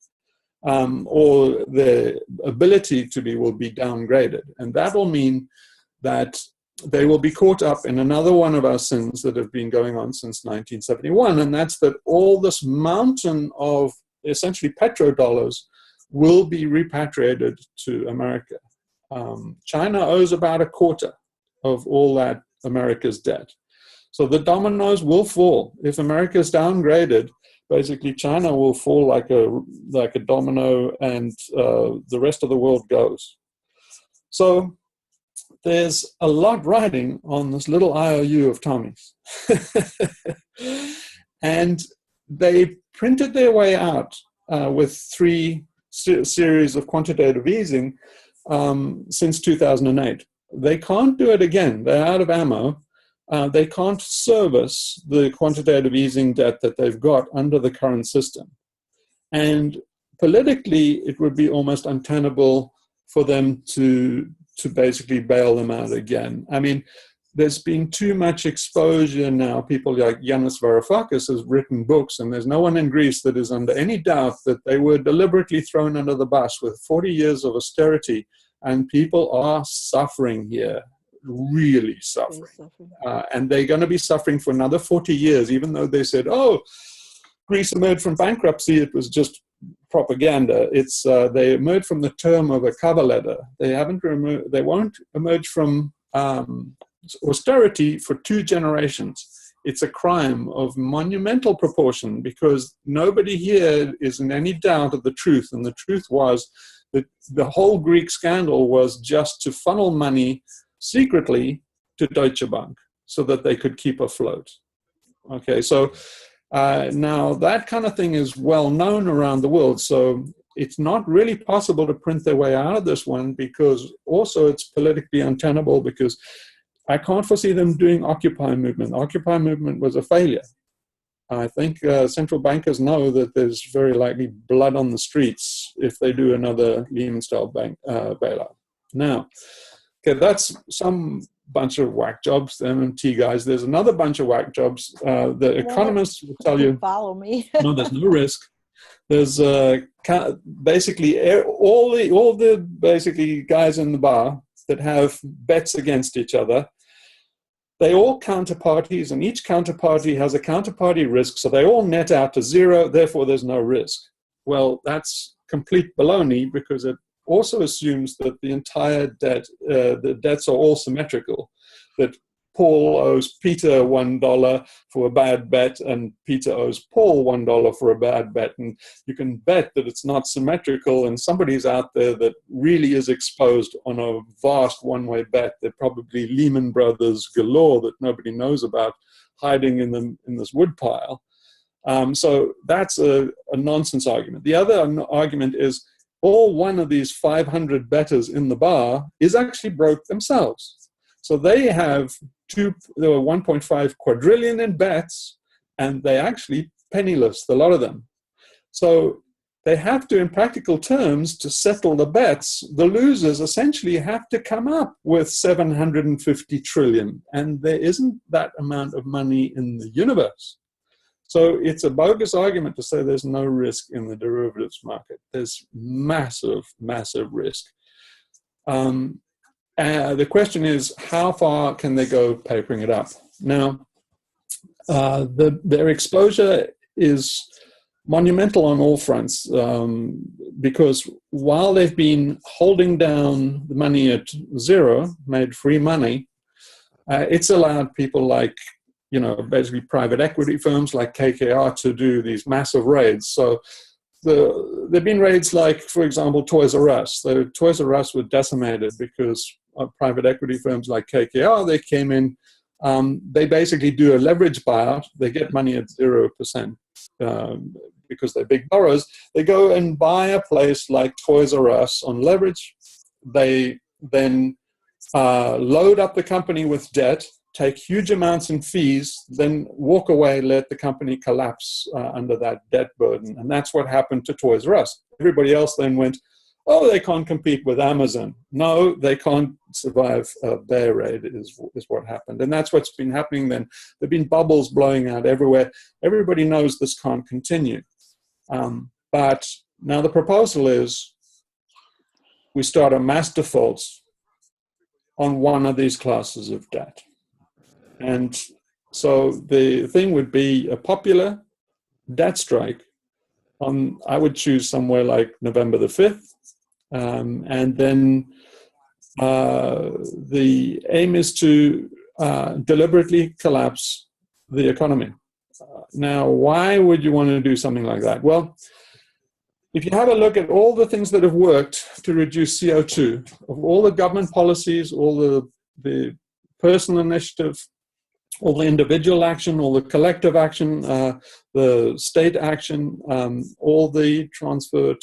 or their ability to will be downgraded. And that will mean that they will be caught up in another one of our sins that have been going on since 1971, and that's that all this mountain of essentially petrodollars will be repatriated to America. China owes about a quarter of all that America's debt. So the dominoes will fall. If America is downgraded, basically China will fall like a domino, and the rest of the world goes. So there's a lot riding on this little IOU of Tommy's. And they printed their way out with 3 series of quantitative easing since 2008. They can't do it again. They're out of ammo. They can't service the quantitative easing debt that they've got under the current system. And politically, it would be almost untenable for them to basically bail them out again. I mean, there's been too much exposure now. People like Yanis Varoufakis has written books, and there's no one in Greece that is under any doubt that they were deliberately thrown under the bus with 40 years of austerity, and people are suffering here, really suffering. And they're going to be suffering for another 40 years, even though they said, oh, Greece emerged from bankruptcy, it was just propaganda. It's they emerged from the term of a cover letter. They won't emerge from austerity for 2 generations. It's a crime of monumental proportion, because nobody here is in any doubt of the truth. And the truth was that the whole Greek scandal was just to funnel money secretly to Deutsche Bank so that they could keep afloat. Okay, so now that kind of thing is well known around the world. So it's not really possible to print their way out of this one, because also it's politically untenable, because I can't foresee them doing Occupy movement. Occupy movement was a failure. I think central bankers know that there's very likely blood on the streets if they do another Lehman-style bank bailout. Now, okay, that's some bunch of whack jobs, the MMT guys. There's another bunch of whack jobs. The economists will tell you, follow me. no, there's no risk. There's basically all the basically guys in the bar that have bets against each other. They all counterparties, and each counterparty has a counterparty risk, so they all net out to zero, therefore there's no risk. Well, that's complete baloney, because it also assumes that the entire debt, the debts are all symmetrical, that Paul owes Peter $1 for a bad bet, and Peter owes Paul $1 for a bad bet. And you can bet that it's not symmetrical, and somebody's out there that really is exposed on a vast one-way bet. They're probably Lehman Brothers galore that nobody knows about, hiding in this woodpile. So that's a nonsense argument. The other argument is all one of these 500 bettors in the bar is actually broke themselves. So they have 1.5 quadrillion in bets, and they're actually penniless, a lot of them. So they have to, in practical terms, to settle the bets, the losers essentially have to come up with 750 trillion, and there isn't that amount of money in the universe. So it's a bogus argument to say there's no risk in the derivatives market. There's massive, massive risk. The question is, how far can they go papering it up? Now, their exposure is monumental on all fronts, because while they've been holding down the money at zero, made free money, it's allowed people like, basically private equity firms like KKR to do these massive raids. So there've been raids like, for example, Toys R Us. Toys R Us were decimated because private equity firms like KKR, they came in, they basically do a leverage buyout. They get money at 0%, because they're big borrowers. They go and buy a place like Toys R Us on leverage. They then load up the company with debt, take huge amounts in fees, then walk away, let the company collapse under that debt burden. And that's what happened to Toys R Us. Everybody else then went, oh, they can't compete with Amazon. No, they can't survive a bear raid is what happened. And that's what's been happening then. There have been bubbles blowing out everywhere. Everybody knows this can't continue. But now the proposal is we start a mass defaults on one of these classes of debt. And so the thing would be a popular debt strike on, I would choose somewhere like November the 5th. And then the aim is to deliberately collapse the economy. Now, why would you want to do something like that? Well, if you have a look at all the things that have worked to reduce CO2, of all the government policies, all the personal initiative, all the individual action, all the collective action, the state action, all the transfer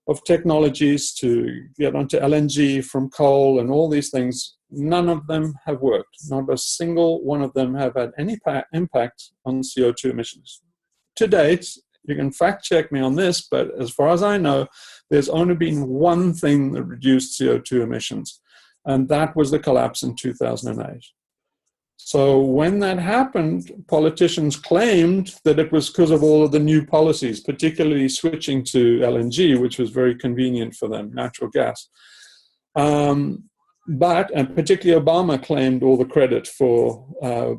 of technologies to get onto LNG from coal and all these things, none of them have worked. Not a single one of them have had any impact on CO2 emissions. To date, you can fact check me on this, but as far as I know, there's only been one thing that reduced CO2 emissions, and that was the collapse in 2008. So when that happened, politicians claimed that it was because of all of the new policies, particularly switching to LNG, which was very convenient for them, natural gas. And particularly Obama claimed all the credit for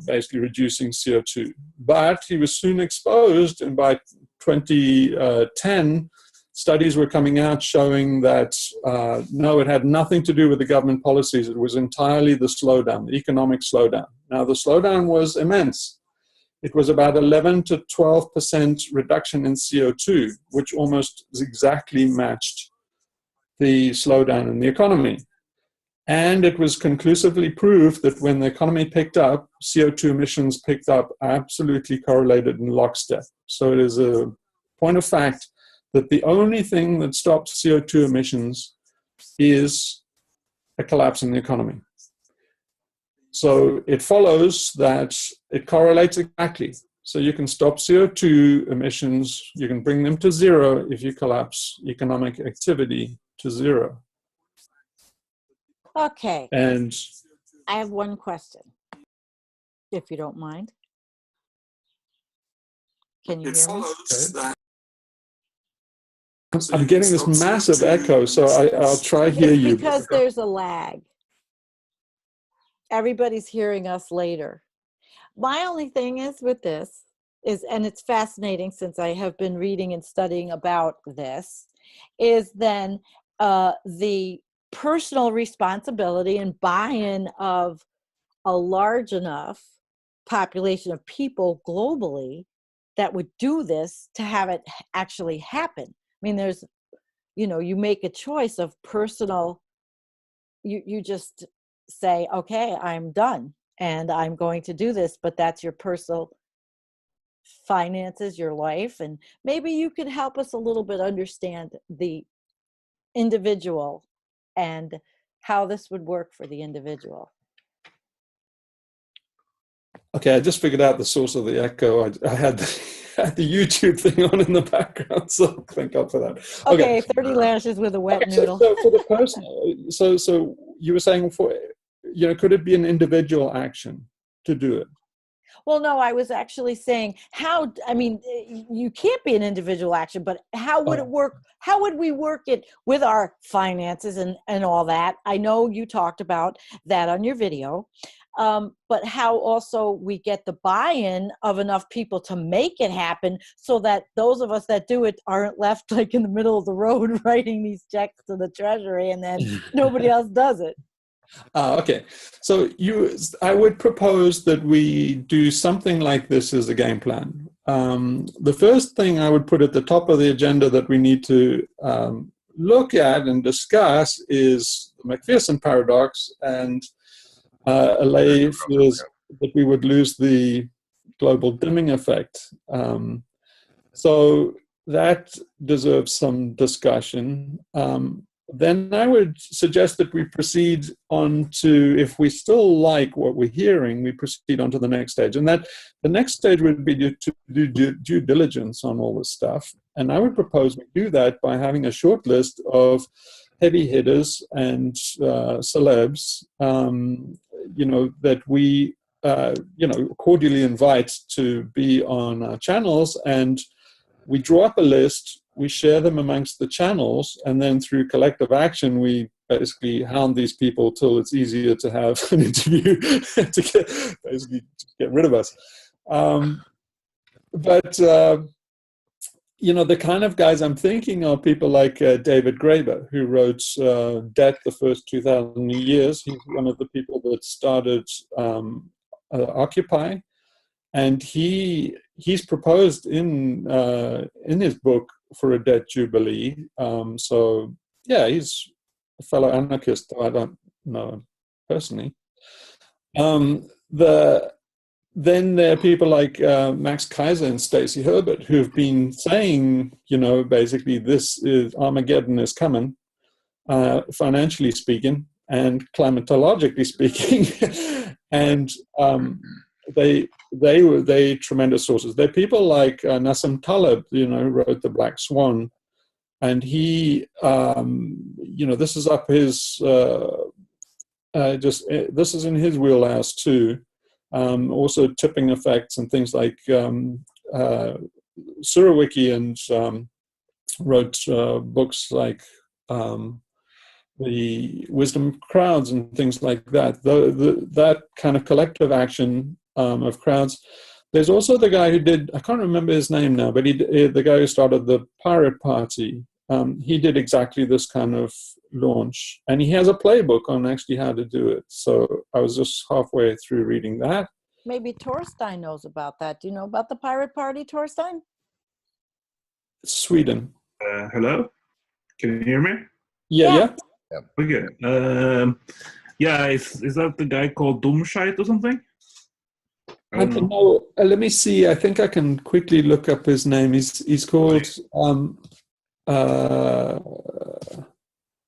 basically reducing CO2. But he was soon exposed, and by 2010, studies were coming out showing that, no, it had nothing to do with the government policies. It was entirely the slowdown, the economic slowdown. Now, the slowdown was immense. It was about 11 to 12% reduction in CO2, which almost exactly matched the slowdown in the economy. And it was conclusively proved that when the economy picked up, CO2 emissions picked up, absolutely correlated in lockstep. So it is a point of fact that the only thing that stops CO2 emissions is a collapse in the economy. So it follows that it correlates exactly. So you can stop CO2 emissions, you can bring them to zero if you collapse economic activity to zero. Okay. And I have one question, if you don't mind. Can you hear me? I'm getting this massive echo, so I'll try hear you. Because there's a lag. Everybody's hearing us later. My only thing is with this is, and it's fascinating since I have been reading and studying about this, is then the personal responsibility and buy-in of a large enough population of people globally that would do this to have it actually happen. I mean, there's, you know, you make a choice of personal, you just say, okay, I'm done and I'm going to do this, but that's your personal finances, your life. And maybe you could help us a little bit understand the individual and how this would work for the individual. Okay, I just figured out the source of the echo. I had the YouTube thing on in the background, so thank God for that. Okay, 30 lashes with a wet noodle. So for the person, so you were saying, for, you know, could it be an individual action to do it? Well, no, I was actually saying how, I mean, you can't be an individual action, but how would it work? How would we work it with our finances and all that? I know you talked about that on your video, but how also we get the buy-in of enough people to make it happen so that those of us that do it aren't left like in the middle of the road writing these checks to the Treasury and then nobody else does it. Okay, so I would propose that we do something like this as a game plan. The first thing I would put at the top of the agenda that we need to look at and discuss is the McPherson paradox and allay fears that we would lose the global dimming effect. So that deserves some discussion. Then I would suggest that we proceed on to, if we still like what we're hearing, we proceed on to the next stage. And that the next stage would be to do due diligence on all this stuff. And I would propose we do that by having a short list of heavy hitters and celebs, you know, that we, you know, cordially invite to be on our channels. And we draw up a list, we share them amongst the channels, and then through collective action, we basically hound these people till it's easier to have an interview to get rid of us. You know, the kind of guys I'm thinking are people like David Graeber, who wrote Debt the First 2,000 Years. He's one of the people that started Occupy. And he's proposed in his book for a debt jubilee. So yeah, he's a fellow anarchist. I don't know him personally. Then there are people like Max Kaiser and Stacey Herbert who've been saying, you know, basically this is Armageddon is coming, financially speaking and climatologically speaking, and they were tremendous sources. There are people like Nassim Taleb, you know, who wrote The Black Swan, and he, you know, this is up his, this is in his wheelhouse too. Also tipping effects and things like Surowiecki, and wrote books like The Wisdom of Crowds and things like that. That kind of collective action of crowds. There's also the guy who did, I can't remember his name now, but the guy who started the Pirate Party. He did exactly this kind of launch, and he has a playbook on actually how to do it. So I was just halfway through reading that. Maybe Torstein knows about that. Do you know about the Pirate Party, Torstein? Sweden. Hello? Can you hear me? Yeah. Okay. Yeah, is that the guy called Domscheit or something? I don't know. Let me see. I think I can quickly look up his name. He's called...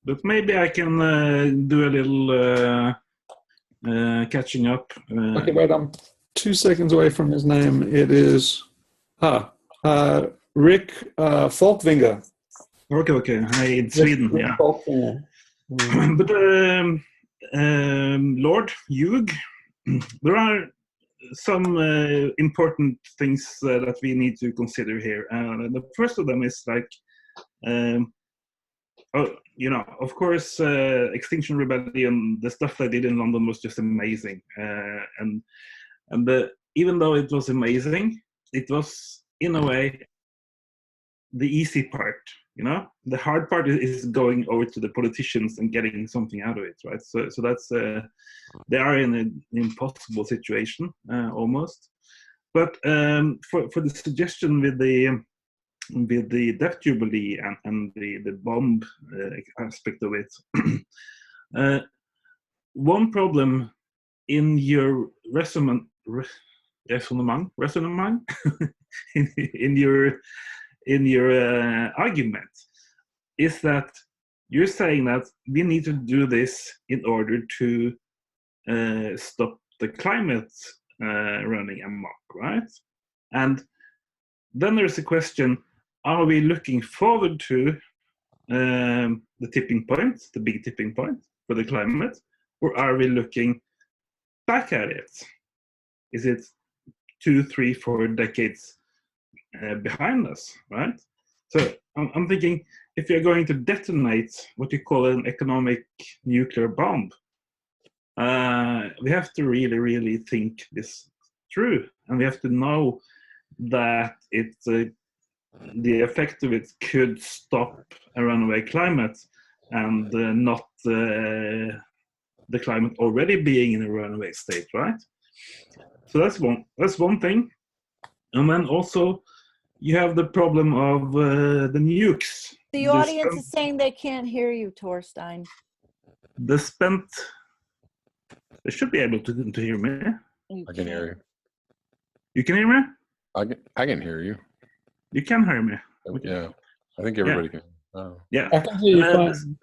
but maybe I can do a little catching up. Okay, wait, I'm 2 seconds away from his name. It is Rick Folkvinger. Okay. In Sweden, yeah. Folkvinger. But Lord Hugh, there are some important things that we need to consider here. The first of them is like, of course, Extinction Rebellion, the stuff they did in London was just amazing. And even though it was amazing, it was, in a way, the easy part. The hard part is going over to the politicians and getting something out of it, right? So that's they are in an impossible situation almost. But for the suggestion with the death jubilee and the bomb aspect of it, one problem in your resume in your argument is that you're saying that we need to do this in order to stop the climate running amok, right? And then there's a question, are we looking forward to the tipping point, the big tipping point for the climate, or are we looking back at it? Is it 2, 3, 4 decades behind us, right? So I'm thinking, if you're going to detonate what you call an economic nuclear bomb, we have to really, really think this through, and we have to know that the effect of it could stop a runaway climate and not the climate already being in a runaway state, right? So that's one thing. And then also you have the problem of the nukes. The audience is saying they can't hear you, Torstein. They should be able to hear me. I can hear you. You can hear me? I can hear you. You can hear me. Yeah, I think everybody can. Oh. Yeah. I can hear you fine.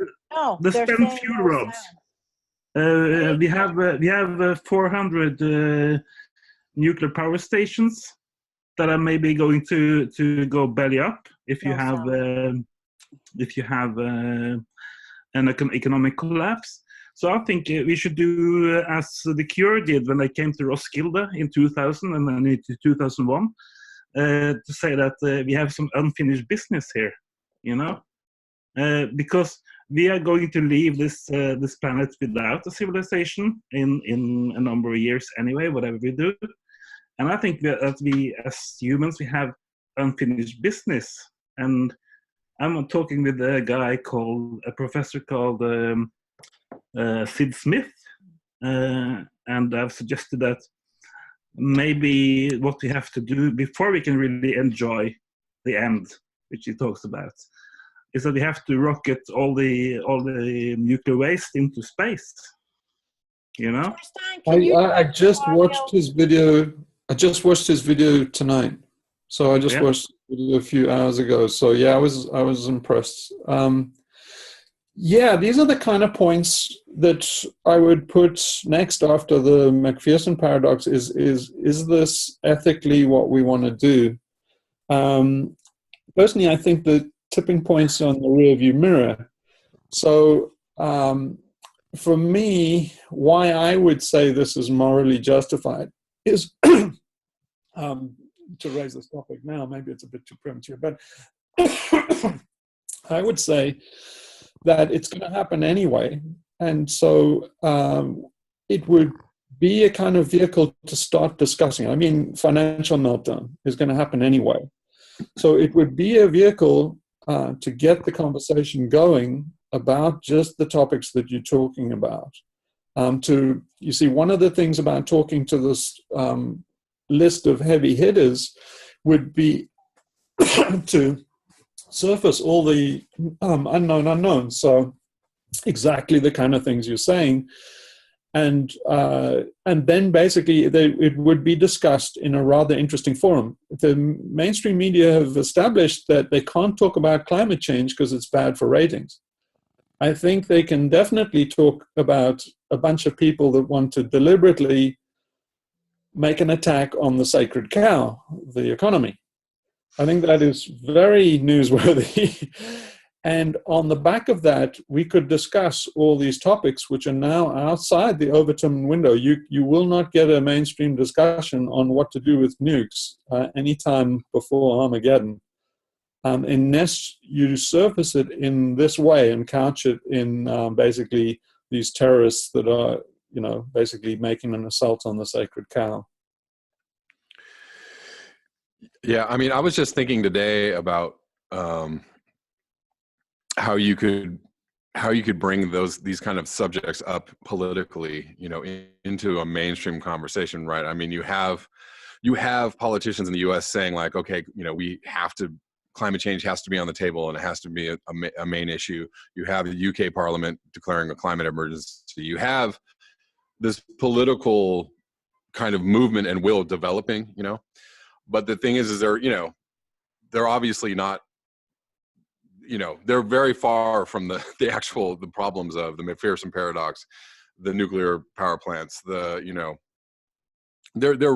The spent fuel rods. We have 400 nuclear power stations that are maybe going to go belly up if you have an economic collapse. So I think we should do as the Cure did when they came to Roskilde in 2000 and then into 2001, to say that we have some unfinished business here, because we are going to leave this planet without a civilization in a number of years anyway, whatever we do. And I think that we as humans, we have unfinished business. And I'm talking with a professor called Sid Smith, and I've suggested that maybe what we have to do before we can really enjoy the end, which he talks about, is that we have to rocket all the nuclear waste into space. I just watched his video. I just watched his video tonight. So I just watched the video a few hours ago. So yeah, I was impressed. Yeah, these are the kind of points that I would put next after the McPherson paradox. Is this ethically what we want to do? Personally, I think the tipping point's on the rearview mirror. So for me, why I would say this is morally justified is to raise this topic now. Maybe it's a bit too premature, but I would say that it's going to happen anyway. And so it would be a kind of vehicle to start discussing. I mean, financial meltdown is going to happen anyway. So it would be a vehicle to get the conversation going about just the topics that you're talking about. You see, one of the things about talking to this list of heavy hitters would be to surface all the unknown unknowns. So exactly the kind of things you're saying. And then basically it would be discussed in a rather interesting forum. The mainstream media have established that they can't talk about climate change because it's bad for ratings. I think they can definitely talk about a bunch of people that want to deliberately make an attack on the sacred cow, the economy. I think that is very newsworthy. And on the back of that, we could discuss all these topics, which are now outside the Overton window. You will not get a mainstream discussion on what to do with nukes anytime before Armageddon, unless you surface it in this way and couch it in basically these terrorists that are, basically making an assault on the sacred cow. Yeah, I mean, I was just thinking today about how you could bring these kind of subjects up politically, into a mainstream conversation, right? I mean, you have politicians in the U.S. saying like, okay, climate change has to be on the table and it has to be a main issue. You have the UK Parliament declaring a climate emergency. You have this political kind of movement and will developing, but the thing is they're obviously not, they're very far from the problems of the McPherson paradox, the nuclear power plants, they're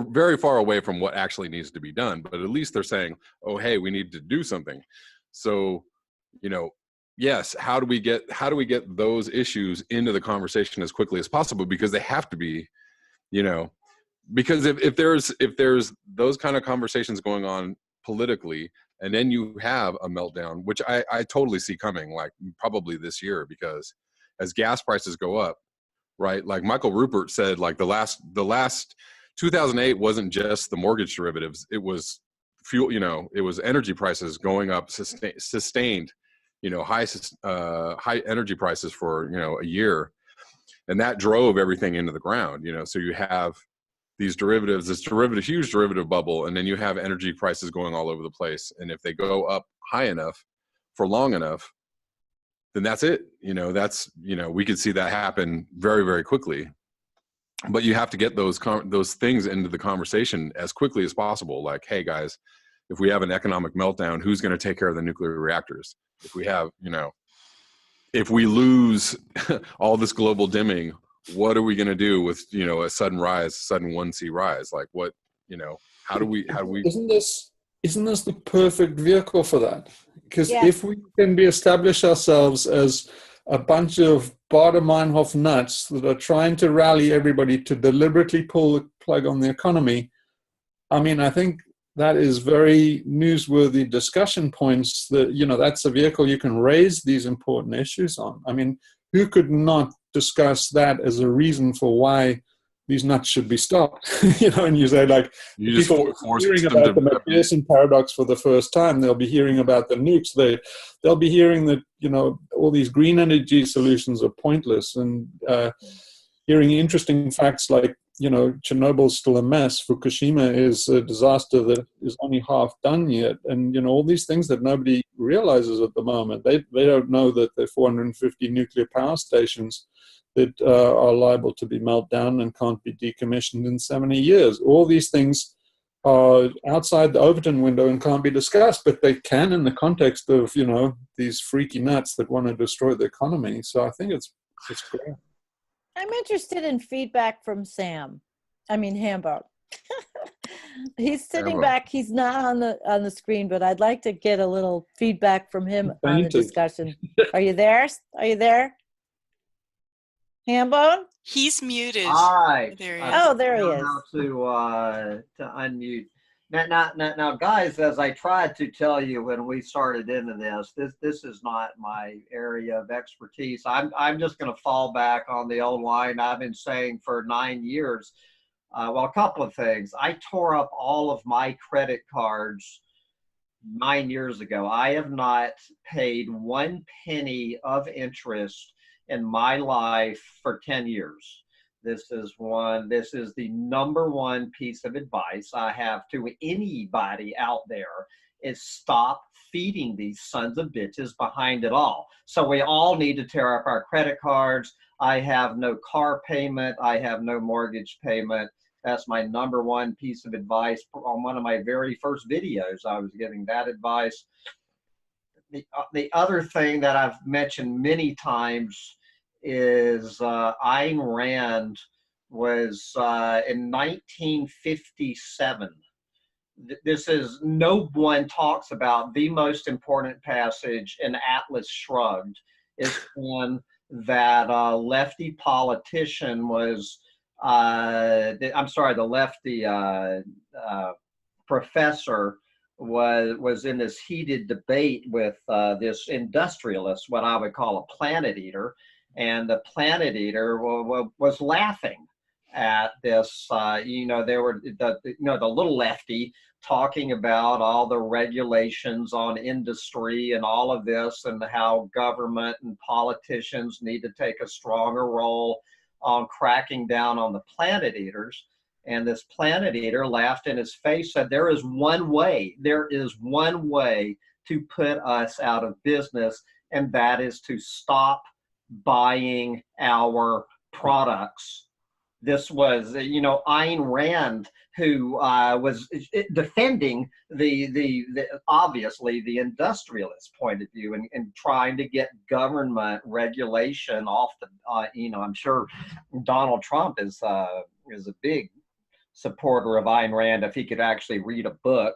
very far away from what actually needs to be done, but at least they're saying, oh, hey, we need to do something. So, yes, how do we get those issues into the conversation as quickly as possible? Because they have to be, because if there's those kind of conversations going on politically, and then you have a meltdown, which I totally see coming, like probably this year, because as gas prices go up, right? Like Michael Rupert said, like the last 2008 wasn't just the mortgage derivatives; it was fuel. It was energy prices going up, sustained, high energy prices for a year, and that drove everything into the ground. So you have these derivatives, huge derivative bubble, and then you have energy prices going all over the place. And if they go up high enough for long enough, then that's it. We could see that happen very, very quickly. But you have to get those things into the conversation as quickly as possible. Like, hey guys, if we have an economic meltdown, who's going to take care of the nuclear reactors? If we have, if we lose all this global dimming, what are we going to do with, a sudden 1C rise? Like what, how do we, Isn't this the perfect vehicle for that? Because if we can establish ourselves as a bunch of Bader-Meinhof nuts that are trying to rally everybody to deliberately pull the plug on the economy, I mean, I think that is very newsworthy discussion points that, that's a vehicle you can raise these important issues on. I mean, who could not discuss that as a reason for why these nuts should be stopped? And you say, like, people hearing about the McPherson paradox for the first time, they'll be hearing about the nukes. They'll be hearing that, all these green energy solutions are pointless, and hearing interesting facts like, Chernobyl's still a mess, Fukushima is a disaster that is only half done yet, and all these things that nobody realizes at the moment. They don't know that there are 450 nuclear power stations that are liable to be melted down and can't be decommissioned in 70 years. All these things are outside the Overton window and can't be discussed, but they can in the context of, these freaky nuts that want to destroy the economy. So I think it's great. I'm interested in feedback from Sam. I mean, Hamburg. He's sitting back. He's not on the screen, but I'd like to get a little feedback from him on the discussion. Are you there? Hambone? He's muted. Hi. There he is. Oh, there he is. How to unmute. Now, guys, as I tried to tell you when we started into this is not my area of expertise. I'm just going to fall back on the old line I've been saying for 9 years. Well, a couple of things. I tore up all of my credit cards 9 years ago. I have not paid 1 penny of interest in my life for 10 years. This is the number one piece of advice I have to anybody out there is stop feeding these sons of bitches behind it all. So we all need to tear up our credit cards. I have no car payment. I have no mortgage payment. That's my number one piece of advice. On one of my very first videos, I was giving that advice. The other thing that I've mentioned many times is Ayn Rand was in 1957. this is, no one talks about the most important passage in Atlas Shrugged is when that lefty politician was, I'm sorry, the lefty professor was in this heated debate with this industrialist, what I would call a planet eater, and the planet eater was laughing at this. They were the little lefty talking about all the regulations on industry and all of this, and how government and politicians need to take a stronger role on cracking down on the planet eaters. And this planet eater laughed in his face, said, there is one way to put us out of business, and that is to stop buying our products. This was, Ayn Rand, who was defending the obviously the industrialist point of view, and trying to get government regulation off the, I'm sure Donald Trump is a big supporter of Ayn Rand if he could actually read a book.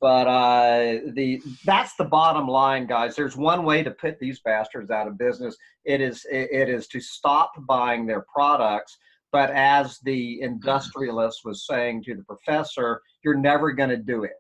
But that's the bottom line, guys. There's one way to put these bastards out of business. It is to stop buying their products. But as the industrialist was saying to the professor, you're never going to do it.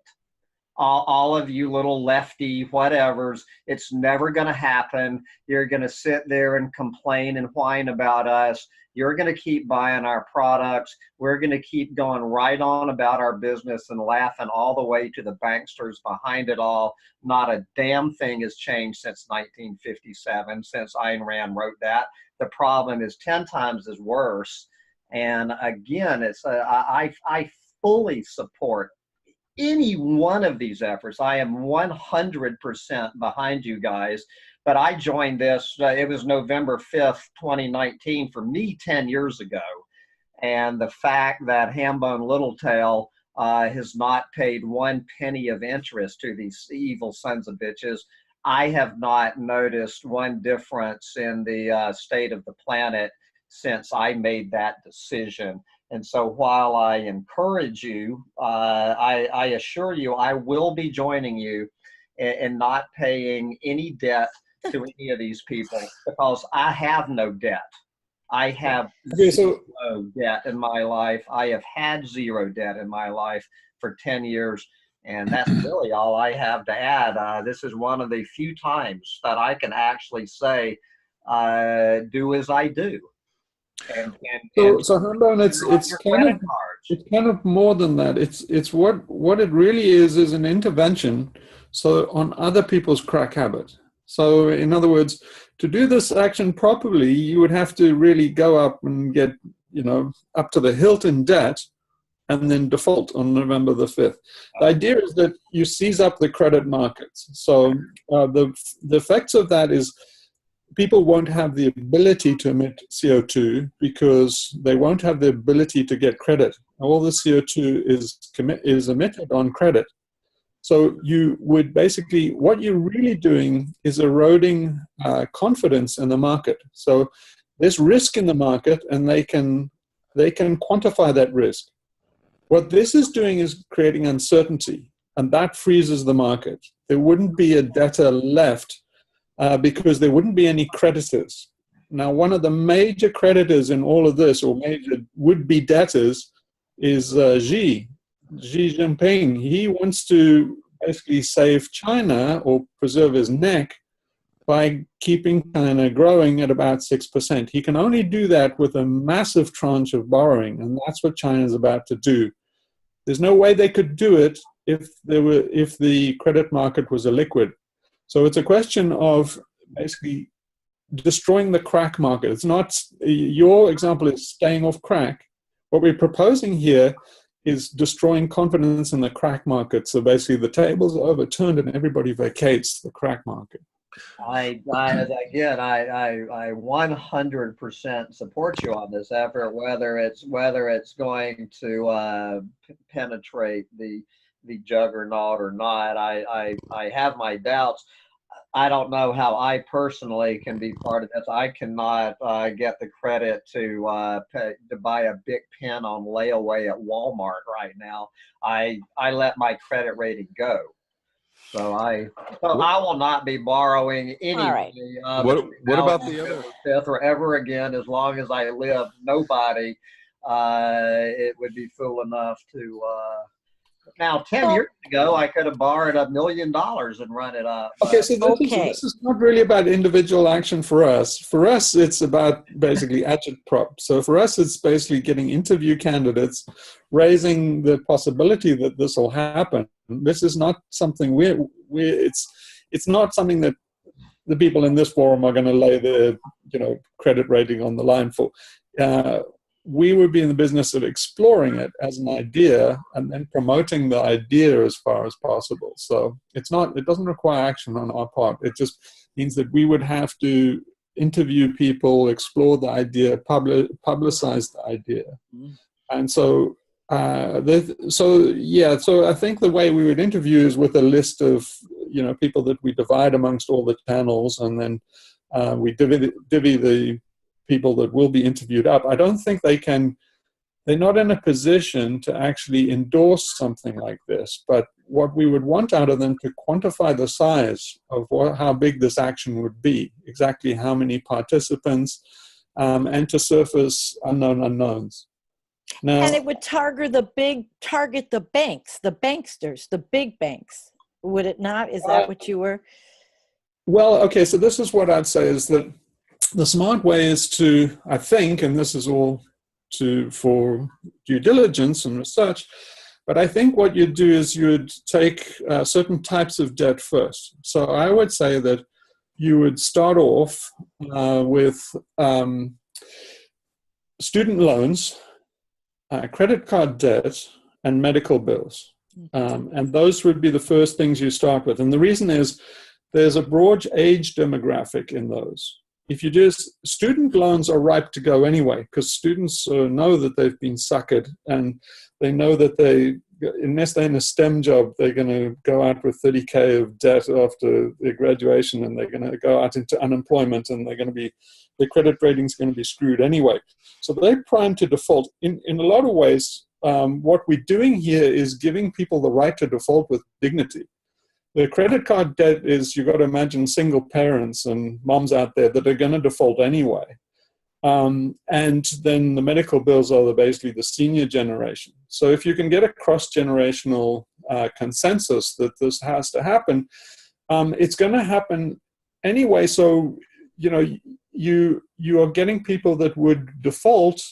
All of you little lefty whatevers, it's never going to happen. You're going to sit there and complain and whine about us. You're going to keep buying our products. We're going to keep going right on about our business and laughing all the way to the banksters behind it all. Not a damn thing has changed since 1957, since Ayn Rand wrote that. The problem is 10 times as worse. And again, it's I fully support any one of these efforts. I am 100% behind you guys. But I joined this, it was November 5th, 2019, for me 10 years ago. And the fact that Hambone Littletail has not paid 1 penny of interest to these evil sons of bitches, I have not noticed one difference in the state of the planet since I made that decision. And so while I encourage you, I assure you I will be joining you in not paying any debt to any of these people, because I have no debt. I have zero debt in my life. I have had zero debt in my life for 10 years. And that's really all I have to add. This is one of the few times that I can actually say, do as I do. So Hambone, it's kind of more than that. It's what it really is an intervention so on other people's crack habit. So in other words, to do this action properly, you would have to really go up and get, up to the hilt in debt, and then default on November the 5th. The idea is that you seize up the credit markets. So the effects of that is people won't have the ability to emit CO2 because they won't have the ability to get credit. All the CO2 is emitted on credit. So you would basically, what you're really doing is eroding confidence in the market. So there's risk in the market, and they can quantify that risk. What this is doing is creating uncertainty, and that freezes the market. There wouldn't be a debtor left because there wouldn't be any creditors. Now, one of the major creditors in all of this, or major would-be debtors, is Xi Jinping. He wants to basically save China or preserve his neck by keeping China growing at about 6%. He can only do that with a massive tranche of borrowing, and that's what China is about to do. There's no way they could do it if the credit market was illiquid. So it's a question of basically destroying the crack market. It's not, your example is staying off crack. What we're proposing here is destroying confidence in the crack market. So basically the tables are overturned and everybody vacates the crack market. I 100% support you on this effort, whether it's going to penetrate the juggernaut or not. I have my doubts. I don't know how I personally can be part of this. I cannot get the credit to buy a big pen on layaway at Walmart right now. I let my credit rating go. So I will not be borrowing any money what about the other fifth or ever again as long as I live. Nobody it would be fool enough to now 10 years ago I could have borrowed $1 million and run it up. Okay, so this is not really about individual action for us. For us, it's about basically agitprop. So for us, it's basically getting interview candidates, raising the possibility that this will happen. This is not something it's not something that the people in this forum are going to lay their credit rating on the line for. We would be in the business of exploring it as an idea and then promoting the idea as far as possible. So it doesn't require action on our part. It just means that we would have to interview people, explore the idea, publicize the idea. And so so I think the way we would interview is with a list of people that we divide amongst all the channels, and then we divvy the people that will be interviewed up. I don't think they're not in a position to actually endorse something like this, but what we would want out of them to quantify the size of how big this action would be, exactly how many participants, and to surface unknown unknowns. Now, and it would target the banks, the banksters, the big banks, would it not? Is that what you were? Well, okay, so this is what I'd say is that the smart way is to, I think, and this is all for due diligence and research, but I think what you'd do is you'd take certain types of debt first. So I would say that you would start off with student loans, credit card debt, and medical bills. And those would be the first things you start with. And the reason is there's a broad age demographic in those. If you student loans are ripe to go anyway, because students know that they've been suckered, and they know that unless they're in a STEM job, they're going to go out with 30K of debt after their graduation, and they're going to go out into unemployment, and their credit rating's going to be screwed anyway. So they're primed to default. In a lot of ways, what we're doing here is giving people the right to default with dignity. The credit card debt is, you've got to imagine single parents and moms out there that are going to default anyway. And then the medical bills are basically the senior generation. So if you can get a cross-generational consensus that this has to happen, it's going to happen anyway. So, you are getting people that would default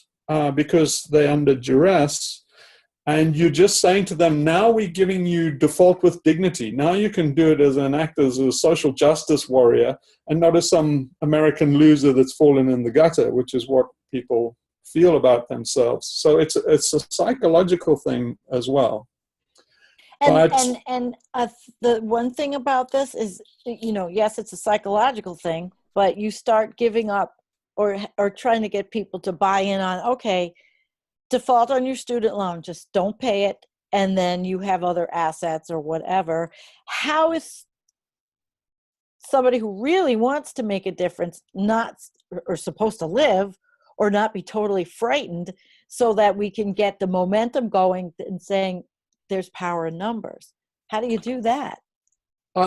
because they're under duress. And you're just saying to them, now we're giving you default with dignity. Now you can do it as a social justice warrior, and not as some American loser that's fallen in the gutter, which is what people feel about themselves. So it's a psychological thing as well. And the one thing about this is, yes, it's a psychological thing, but you start giving up or trying to get people to buy in on, okay, default on your student loan, just don't pay it, and then you have other assets or whatever. How is somebody who really wants to make a difference not or supposed to live or not be totally frightened, so that we can get the momentum going and saying there's power in numbers? How do you do that?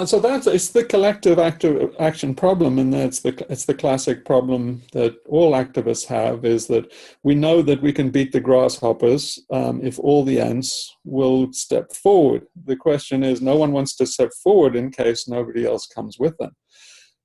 So it's the collective action problem, and it's the classic problem that all activists have, is that we know that we can beat the grasshoppers if all the ants will step forward. The question is, no one wants to step forward in case nobody else comes with them.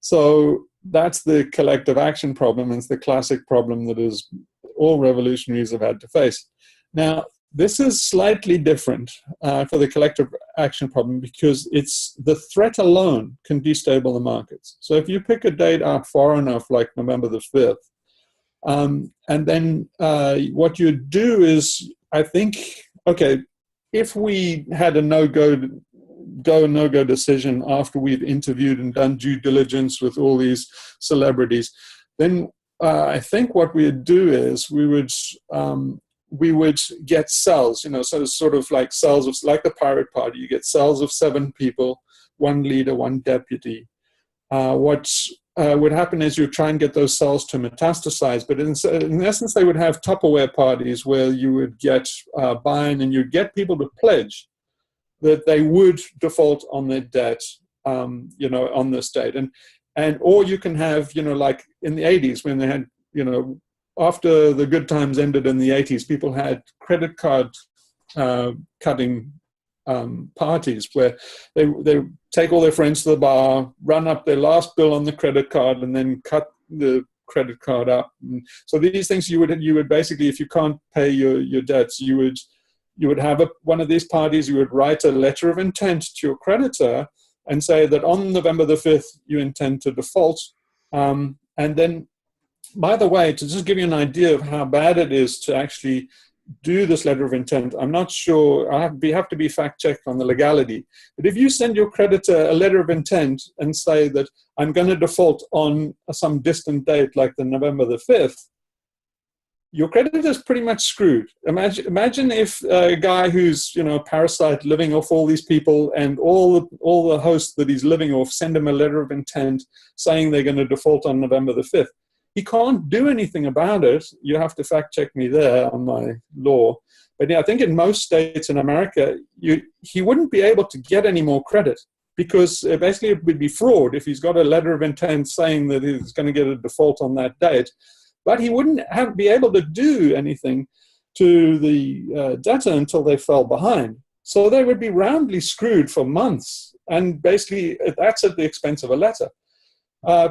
So that's the collective action problem, and it's the classic problem that is all revolutionaries have had to face. Now, this is slightly different for the collective action problem, because it's the threat alone can destabilize the markets. So if you pick a date out far enough, like November the 5th, and then what you do is, I think, okay, if we had a no-go decision after we've interviewed and done due diligence with all these celebrities, then I think what we'd do is we would get cells, so sort of like cells of, like the Pirate Party. You get cells of 7 people, 1 leader, 1 deputy. what would happen is you try and get those cells to metastasize, but in essence, they would have Tupperware parties where you would get buy-in and you'd get people to pledge that they would default on their debt, on this date. Or you can have, like in the 80s when they had, after the good times ended in the 80s, people had credit card cutting parties where they take all their friends to the bar, run up their last bill on the credit card, and then cut the credit card up. And so these things you would basically, if you can't pay your debts, you would have one of these parties. You would write a letter of intent to your creditor and say that on November the 5th you intend to default. And then, by the way, to just give you an idea of how bad it is to actually do this letter of intent, I'm not sure, I have to be fact-checked on the legality, but if you send your creditor a letter of intent and say that I'm going to default on some distant date like the November the 5th, your creditor is pretty much screwed. Imagine if a guy who's a parasite living off all these people, and all the hosts that he's living off send him a letter of intent saying they're going to default on November the 5th. He can't do anything about it. You have to fact check me there on my law. But I think in most states in America, he wouldn't be able to get any more credit, because basically it would be fraud if he's got a letter of intent saying that he's going to get a default on that date. But he wouldn't be able to do anything to the debtor until they fell behind. So they would be roundly screwed for months. And basically that's at the expense of a letter.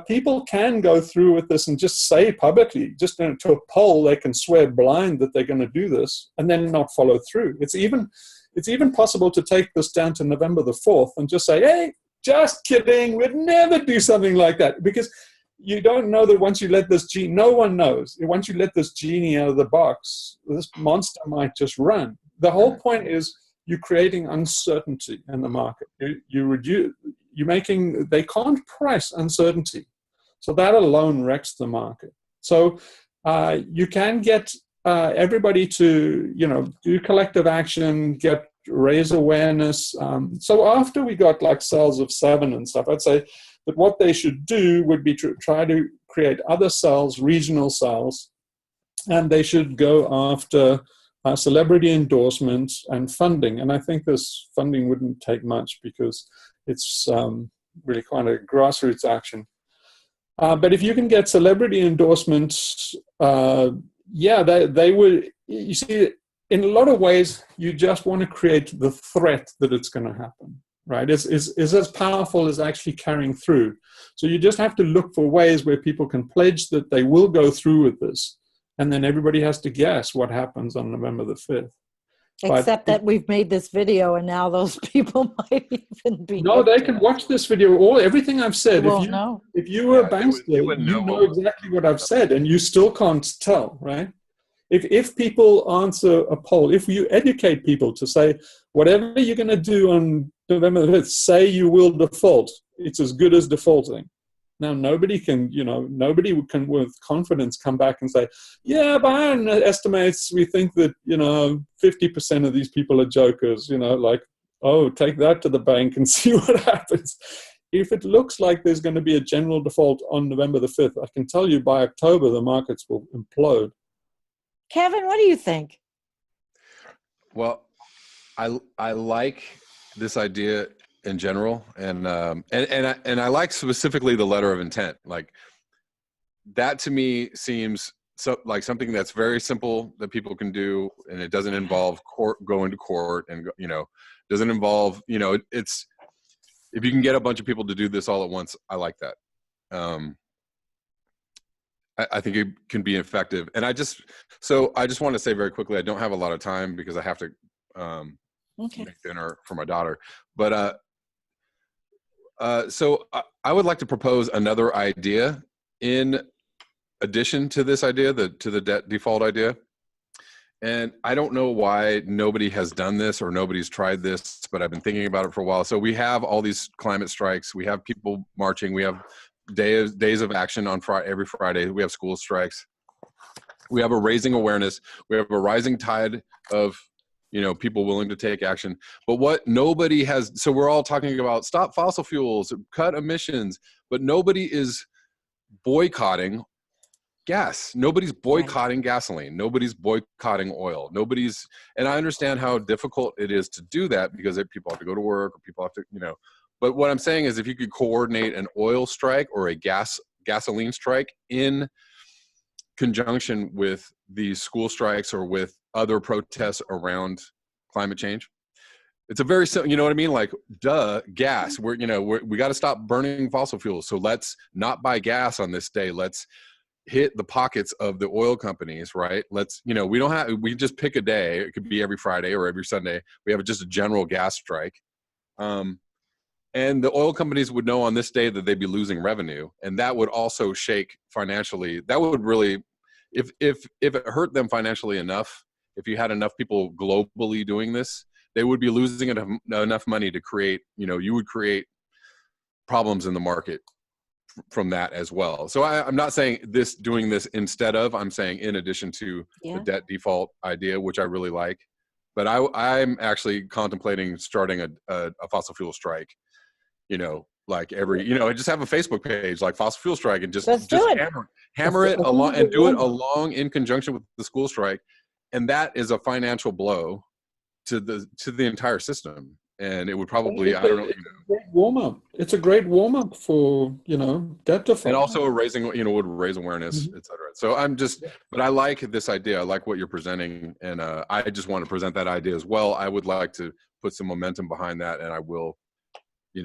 People can go through with this and just say publicly, just to a poll, they can swear blind that they're going to do this and then not follow through. It's even possible to take this down to November the 4th and just say, hey, just kidding, we'd never do something like that. Because you don't know that once you let this genie, no one knows, once you let this genie out of the box, this monster might just run. The whole point is you're creating uncertainty in the market. They can't price uncertainty. So that alone wrecks the market. So you can get everybody to, do collective action, raise awareness. So after we got like cells of 7 and stuff, I'd say that what they should do would be to try to create other cells, regional cells, and they should go after celebrity endorsements and funding. And I think this funding wouldn't take much because it's really quite a grassroots action. But if you can get celebrity endorsements, they would, you see, in a lot of ways, you just want to create the threat that it's going to happen, right? It's as powerful as actually carrying through. So you just have to look for ways where people can pledge that they will go through with this. And then everybody has to guess what happens on November the 5th. Except that we've made this video and now those people might even be. No, they can watch this video. Everything I've said. If you were a bankster, you know exactly what I've said, and you still can't tell, right? If people answer a poll, if you educate people to say, whatever you're going to do on November the 5th, say you will default, it's as good as defaulting. Now, nobody can with confidence come back and say, yeah, by our estimates, we think that, 50% of these people are jokers, take that to the bank and see what happens. If it looks like there's going to be a general default on November the 5th, I can tell you by October, the markets will implode. Kevin, what do you think? Well, I like this idea in general, and I like specifically the letter of intent. Like that to me seems like something that's very simple that people can do, and it doesn't involve going to court, and doesn't involve it's, if you can get a bunch of people to do this all at once, I like that. I think it can be effective. And I just want to say very quickly, I don't have a lot of time because I have to make dinner for my daughter. But so I would like to propose another idea in addition to this idea, to the debt default idea. And I don't know why nobody has done this or nobody's tried this, but I've been thinking about it for a while. So we have all these climate strikes. We have people marching. We have days of action on every Friday. We have school strikes. We have a raising awareness. We have a rising tide of people willing to take action. But what nobody has, so we're all talking about stop fossil fuels, cut emissions, but nobody is boycotting gas. Nobody's boycotting gasoline. Nobody's boycotting oil. And I understand how difficult it is to do that because people have to go to work or people have to, but what I'm saying is if you could coordinate an oil strike or a gasoline strike in conjunction with these school strikes or with other protests around climate change, it's a very simple, you know what I mean? Like, gas, we got to stop burning fossil fuels. So let's not buy gas on this day. Let's hit the pockets of the oil companies, right? We just pick a day. It could be every Friday or every Sunday. We have just a general gas strike. And the oil companies would know on this day that they'd be losing revenue. And that would also shake financially. That would really, if it hurt them financially enough, if you had enough people globally doing this, they would be losing enough money to create, you would create problems in the market from that as well. So I'm not saying doing this instead of, I'm saying in addition to the debt default idea, which I really like. But I'm actually contemplating starting a fossil fuel strike, like just have a Facebook page like fossil fuel strike and just hammer it along and do it along in conjunction with the school strike. And that is a financial blow to the entire system. And it would probably, I don't know. Great warm up. It's a great warm up for, debt default. And also would raise awareness, et cetera. So but I like this idea. I like what you're presenting. And I just want to present that idea as well. I would like to put some momentum behind that. And I will,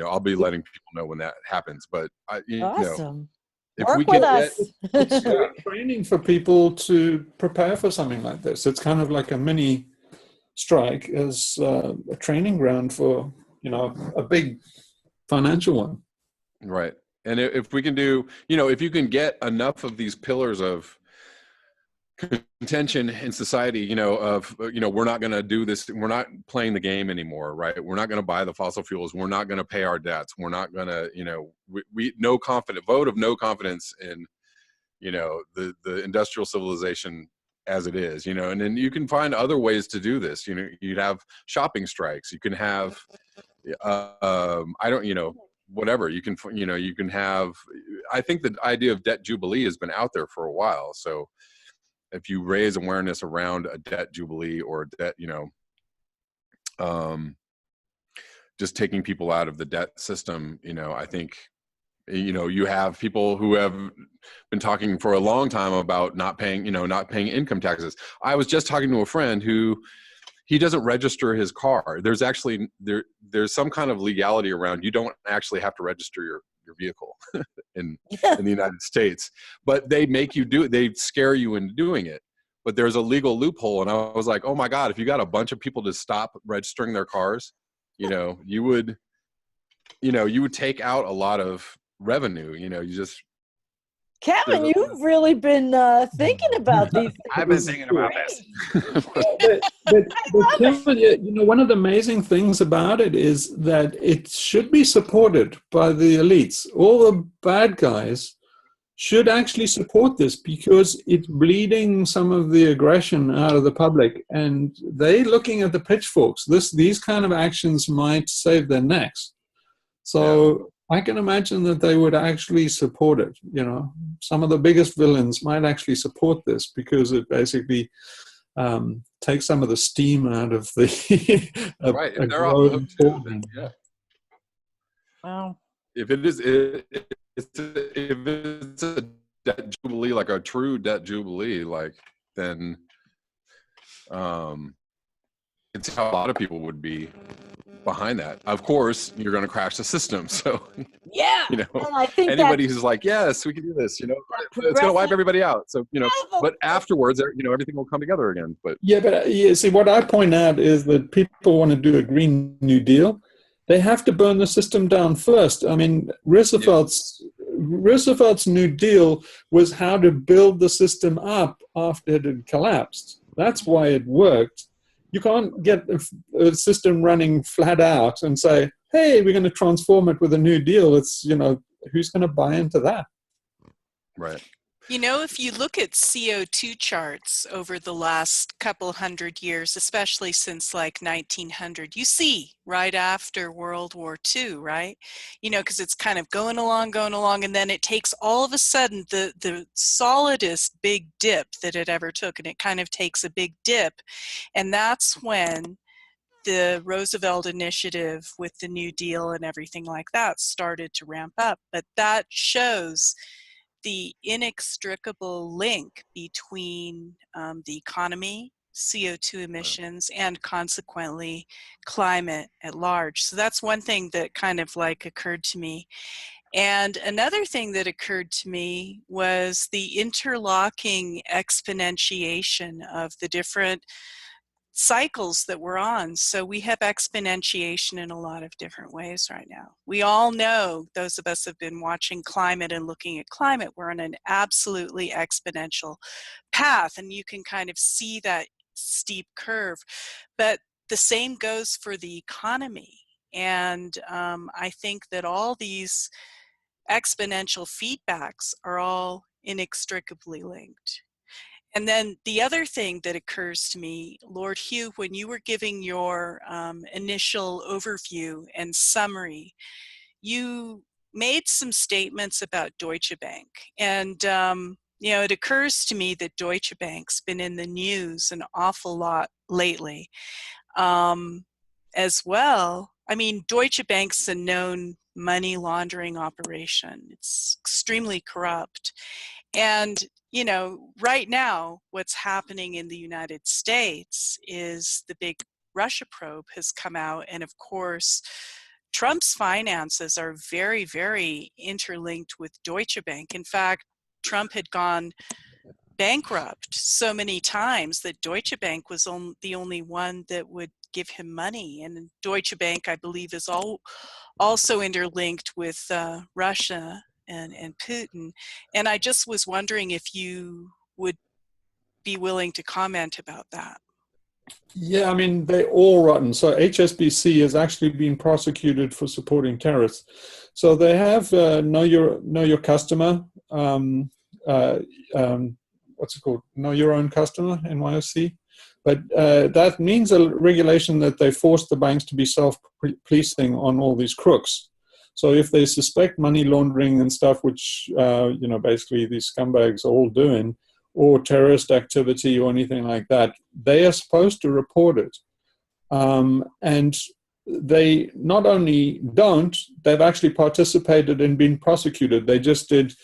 I'll be letting people know when that happens. But awesome. If Work with us. It's great training for people to prepare for something like this. It's kind of like a mini strike as a training ground for a big financial one, right? And if we can do, if you can get enough of these pillars of contention in society, we're not going to do this, we're not playing the game anymore, right? We're not going to buy the fossil fuels, we're not going to pay our debts, we're not going to, vote of no confidence in the industrial civilization as it is, and then you can find other ways to do this. You'd have shopping strikes. You can have, whatever. You can have. I think the idea of debt jubilee has been out there for a while. So, if you raise awareness around a debt jubilee or debt, just taking people out of the debt system, I think. You have people who have been talking for a long time about not paying income taxes. I was just talking to a friend who he doesn't register his car. There's actually there's some kind of legality around you don't actually have to register your vehicle in the United States, but they make you do it. They scare you into doing it. But there's a legal loophole, and I was like, oh my God, if you got a bunch of people to stop registering their cars, you would take out a lot of revenue. Kevin, you've really been thinking about these things. I've been thinking about this. but Kevin, one of the amazing things about it is that it should be supported by the elites. All the bad guys should actually support this because it's bleeding some of the aggression out of the public, and they looking at the pitchforks. These kind of actions might save their necks. So I can imagine that they would actually support it. Some of the biggest villains might actually support this because it basically takes some of the steam out of the right. And they're all up to it. Yeah. Wow. If it's a debt jubilee, like a true debt jubilee, then it's how a lot of people would be behind that. Of course, you're going to crash the system. So and I think anybody who's like, yes, we can do this, it's going to wipe everybody out. So but afterwards, everything will come together again. But see, what I point out is that people want to do a Green New Deal. They have to burn the system down first. I mean, Roosevelt's New Deal was how to build the system up after it had collapsed. That's why it worked. You can't get a system running flat out and say, hey, we're going to transform it with a new deal. It's, who's going to buy into that? Right. You know, if you look at CO2 charts over the last couple hundred years, especially since like 1900, you see right after World War II, right? You know, because it's kind of going along, and then it takes all of a sudden the solidest big dip that it ever took, and it kind of takes a big dip. And that's when the Roosevelt initiative with the New Deal and everything like that started to ramp up. But that shows the inextricable link between the economy, CO2 emissions, and consequently climate at large. So that's one thing that kind of like occurred to me. And another thing that occurred to me was the interlocking exponentiation of the different cycles that we're on. So we have exponentiation in a lot of different ways right now. We all know, those of us who have been watching climate and looking at climate, we're on an absolutely exponential path, and you can kind of see that steep curve. But the same goes for the economy. And I think that all these exponential feedbacks are all inextricably linked. And then the other thing that occurs to me, Lord Hugh, when you were giving your initial overview and summary, you made some statements about Deutsche Bank. And, you know, it occurs to me that Deutsche Bank's been in the news an awful lot lately as well. I mean, Deutsche Bank's a known money laundering operation. It's extremely corrupt. And, you know, right now, what's happening in the United States is the big Russia probe has come out. And of course, Trump's finances are very, very interlinked with Deutsche Bank. In fact, Trump had gone bankrupt so many times that Deutsche Bank was the only one that would give him money. And Deutsche Bank, I believe, is also interlinked with Russia and Putin. And I just was wondering if you would be willing to comment about that. Yeah, I mean, they're all rotten. So HSBC has actually been prosecuted for supporting terrorists. So they have know your customer. What's it called? Know your own customer, NYOC. But that means a regulation that they force the banks to be self-policing on all these crooks. So if they suspect money laundering and stuff, which, you know, basically these scumbags are all doing, or terrorist activity or anything like that, they are supposed to report it. And they not only don't, they've actually participated in being prosecuted. They just did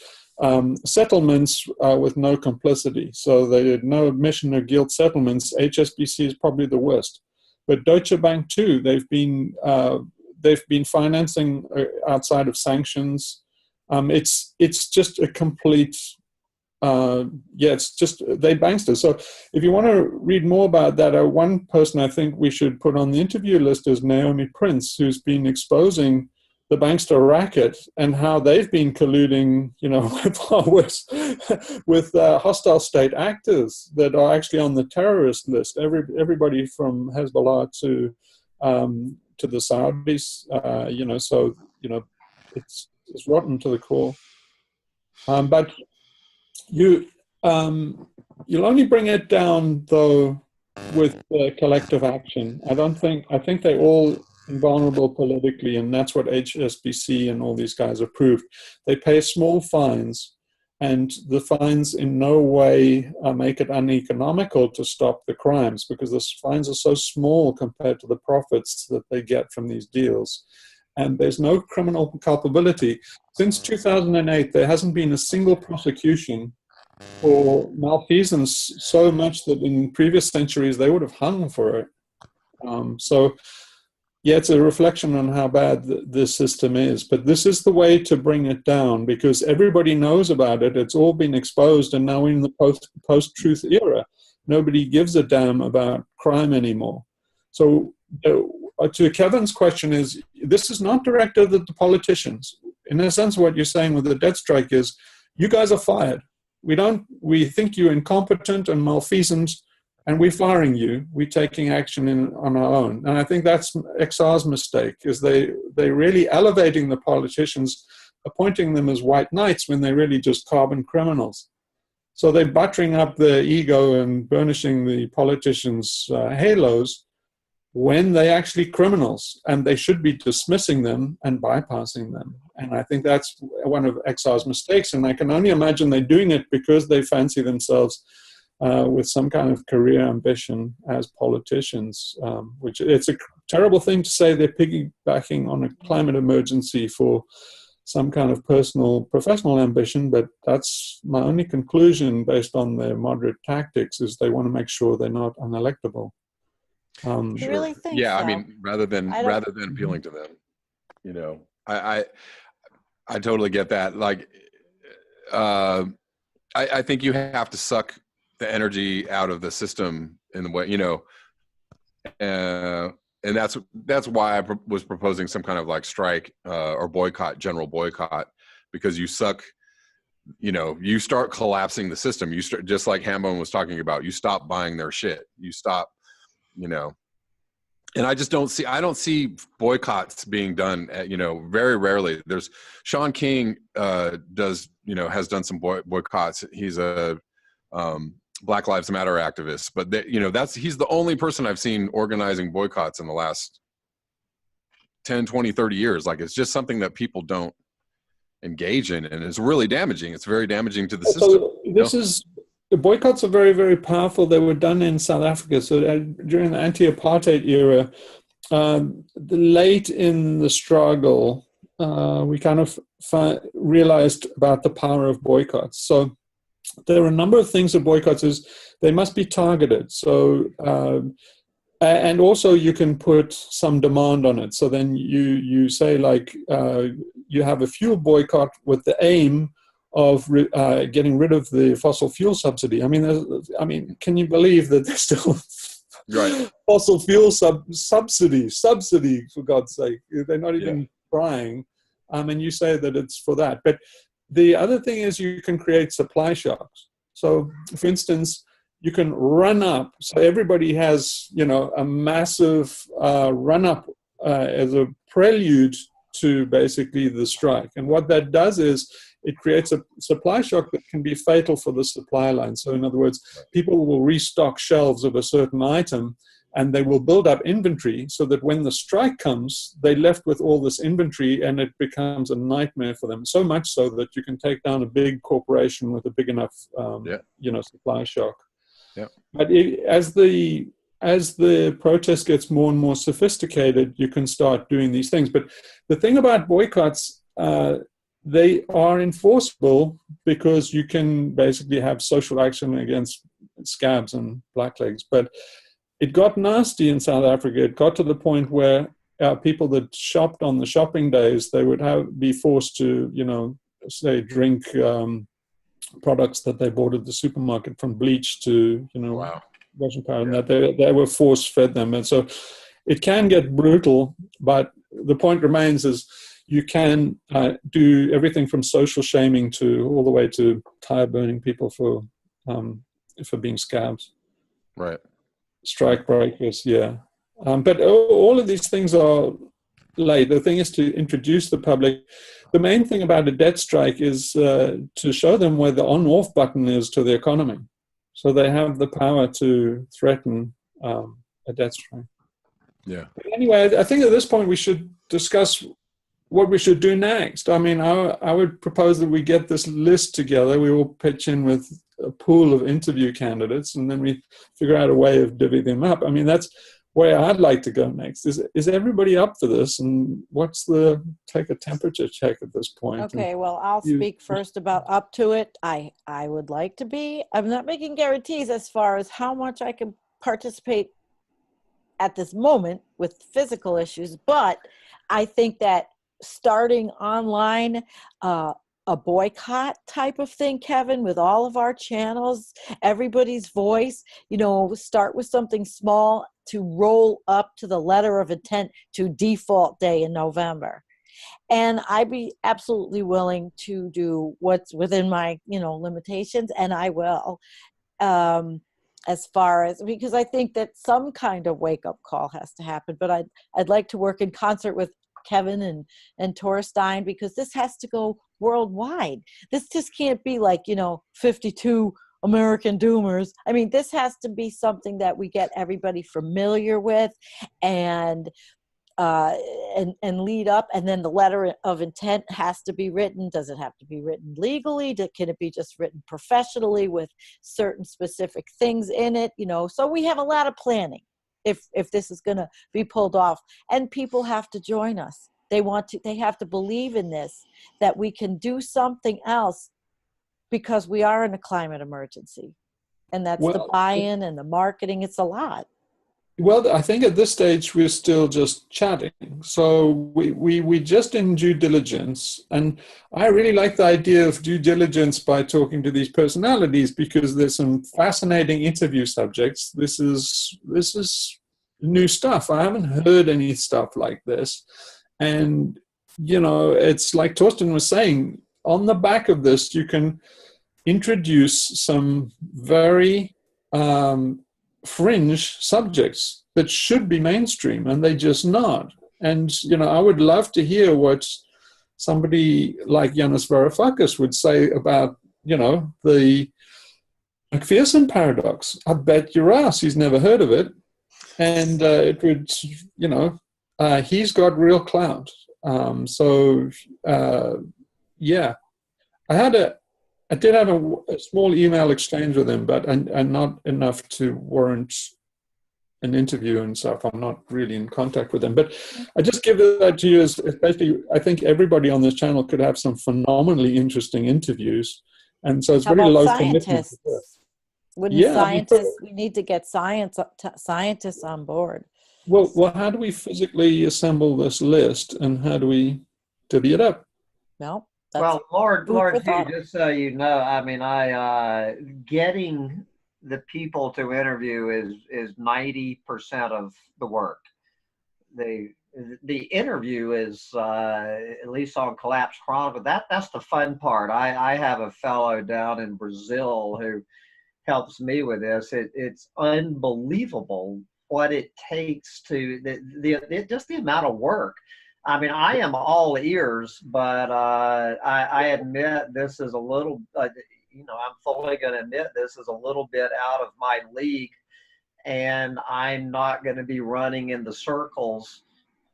settlements with no complicity. So they did no admission of guilt settlements. HSBC is probably the worst. But Deutsche Bank too, they've been financing outside of sanctions. It's just a complete, it's just, they banksters. So if you want to read more about that, one person I think we should put on the interview list is Naomi Prince, who's been exposing the bankster racket and how they've been colluding, you know, with hostile state actors that are actually on the terrorist list. Everybody from Hezbollah to the Saudis, you know, so, you know, it's rotten to the core. But you'll only bring it down, though, with collective action. I think they're all invulnerable politically, and that's what HSBC and all these guys have proved. They pay small fines, and the fines in no way make it uneconomical to stop the crimes, because the fines are so small compared to the profits that they get from these deals. And there's no criminal culpability. Since 2008, there hasn't been a single prosecution for malfeasance, so much that in previous centuries they would have hung for it. So yeah, it's a reflection on how bad this system is. But this is the way to bring it down, because everybody knows about it. It's all been exposed, and now we're in the post-truth era. Nobody gives a damn about crime anymore. So to Kevin's question is, this is not directed at the politicians. In a sense, what you're saying with the debt strike is, you guys are fired. We think you're incompetent and malfeasant, and we're firing you. We're taking action on our own. And I think that's XR's mistake, is they're really elevating the politicians, appointing them as white knights when they're really just carbon criminals. So they're buttering up their ego and burnishing the politicians' halos when they're actually criminals, and they should be dismissing them and bypassing them. And I think that's one of XR's mistakes, and I can only imagine they're doing it because they fancy themselves with some kind of career ambition as politicians, which it's a terrible thing to say they're piggybacking on a climate emergency for some kind of personal, professional ambition, but that's my only conclusion based on their moderate tactics, is they want to make sure they're not unelectable. You really think yeah, so? I mean, rather than appealing to them, you know, I totally get that. Like, I think you have to suck the energy out of the system in the way, you know, and that's why I was proposing some kind of like strike or boycott, general boycott, because you suck, you know, you start collapsing the system. You start, just like Hambone was talking about, you stop buying their shit. You stop, you know, and I don't see boycotts being done at, you know, very rarely. There's Sean King has done some boycotts. He's a Black Lives Matter activist, but you know, he's the only person I've seen organizing boycotts in the last 10, 20, 30 years. Like, it's just something that people don't engage in, and it's really damaging. It's very damaging to the system. The boycotts are very, very powerful. They were done in South Africa. So during the anti-apartheid era, late in the struggle, we kind of realized about the power of boycotts. So there are a number of things that boycotts is they must be targeted. So, and also you can put some demand on it. So then you say, like, you have a fuel boycott with the aim of getting rid of the fossil fuel subsidy. I mean, can you believe that there's still fossil fuel subsidy, for God's sake? They're not even trying. And you say that it's for that. But the other thing is you can create supply shocks. So, for instance, you can run up. So everybody has, you know, a massive run up as a prelude to basically the strike. And what that does is it creates a supply shock that can be fatal for the supply line. So in other words, people will restock shelves of a certain item, and they will build up inventory so that when the strike comes, they're left with all this inventory, and it becomes a nightmare for them. So much so that you can take down a big corporation with a big enough, supply shock. Yeah. But as the protest gets more and more sophisticated, you can start doing these things. But the thing about boycotts, they are enforceable because you can basically have social action against scabs and blacklegs. But it got nasty in South Africa. It got to the point where people that shopped on the shopping days, they would be forced to, you know, say drink products that they bought at the supermarket, from bleach to, you know, washing powder, and that they were force-fed them. And so it can get brutal, but the point remains is you can do everything from social shaming to all the way to tire burning people for being scabs. Right. Strike breakers, yeah. But all of these things are late. The thing is to introduce the public. The main thing about a debt strike is to show them where the on-off button is to the economy. So they have the power to threaten a debt strike. Yeah. But anyway, I think at this point we should discuss what we should do next. I mean, I would propose that we get this list together. We will pitch in with a pool of interview candidates, and then we figure out a way of divvying them up. I mean, that's where I'd like to go next. Is everybody up for this? And take a temperature check at this point? Okay, well, I'll speak first about up to it. I would like to be. I'm not making guarantees as far as how much I can participate at this moment with physical issues, but I think that starting online, a boycott type of thing, Kevin, with all of our channels, everybody's voice, you know, start with something small to roll up to the letter of intent to default day in November. And I'd be absolutely willing to do what's within my, you know, limitations, and I will, as far as, because I think that some kind of wake-up call has to happen, but I'd like to work in concert with Kevin and Torstein, because this has to go worldwide. This just can't be like, you know, 52 American Doomers. I mean, this has to be something that we get everybody familiar with and lead up, and then the letter of intent has to be written. Does it have to be written legally? Can it be just written professionally with certain specific things in it? You know, so we have a lot of planning if this is going to be pulled off, and people have to join us. They have to believe in this, that we can do something else because we are in a climate emergency, and that's the buy-in and the marketing. It's a lot. Well, I think at this stage we're still just chatting. So we just in due diligence, and I really like the idea of due diligence by talking to these personalities, because there's some fascinating interview subjects. This is new stuff. I haven't heard any stuff like this, and you know, it's like Torsten was saying. On the back of this, you can introduce some very fringe subjects that should be mainstream, and they just not. And you know, I would love to hear what somebody like Yanis Varoufakis would say about, you know, the McPherson paradox. I bet your ass he's never heard of it, and it would, you know, he's got real clout. Yeah, I did have a small email exchange with him, but and not enough to warrant an interview and stuff. I'm not really in contact with him, but I just give that to you as, especially, I think everybody on this channel could have some phenomenally interesting interviews, and so it's very low commitment. Scientists? We need to get scientists on board. Well, how do we physically assemble this list, and how do we divvy it up? Well, Lord, Hugh, just so you know, I mean, getting the people to interview is 90% of the work. The interview is, at least on Collapse Chronicle, that's the fun part. I have a fellow down in Brazil who helps me with this. It's unbelievable what it takes to just the amount of work. I mean, I am all ears, but I admit this is a little, you know, I'm fully going to admit this is a little bit out of my league, and I'm not going to be running in the circles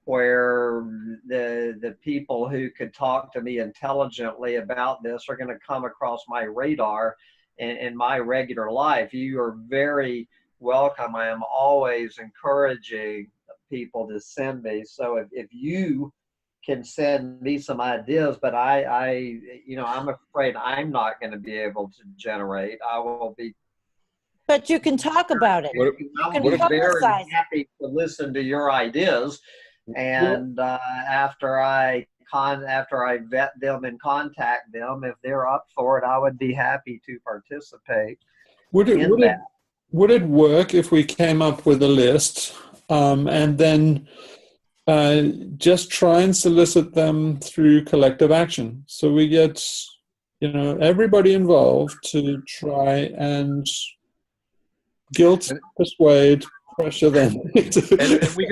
where the people who could talk to me intelligently about this are going to come across my radar in my regular life. You are very welcome. I am always encouraging people to send me. So if you can send me some ideas, but I you know, I'm afraid I'm not going to be able to generate. I will be. But you can talk about it. I'm very happy to listen to your ideas, and after I vet them and contact them, if they're up for it, I would be happy to participate. Would it work if we came up with a list and then just try and solicit them through collective action? So we get, you know, everybody involved to try and guilt, persuade, pressure them. and we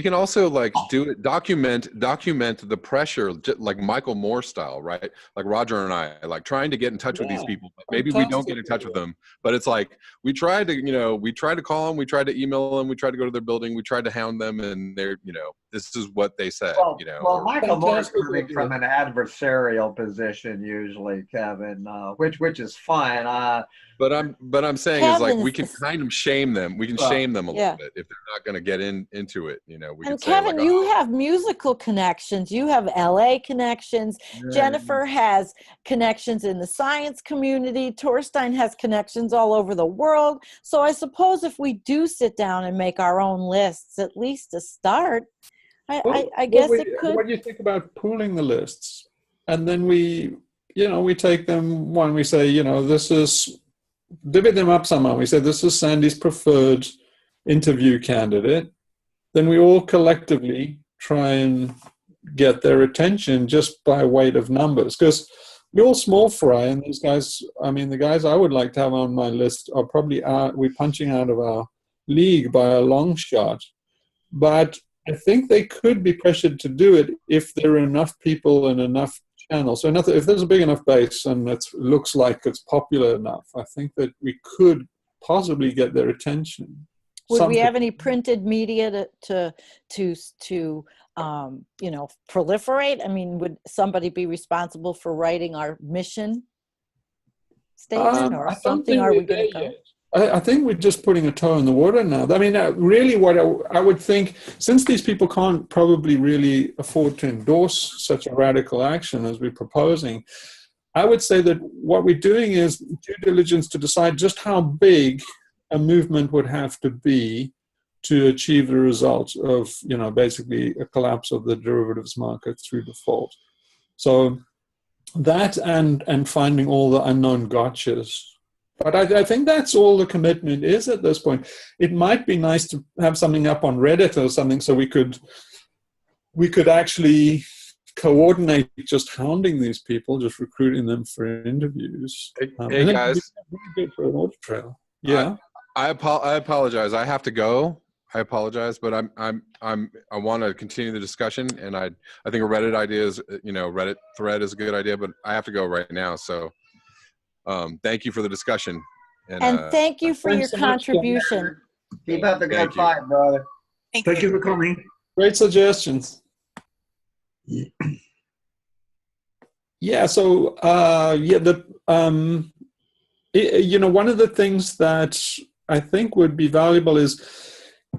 can also like do it, document the pressure, like Michael Moore style, right? Like Roger and I, like trying to get in touch with these people. Maybe we don't get in touch with them, but it's like we tried to call them, we tried to email them, we tried to go to their building, we tried to hound them, and they're, you know, this is what they said. Well, you know. Well, Michael Moore's coming from an adversarial position usually, Kevin, which is fine. But I'm saying is like we can kind of shame them. We can shame them a little bit if they're not going to get into it. You know, we and can Kevin, say like, you have musical connections. You have LA connections. Yeah. Jennifer has connections in the science community. Torstein has connections all over the world. So I suppose if we do sit down and make our own lists, at least to start, I guess it could. What do you think about pooling the lists? And then we take them one, we say, you know, this is, divvy them up somehow. We say, this is Sandy's preferred interview candidate. Then we all collectively try and get their attention just by weight of numbers. Because we're all small fry, and these guys, I mean, the guys I would like to have on my list are probably we're punching out of our league by a long shot. But I think they could be pressured to do it if there are enough people and enough channel. So if there's a big enough base and it looks like it's popular enough, I think that we could possibly get their attention. Would we have any printed media to proliferate? I mean, would somebody be responsible for writing our mission statement or something? Are we going to go? I think we're just putting a toe in the water now. I mean, really what I would think, since these people can't probably really afford to endorse such a radical action as we're proposing, I would say that what we're doing is due diligence to decide just how big a movement would have to be to achieve the result of, basically a collapse of the derivatives market through default. So that and finding all the unknown gotchas. But I think that's all the commitment is at this point. It might be nice to have something up on Reddit or something so we could actually coordinate just hounding these people, just recruiting them for interviews. Hey guys, really good for an audit trail. Yeah. I apologize. I have to go. I apologize, but I want to continue the discussion, and I think a Reddit idea is, Reddit thread is a good idea, but I have to go right now. So. Thank you for the discussion. And thank you for your contribution. Keep up the good fight, brother. Thank you for coming. Great suggestions. Yeah, so, one of the things that I think would be valuable is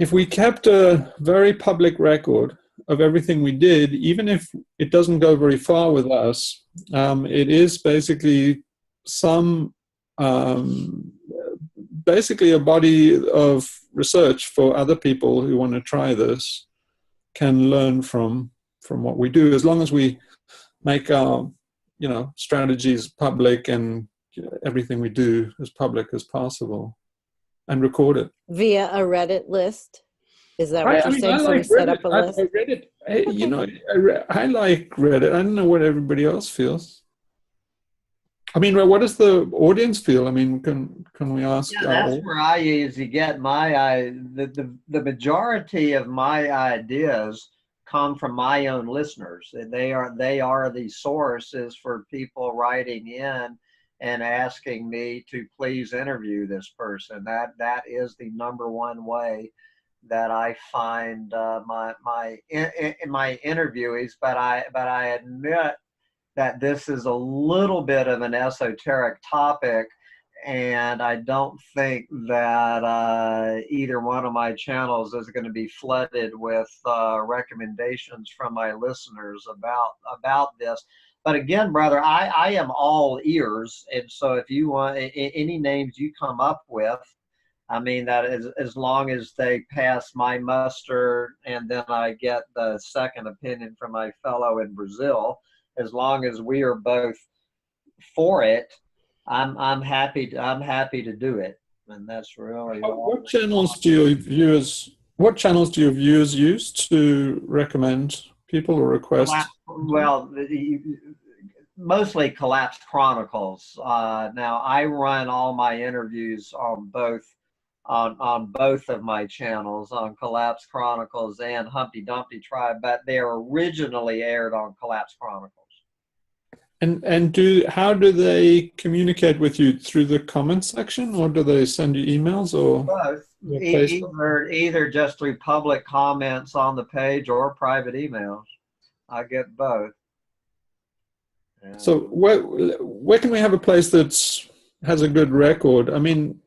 if we kept a very public record of everything we did, even if it doesn't go very far with us, it is basically basically a body of research for other people who want to try this can learn from what we do, as long as we make our strategies public and everything we do as public as possible and record it via a Reddit list. Is that what you're saying? So we set up a list. I read it. I like Reddit. I don't know what everybody else feels. I mean, what does the audience feel? I mean, can we ask? Yeah, that's where I usually get the majority of my ideas come from my own listeners. They are the sources for people writing in and asking me to please interview this person. That is the number one way that I find my interviewees. But I admit that this is a little bit of an esoteric topic, and I don't think that either one of my channels is going to be flooded with recommendations from my listeners about this. But again, brother, I am all ears, and so if you want any names you come up with, I mean, that is as long as they pass my muster, and then I get the second opinion from my fellow in Brazil. As long as we are both for it, I'm happy to do it, and that's really. What channels do your viewers use to recommend people or request? Well, mostly Collapsed Chronicles. Now I run all my interviews on both of my channels, on Collapsed Chronicles and Humpty Dumpty Tribe, but they are originally aired on Collapsed Chronicles. And how do they communicate with you? Through the comment section, or do they send you emails, or both? Either just through public comments on the page or private emails. I get both. Yeah. So where can we have a place that has a good record? I mean,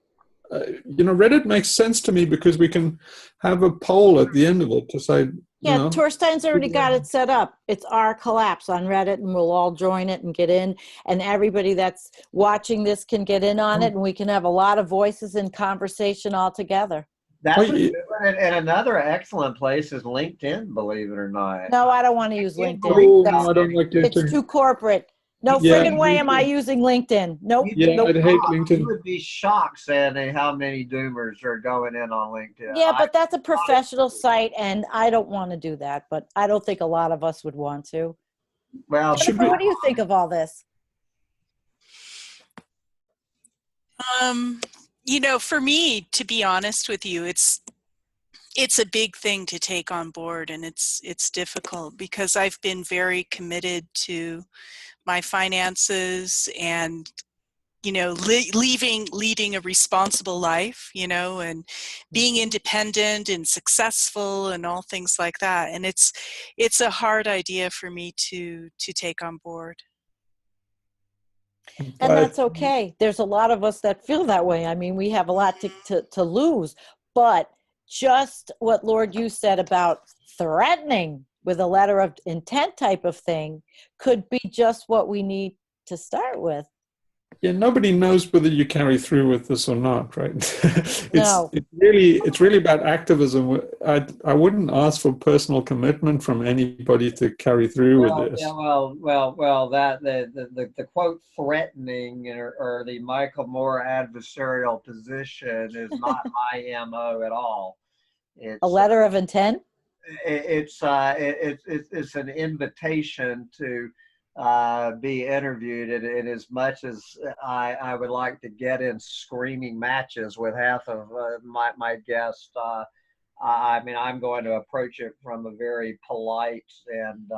Reddit makes sense to me because we can have a poll at the end of it to say. Yeah, Torstein's already got it set up. It's our collapse on Reddit, and we'll all join it and get in. And everybody that's watching this can get in on it, and we can have a lot of voices in conversation all together. That's and another excellent place is LinkedIn, believe it or not. No, I don't want to use LinkedIn. Oh, no, I don't like LinkedIn. It's too corporate. No friggin' way am I using LinkedIn. Nope. Yeah, nope. I'd hate LinkedIn. You would be shocked, Sandy, how many doomers are going in on LinkedIn. Yeah, but that's a professional site, and I don't want to do that. But I don't think a lot of us would want to. Well, Jennifer, what do you think of all this? For me, to be honest with you, it's it's a big thing to take on board, and it's difficult because I've been very committed to my finances and, you know, leading a responsible life, you know, and being independent and successful and all things like that. And it's a hard idea for me to take on board. And that's okay. There's a lot of us that feel that way. I mean, we have a lot to lose, but just what Lord you said about threatening with a letter of intent type of thing could be just what we need to start with. Yeah, nobody knows whether you carry through with this or not, right? No. It's really about activism. I wouldn't ask for personal commitment from anybody to carry through with this. Yeah, well. That the quote threatening or the Michael Moore adversarial position is not my MO at all. It's a letter of intent. It's an invitation to be interviewed, and as much as I would like to get in screaming matches with half of my guests, I mean, I'm going to approach it from a very polite and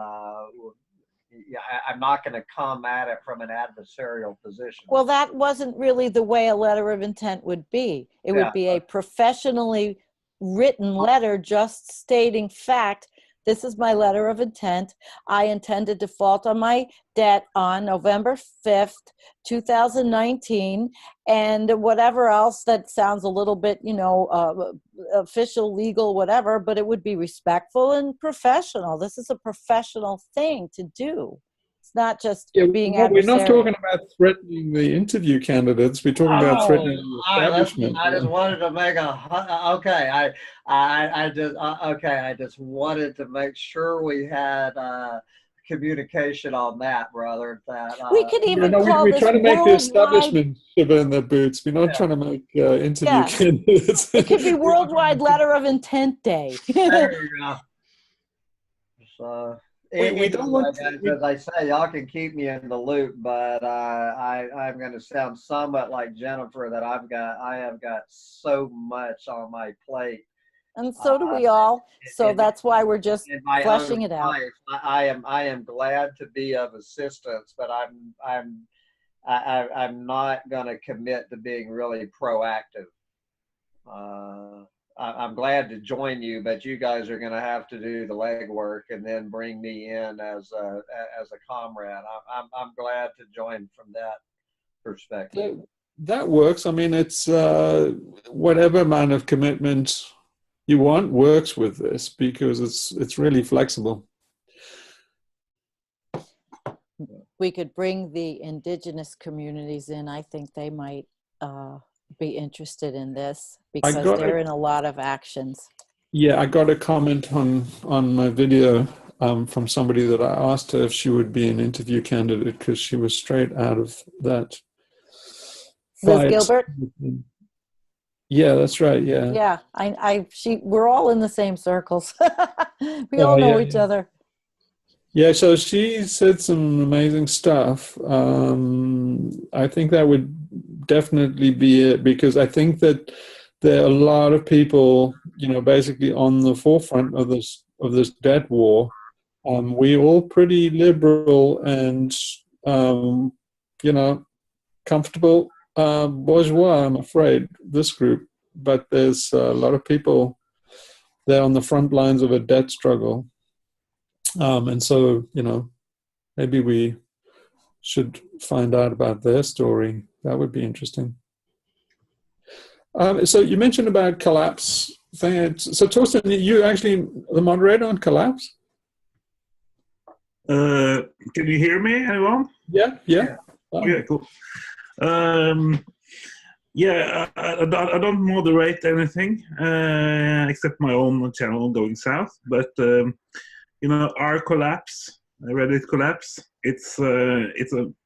I'm not going to come at it from an adversarial position. Well, that wasn't really the way a letter of intent would be. It would be a professionally written letter just stating fact. This is my letter of intent. I intend to default on my debt on November 5th, 2019, and whatever else that sounds a little bit, you know, official, legal, whatever, but it would be respectful and professional. This is a professional thing to do. It's not just being adversarial. We're not talking about threatening the interview candidates. We're talking about threatening the establishment. I just wanted to make I just wanted to make sure we had communication on that, brother. That we could even call we're this trying to make the worldwide... establishment shiver in their boots. We're not trying to make interview candidates. It could be Worldwide Letter of Intent Day. There you go. So. We don't want to, as I say, y'all can keep me in the loop, but I'm going to sound somewhat like Jennifer that I have got so much on my plate, and so do we all. So that's why we're just fleshing it out. I am glad to be of assistance, but I'm not going to commit to being really proactive. I'm glad to join you, but you guys are going to have to do the legwork and then bring me in as a comrade. I'm glad to join from that perspective. That works. I mean, it's whatever amount of commitment you want works with this because it's really flexible. We could bring the indigenous communities in. I think they might be interested in this because they're in a lot of actions. Yeah, I got a comment on my video from somebody that I asked her if she would be an interview candidate because she was straight out of that fight. Liz Gilbert? Yeah, that's right. Yeah. Yeah, we're all in the same circles. We all know each other. Yeah, so she said some amazing stuff. I think that would definitely be it because I think that there are a lot of people, you know, basically on the forefront of this debt war. We're all pretty liberal and, you know, comfortable bourgeois, I'm afraid, this group. But there's a lot of people there on the front lines of a debt struggle. And so, you know, maybe we should find out about their story. That would be interesting. So you mentioned about collapse thing. So Torsten, you actually the moderator on collapse? Can you hear me, anyone? Yeah. Okay, cool. Yeah, I don't moderate anything except my own channel Going South, but you know, our collapse, Reddit collapse, it's an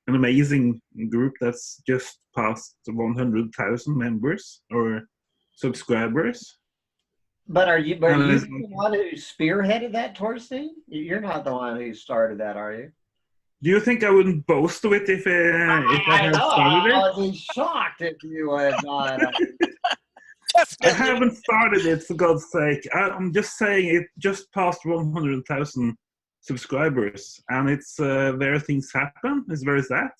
amazing group that's just passed 100,000 members or subscribers. But are you the one who spearheaded that, Torsten? You're not the one who started that, are you? Do you think I wouldn't boast of it if I had started it? I would be shocked if you had not. Definitely. I haven't started it, for God's sake. I'm just saying it just passed 100,000 subscribers, and it's where things happen. Is where it's at.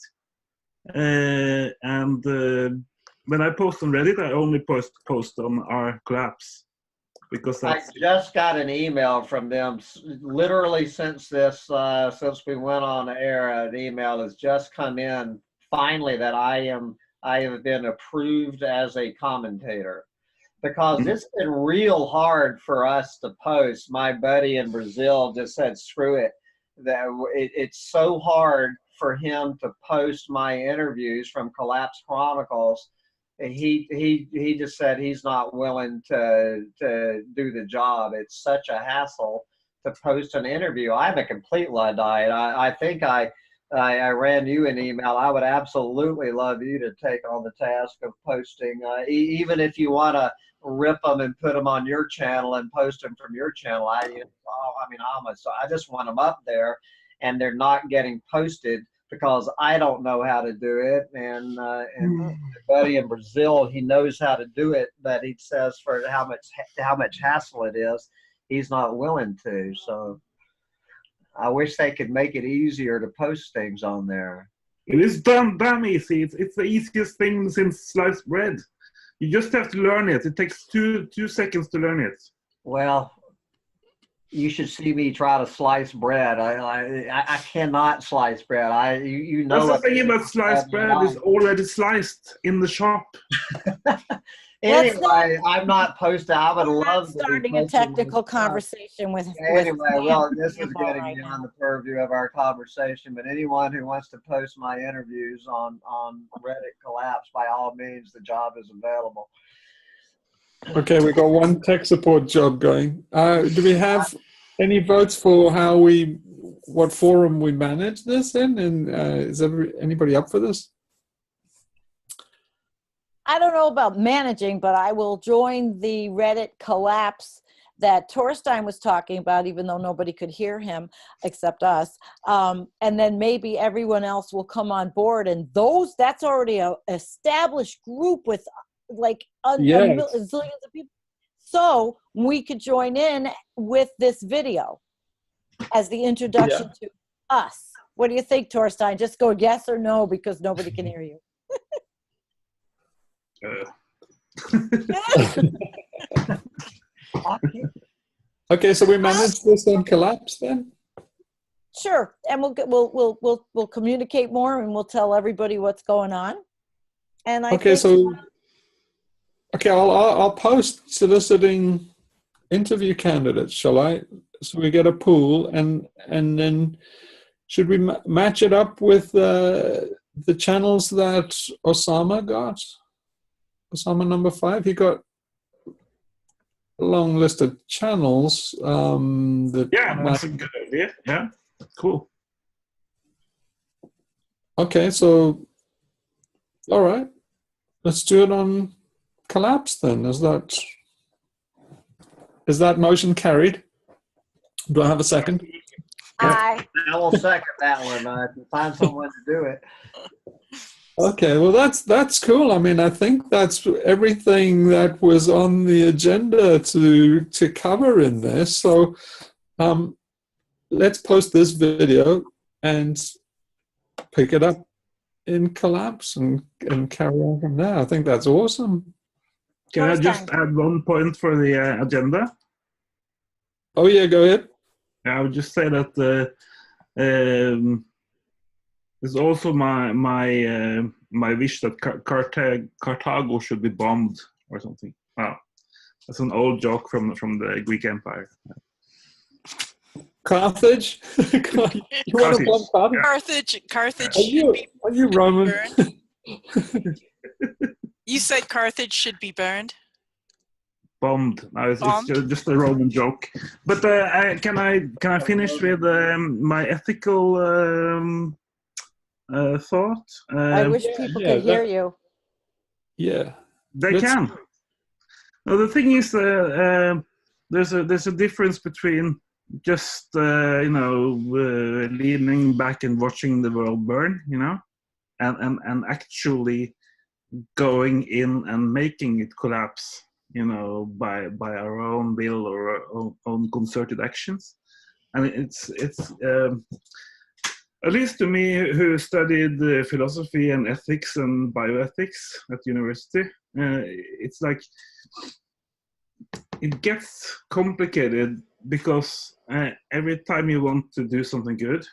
And when I post on Reddit, I only post on our collapse, because I just got an email from them literally since we went on air. An email has just come in finally that I have been approved as a commentator, because it's been real hard for us to post. My buddy in Brazil just said, screw it. It's so hard for him to post my interviews from Collapse Chronicles. He just said he's not willing to do the job. It's such a hassle to post an interview. I'm a complete Luddite. I think I ran you an email. I would absolutely love you to take on the task of posting, even if you want to rip them and put them on your channel and post them from your channel. I just want them up there, and they're not getting posted because I don't know how to do it. And my buddy in Brazil, he knows how to do it, but he says for how much hassle it is, he's not willing to. So I wish they could make it easier to post things on there. It is damn easy. It's the easiest thing since sliced bread. You just have to learn it. It takes two seconds to learn it. Well, you should see me try to slice bread. I cannot slice bread. You know. That's the thing about sliced bread is already sliced in the shop. Anyway, I'm not posting. I would love to starting a technical conversation with. Anyway, well, this is getting beyond the purview of our conversation. But anyone who wants to post my interviews on Reddit Collapse, by all means, the job is available. Okay, we got one tech support job going. Do we have any votes for what forum we manage this in? And is anybody up for this? I don't know about managing, but I will join the Reddit Collapse that Torstein was talking about, even though nobody could hear him except us. And then maybe everyone else will come on board. And that's already an established group with like zillions of people. So we could join in with this video as the introduction to us. What do you think, Torstein? Just go yes or no, because nobody can hear you. Okay, so we manage this on Collapse then? Sure, and we'll communicate more, and we'll tell everybody what's going on. And I'll post soliciting interview candidates, shall I? So we get a pool, and then should we match it up with the channels that Osama got? Osama number 5, he got a long list of channels. That's a good idea. Yeah, cool. Okay, so all right, let's do it on Collapse then. Is that motion carried? Do I have a second? I will second that one. Find someone to do it. Okay, well that's cool. I mean, I think that's everything that was on the agenda to cover in this. So let's post this video and pick it up in Collapse and carry on from there. I think that's awesome. Can I just add one point for the agenda? Oh yeah, go ahead. I would just say that it's also my wish that Carthago should be bombed or something. Wow, that's an old joke from the Greek Empire. Carthage? You want to bomb Carthage? Carthage. Are you Roman? You said Carthage should be burned. Bombed. No, it's just a Roman joke. But can I finish with my ethical thought? I wish people could hear you. Yeah, they can. No, the thing is, there's a difference between just leaning back and watching the world burn, and actually going in and making it collapse. by our own will or our own concerted actions. And it's at least to me, who studied philosophy and ethics and bioethics at university, it's like it gets complicated because every time you want to do something good,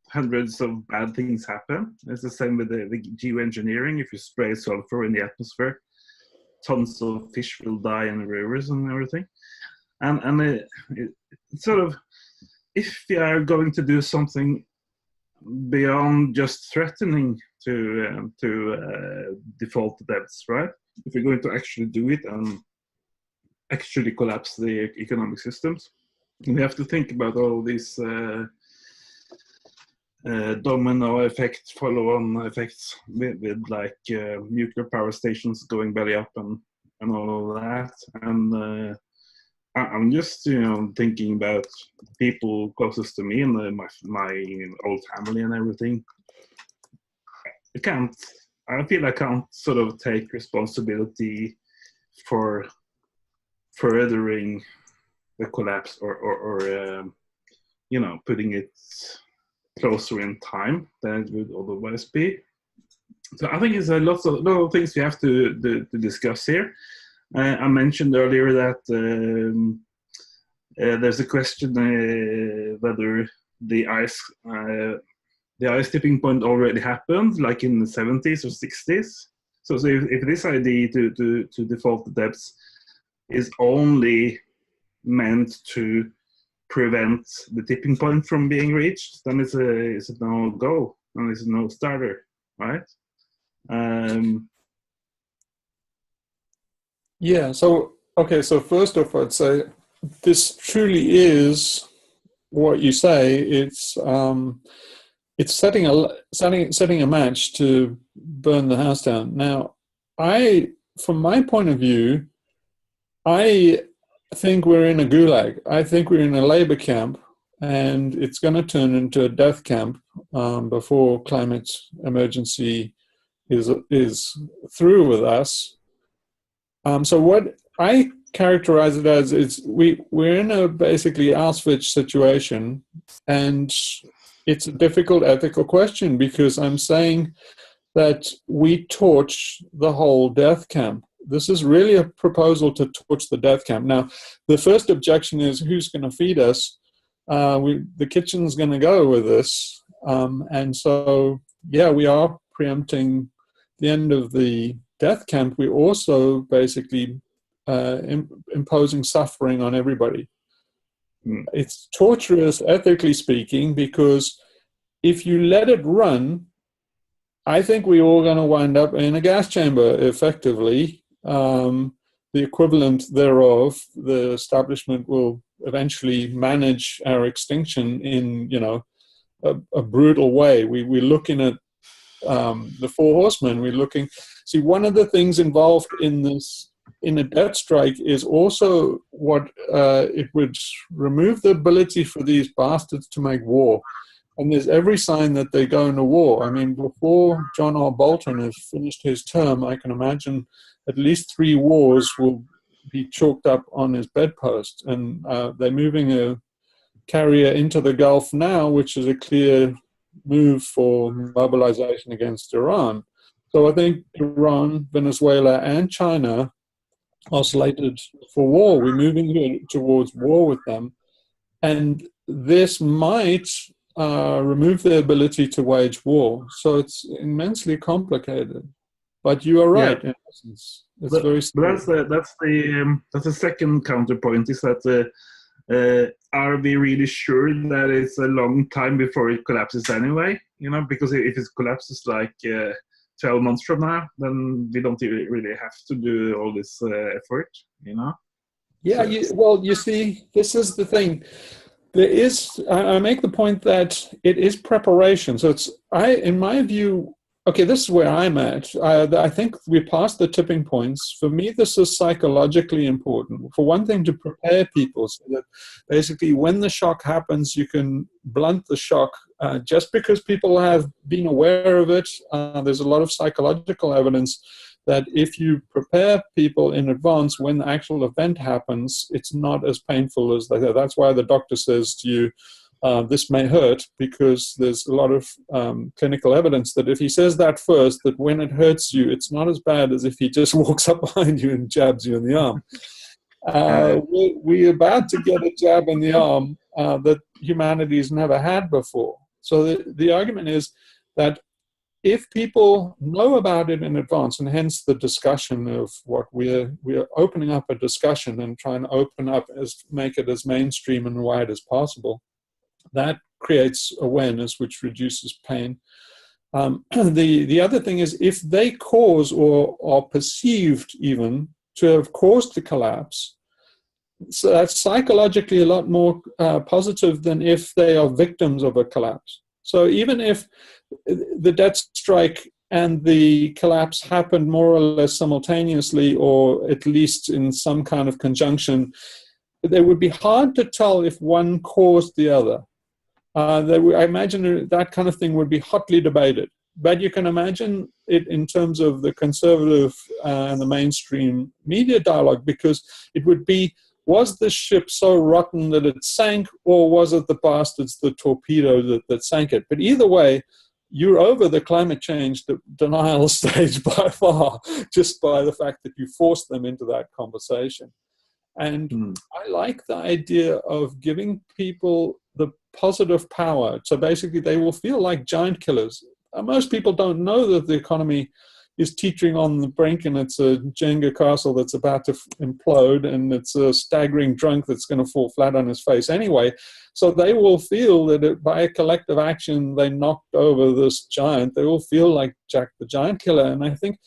hundreds of bad things happen. It's the same with the geoengineering. If you spray sulfur in the atmosphere, tons of fish will die in the rivers and everything. And it's sort of, if you are going to do something beyond just threatening to default debts, right? If you're going to actually do it and actually collapse the economic systems, we have to think about all these domino effects, follow-on effects with like nuclear power stations going belly up and all of that. And I'm just thinking about people closest to me and my old family and everything. I feel I can't sort of take responsibility for furthering the collapse or putting it closer in time than it would otherwise be. So I think it's a lot of things we have to discuss here. I mentioned earlier that there's a question whether the ice tipping point already happened, like in the 70s or 60s. So if this idea to default the debts is only meant to prevent the tipping point from being reached, then it's a no-go, and it's a no-starter, right? Yeah, so first off, I'd say this truly is what you say. It's setting a match to burn the house down. Now, from my point of view, I think we're in a gulag. I think we're in a labor camp, and it's going to turn into a death camp before climate emergency is through with us. So what I characterize it as is we're in a basically Auschwitz situation, and it's a difficult ethical question because I'm saying that we torch the whole death camp. This is really a proposal to torch the death camp. Now, the first objection is who's going to feed us? The kitchen's going to go with this. And so, yeah, we are preempting the end of the death camp. We're also basically imposing suffering on everybody. It's torturous, ethically speaking, because if you let it run, I think we're all going to wind up in a gas chamber, effectively. The equivalent thereof, the establishment will eventually manage our extinction in, a brutal way. We're looking at the Four Horsemen. See, one of the things involved in this, in a debt strike, is also what it would remove the ability for these bastards to make war. And there's every sign that they go into war. I mean, before John R. Bolton has finished his term, I can imagine at least 3 wars will be chalked up on his bedpost. And they're moving a carrier into the Gulf now, which is a clear move for mobilization against Iran. So I think Iran, Venezuela, and China are slated for war. We're moving towards war with them. And this might remove their ability to wage war. So it's immensely complicated. But you are right. Yeah. In essence, it's very. But that's the second counterpoint. Is that are we really sure that it's a long time before it collapses anyway? Because if it collapses like 12 months from now, then we don't really have to do all this effort. Yeah. So. You see, this is the thing. I make the point that it is preparation. So in my view, okay, this is where I'm at. I think we passed the tipping points. For me, this is psychologically important. For one thing, to prepare people so that basically when the shock happens, you can blunt the shock. Just because people have been aware of it, there's a lot of psychological evidence that if you prepare people in advance when the actual event happens, it's not as painful as they say. That's why the doctor says to you, this may hurt, because there's a lot of clinical evidence that if he says that first, that when it hurts you, it's not as bad as if he just walks up behind you and jabs you in the arm. We're about to get a jab in the arm that humanity's never had before. So the argument is that if people know about it in advance, and hence the discussion of what we're opening up a discussion and trying to open up, make it as mainstream and wide as possible, that creates awareness, which reduces pain. The other thing is, if they cause or are perceived even to have caused the collapse, so that's psychologically a lot more positive than if they are victims of a collapse. So even if the debt strike and the collapse happened more or less simultaneously, or at least in some kind of conjunction, it would be hard to tell if one caused the other. I imagine that kind of thing would be hotly debated. But you can imagine it in terms of the conservative and the mainstream media dialogue, because it would be, was the ship so rotten that it sank, or was it the bastards, the torpedo that sank it? But either way, you're over the climate change denial stage by far, just by the fact that you forced them into that conversation. And I like the idea of giving people the positive power. So basically, they will feel like giant killers. Most people don't know that the economy is teetering on the brink, and it's a Jenga castle that's about to implode, and it's a staggering drunk that's going to fall flat on his face anyway. So they will feel that by a collective action, they knocked over this giant. They will feel like Jack the Giant Killer. And I think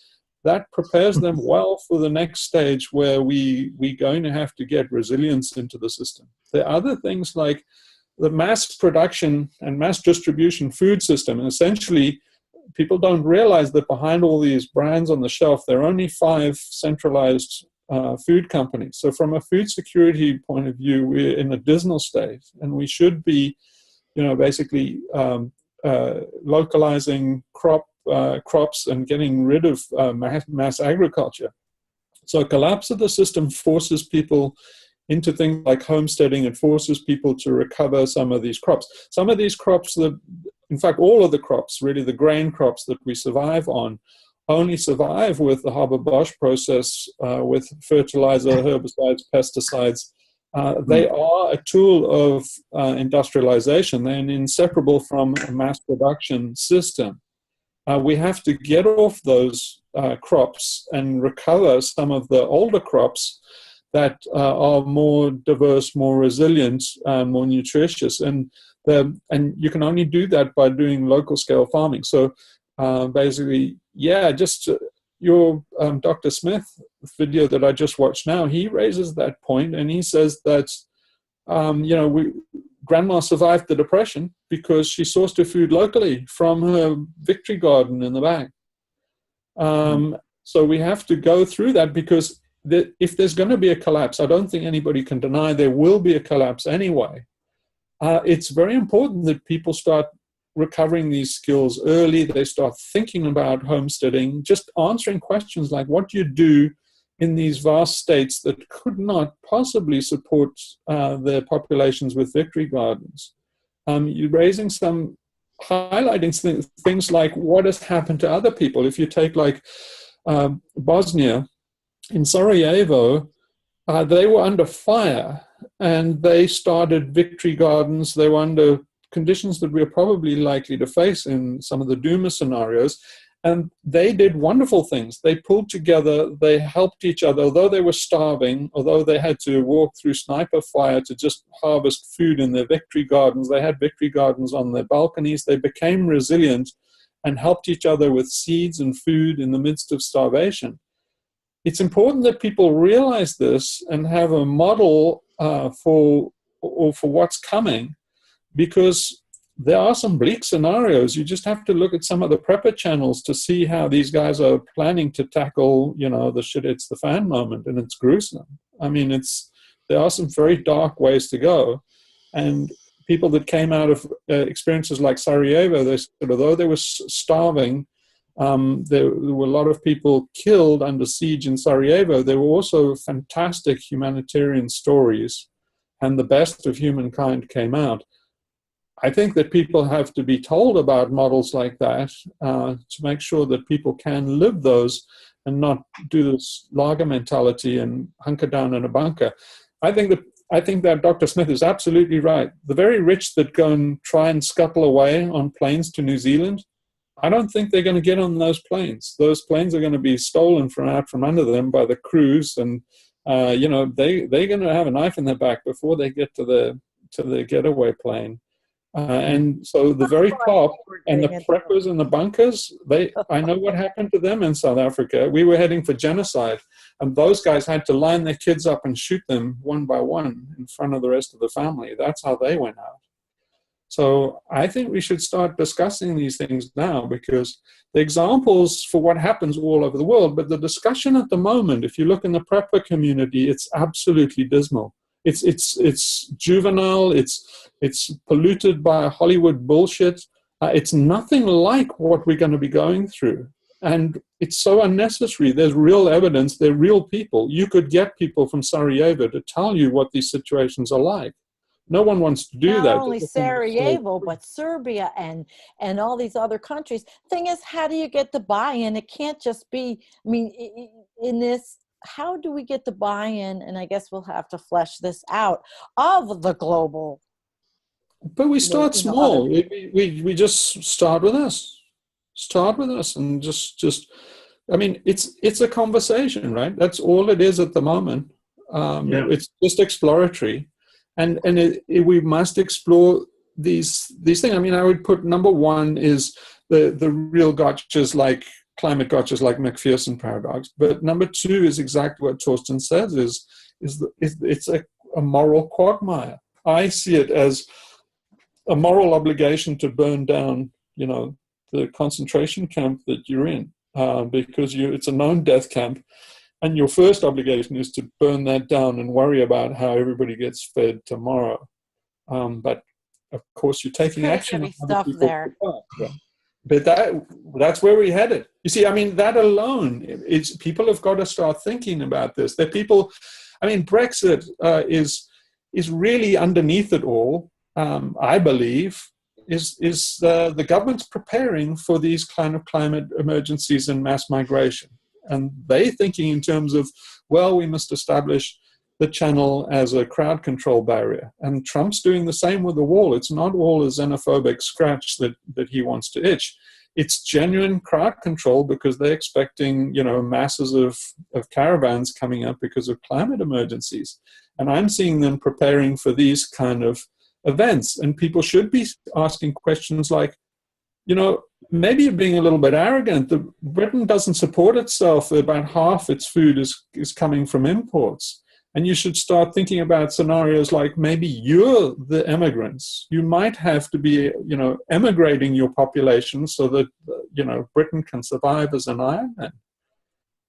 that prepares them well for the next stage, where we're going to have to get resilience into the system. There are other things like the mass production and mass distribution food system. And essentially, people don't realize that behind all these brands on the shelf, there are only 5 centralized food companies. So from a food security point of view, we're in a dismal state, and we should be, basically localizing crops and getting rid of mass agriculture. So a collapse of the system forces people into things like homesteading. It forces people to recover some of these crops. Some of these crops, in fact, all of the crops, really the grain crops that we survive on, only survive with the Haber-Bosch process, with fertilizer, herbicides, pesticides. They are a tool of industrialization. They're inseparable from a mass production system. We have to get off those crops and recover some of the older crops that are more diverse, more resilient, more nutritious. And you can only do that by doing local scale farming. So basically, just your Dr. Smith video that I just watched now, he raises that point, and he says that, Grandma survived the Depression because she sourced her food locally from her victory garden in the back. So we have to go through that, because if there's going to be a collapse, I don't think anybody can deny there will be a collapse anyway. It's very important that people start recovering these skills early. They start thinking about homesteading, just answering questions like, what do you do in these vast states that could not possibly support their populations with victory gardens? You're raising highlighting things like what has happened to other people. If you take like Bosnia, in Sarajevo, they were under fire, and they started victory gardens. They were under conditions that we're probably likely to face in some of the Duma scenarios. And they did wonderful things. They pulled together, they helped each other, although they were starving, although they had to walk through sniper fire to just harvest food in their victory gardens. They had victory gardens on their balconies. They became resilient and helped each other with seeds and food in the midst of starvation. It's important that people realize this and have a model for what's coming, because there are some bleak scenarios. You just have to look at some of the prepper channels to see how these guys are planning to tackle, the shit hits the fan moment, and it's gruesome. I mean, there are some very dark ways to go. And people that came out of experiences like Sarajevo, they said, although they were starving, There were a lot of people killed under siege in Sarajevo. There were also fantastic humanitarian stories, and the best of humankind came out. I think that people have to be told about models like that to make sure that people can live those and not do this lager mentality and hunker down in a bunker. I think that Dr. Smith is absolutely right. The very rich that go and try and scuttle away on planes to New Zealand, I don't think they're going to get on those planes. Those planes are going to be stolen out from under them by the crews, and they're going to have a knife in their back before they get to the getaway plane. And so the very top and the preppers and the bunkers, I know what happened to them in South Africa. We were heading for genocide, and those guys had to line their kids up and shoot them one by one in front of the rest of the family. That's how they went out. So I think we should start discussing these things now, because the examples for what happens all over the world, but the discussion at the moment, if you look in the prepper community, it's absolutely dismal. It's juvenile, it's polluted by Hollywood bullshit. It's nothing like what we're going to be going through. And it's so unnecessary. There's real evidence, they're real people. You could get people from Sarajevo to tell you what these situations are like. No one wants to do that. Not only Sarajevo, but Serbia and all these other countries. Thing is, how do you get the buy-in? It can't just be, I mean, in this, how do we get the buy-in? And I guess we'll have to flesh this out of the global. But we start small. We just start with us. Start with us and just. I mean, it's a conversation, right? That's all it is at the moment. It's just exploratory, and we must explore these things. I mean, I would put number one is the real gotchas like climate gotchas like McPherson paradox. But number two is exactly what Torsten says: it's a moral quagmire. I see it as a moral obligation to burn down, the concentration camp that you're in, because it's a known death camp, and your first obligation is to burn that down and worry about how everybody gets fed tomorrow. But of course, you're taking action on stuff there. But that's where we headed. You see, I mean, that alone, people have got to start thinking about this. That people, I mean, Brexit is really underneath it all. I believe is the government's preparing for these kind of climate emergencies and mass migration, and they thinking in terms of, well, we must establish the channel as a crowd control barrier. And Trump's doing the same with the wall. It's not all a xenophobic scratch that he wants to itch. It's genuine crowd control because they're expecting, masses of caravans coming up because of climate emergencies. And I'm seeing them preparing for these kind of events. And people should be asking questions like, maybe you're being a little bit arrogant. Britain doesn't support itself. About half its food is coming from imports. And you should start thinking about scenarios like maybe you're the immigrants. You might have to be, emigrating your population so that, Britain can survive as an island.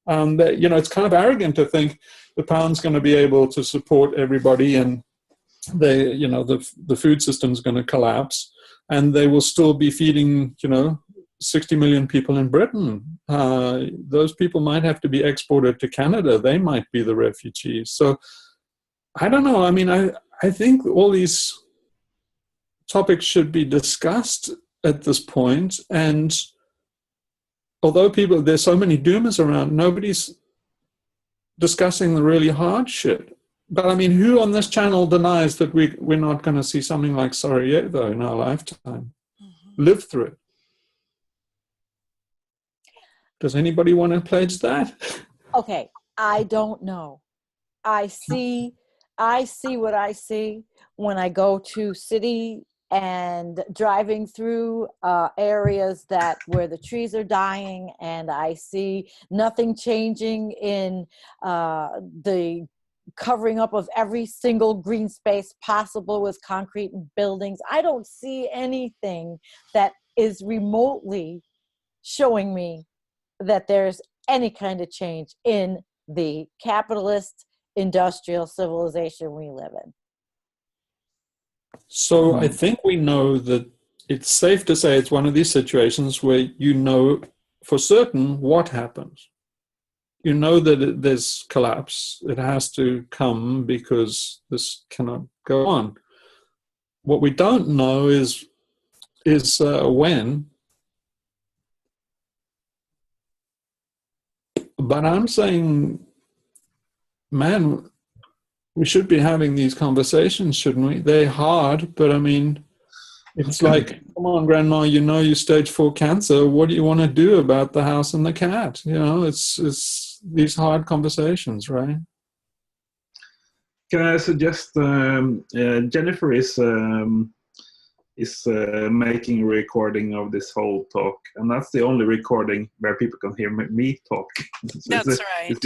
It's kind of arrogant to think the pound's going to be able to support everybody and the food system's going to collapse and they will still be feeding, 60 million people in Britain. Those people might have to be exported to Canada. They might be the refugees. So I don't know. I mean, I think all these topics should be discussed at this point. And although there's so many doomers around, nobody's discussing the really hard shit. But I mean, who on this channel denies that we're not going to see something like Sarajevo in our lifetime? Mm-hmm. Live through it. Does anybody want to pledge that? Okay, I don't know. I see what I see when I go to city and driving through areas where the trees are dying, and I see nothing changing in the covering up of every single green space possible with concrete and buildings. I don't see anything that is remotely showing me that there's any kind of change in the capitalist industrial civilization we live in. So I think we know that it's safe to say it's one of these situations where for certain what happens. You know that there's collapse. It has to come because this cannot go on. What we don't know is when. But I'm saying, man, we should be having these conversations, shouldn't we? They're hard, but I mean, it's like, come on, Grandma, you know you stage 4 cancer. What do you want to do about the house and the cat? You know, it's these hard conversations, right? Can I suggest Jennifer is making a recording of this whole talk, and that's the only recording where people can hear me talk. So that's right. It's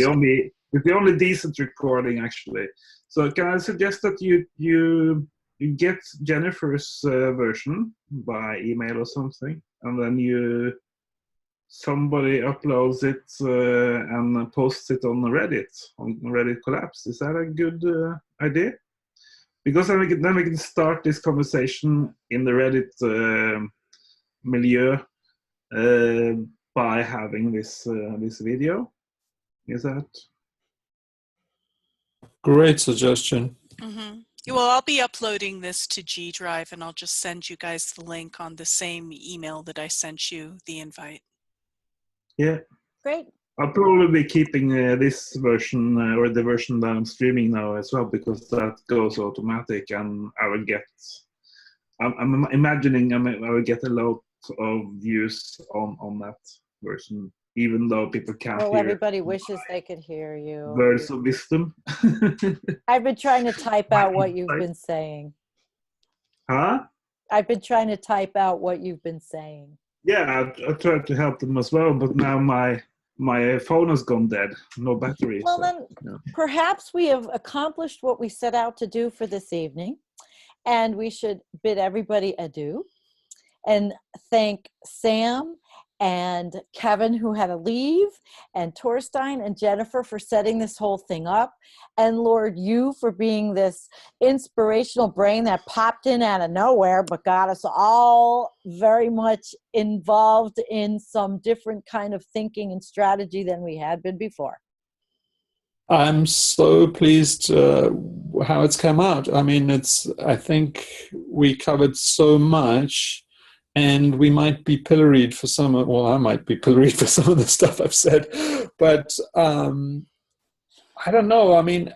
the only decent recording, actually. So can I suggest that you get Jennifer's version by email or something, and then somebody uploads it and posts it on Reddit Collapse. Is that a good idea? Because then we can start this conversation in the Reddit milieu by having this video. Is that? Great suggestion. Mm-hmm. Well, I'll be uploading this to G Drive, and I'll just send you guys the link on the same email that I sent you the invite. Yeah. Great. I'll probably be keeping this version or the version that I'm streaming now as well, because that goes automatic, and I will get. I'm imagining I will get a lot of views on that version, even though people can't hear. Well, everybody wishes they could hear you. Words of wisdom. I've been trying to type out what you've been saying. Huh? I've been trying to type out what you've been saying. Yeah, I tried to help them as well, but now my phone has gone dead. No battery. Well, so, then yeah. Perhaps we have accomplished what we set out to do for this evening, and we should bid everybody adieu and thank Sam and Kevin, who had to leave, and Torstein and Jennifer for setting this whole thing up, and Lord, you for being this inspirational brain that popped in out of nowhere but got us all very much involved in some different kind of thinking and strategy than we had been before. I'm so pleased how it's come out. I mean, I think we covered so much. And we might be pilloried for I might be pilloried for some of the stuff I've said, but I don't know. I mean,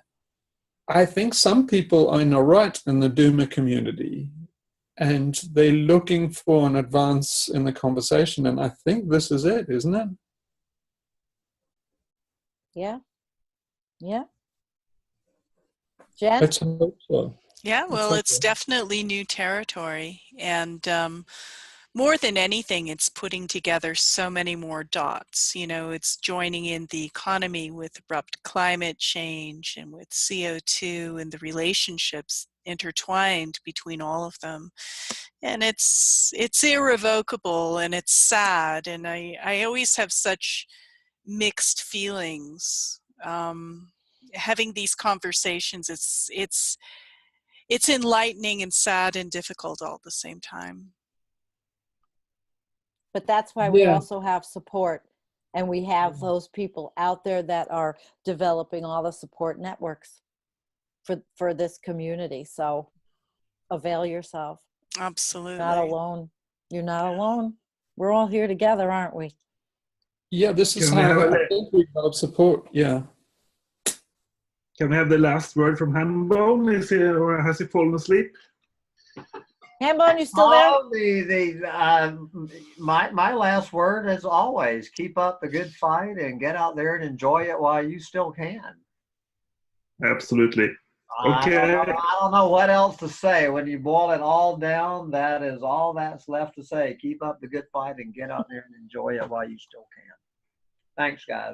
I think some people are in a rut in the Doomer community, and they're looking for an advance in the conversation, and I think this is it, isn't it? Yeah. Yeah. Jen? Let's hope so. Yeah, well, it's definitely new territory, and more than anything, it's putting together so many more dots. You know, it's joining in the economy with abrupt climate change and with CO2 and the relationships intertwined between all of them. And it's irrevocable, and it's sad, and I always have such mixed feelings having these conversations. It's enlightening and sad and difficult all at the same time. But that's why we also have support, and we have those people out there that are developing all the support networks for this community. So avail yourself. Absolutely. You're not alone. You're not alone. We're all here together, aren't we? Yeah, this is how I think we develop support. Yeah. Can we have the last word from Hambone? Or has he fallen asleep? Hambone, you still there? My last word, as always, keep up the good fight and get out there and enjoy it while you still can. Absolutely. Okay. I don't know what else to say. When you boil it all down, that is all that's left to say. Keep up the good fight and get out there and enjoy it while you still can. Thanks, guys.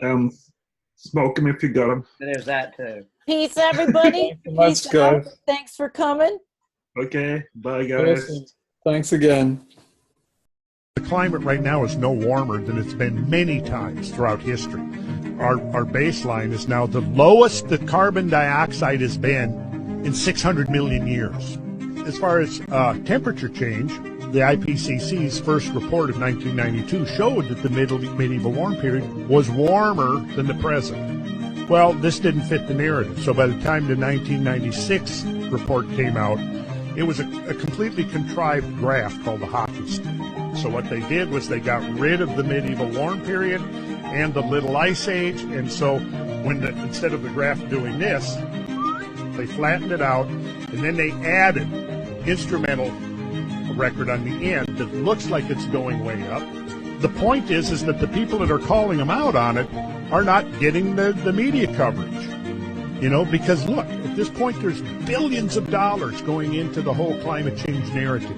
Smoke them if you got them. There's that too. Peace, everybody. Let's go. Thanks for coming. Okay. Bye, guys. Thanks again. The climate right now is no warmer than it's been many times throughout history. Our baseline is now the lowest that carbon dioxide has been in 600 million years. As far as temperature change, The IPCC's first report of 1992 showed that the medieval warm period was warmer than the present. Well, this didn't fit the narrative, so by the time the 1996 report came out, it was a completely contrived graph called the hockey stick. So what they did was they got rid of the medieval warm period and the Little Ice Age, and so instead of the graph doing this, they flattened it out, and then they added instrumental record on the end that looks like it's going way up. The point is that the people that are calling them out on it are not getting the media coverage. You know, because look, at this point there's billions of dollars going into the whole climate change narrative.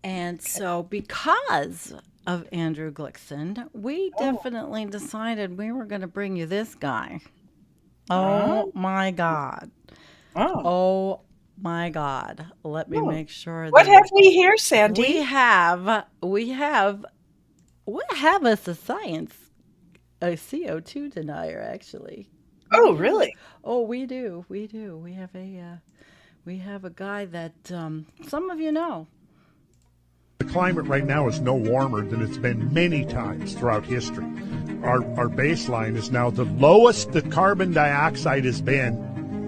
And so because of Andrew Glickson, we definitely decided we were going to bring you this guy. Oh my God. Oh my God. Let me make sure. What have we here, Sandy? We have as a science a CO2 denier, actually. Oh, really? Oh, we do. We have a guy that some of you know. The climate right now is no warmer than it's been many times throughout history. Our baseline is now the lowest that carbon dioxide has been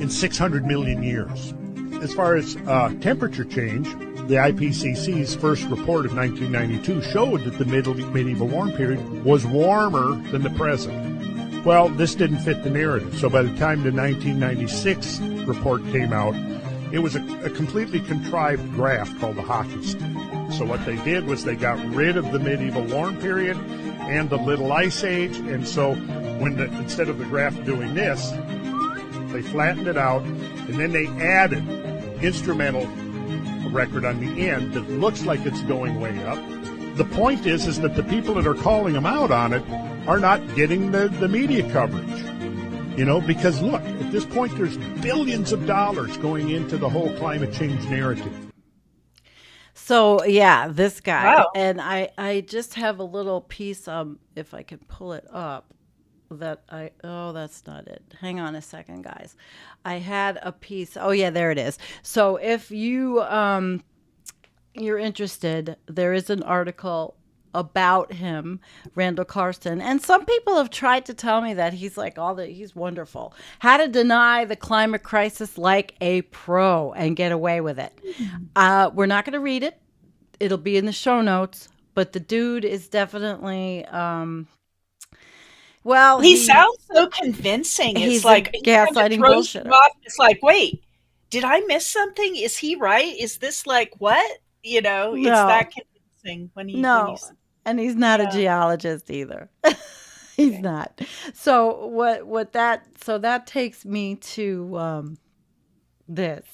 in 600 million years. As far as temperature change, the IPCC's first report of 1992 showed that the medieval warm period was warmer than the present. Well, this didn't fit the narrative, so by the time the 1996 report came out, it was a completely contrived graph called the hockey stick. So what they did was they got rid of the medieval warm period and the Little Ice Age, and so instead of the graph doing this, they flattened it out, and then they added instrumental record on the end that looks like it's going way up. The point is that the people that are calling them out on it are not getting the media coverage. You know, because look, at this point there's billions of dollars going into the whole climate change narrative. So yeah, this guy. Wow. And I just have a little piece, if I can pull it up, that's not it. Hang on a second, guys. I had a piece. Oh yeah, there it is. So if you you're interested, there is an article about him, Randall Carson, and some people have tried to tell me that he's like he's wonderful. How to deny the climate crisis like a pro and get away with it. We're not going to read it. It'll be in the show notes, but the dude is definitely he sounds so convincing. It's he's like gaslighting bullshit. It's like, wait, did I miss something? Is he right? Is this like what? You know, it's that convincing when he and he's not a geologist either. He's not. So that takes me to this.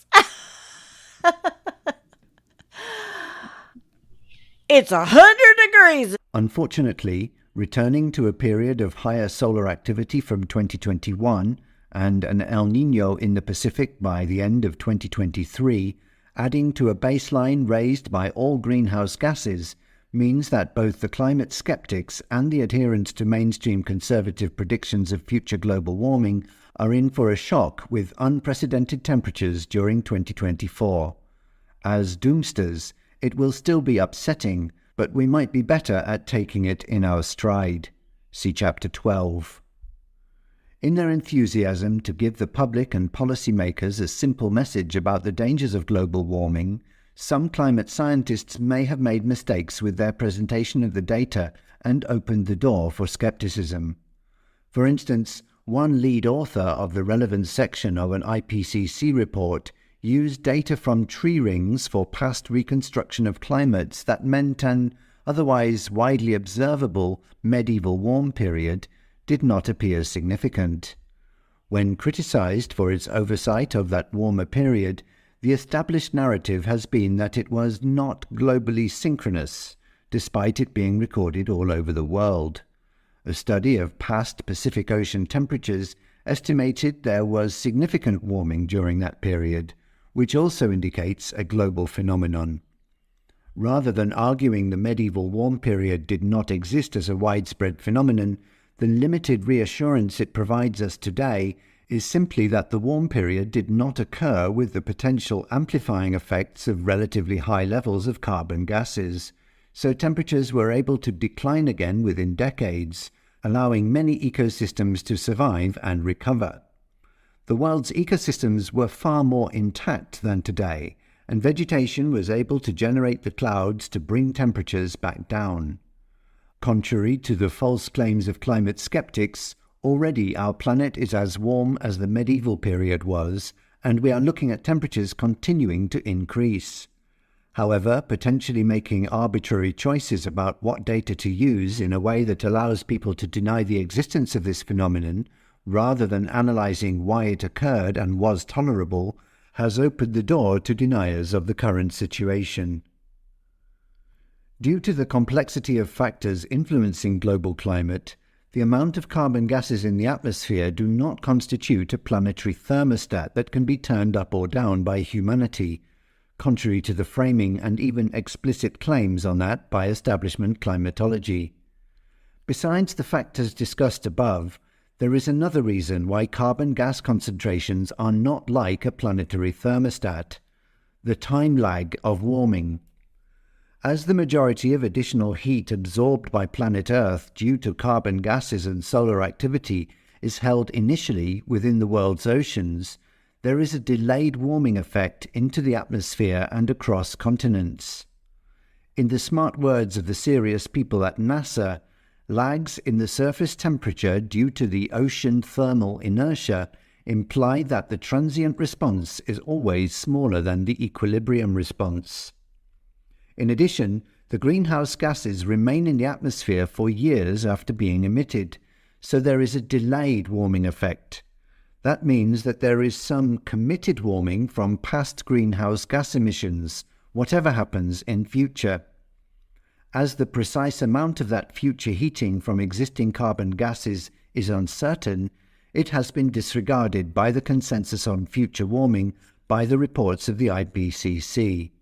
It's 100 degrees. Unfortunately, returning to a period of higher solar activity from 2021 and an El Niño in the Pacific by the end of 2023, adding to a baseline raised by all greenhouse gases, means that both the climate skeptics and the adherents to mainstream conservative predictions of future global warming are in for a shock with unprecedented temperatures during 2024. As doomsters, it will still be upsetting, but we might be better at taking it in our stride. See Chapter 12. In their enthusiasm to give the public and policymakers a simple message about the dangers of global warming, some climate scientists may have made mistakes with their presentation of the data and opened the door for skepticism. For instance, one lead author of the relevant section of an IPCC report used data from tree rings for past reconstruction of climates that meant an otherwise widely observable medieval warm period did not appear significant. When criticized for its oversight of that warmer period, the established narrative has been that it was not globally synchronous, despite it being recorded all over the world. A study of past Pacific Ocean temperatures estimated there was significant warming during that period, which also indicates a global phenomenon. Rather than arguing the medieval warm period did not exist as a widespread phenomenon, the limited reassurance it provides us today is simply that the warm period did not occur with the potential amplifying effects of relatively high levels of carbon gases, so temperatures were able to decline again within decades, allowing many ecosystems to survive and recover. The world's ecosystems were far more intact than today, and vegetation was able to generate the clouds to bring temperatures back down. Contrary to the false claims of climate skeptics, already our planet is as warm as the medieval period was, and we are looking at temperatures continuing to increase. However, potentially making arbitrary choices about what data to use in a way that allows people to deny the existence of this phenomenon, rather than analyzing why it occurred and was tolerable, has opened the door to deniers of the current situation. Due to the complexity of factors influencing global climate, the amount of carbon gases in the atmosphere do not constitute a planetary thermostat that can be turned up or down by humanity, contrary to the framing and even explicit claims on that by establishment climatology. Besides the factors discussed above, there is another reason why carbon gas concentrations are not like a planetary thermostat: the time lag of warming. As the majority of additional heat absorbed by planet Earth due to carbon gases and solar activity is held initially within the world's oceans, there is a delayed warming effect into the atmosphere and across continents. In the smart words of the serious people at NASA, lags in the surface temperature due to the ocean thermal inertia imply that the transient response is always smaller than the equilibrium response. In addition, the greenhouse gases remain in the atmosphere for years after being emitted, so there is a delayed warming effect. That means that there is some committed warming from past greenhouse gas emissions, whatever happens in future. As the precise amount of that future heating from existing carbon gases is uncertain, it has been disregarded by the consensus on future warming by the reports of the IPCC.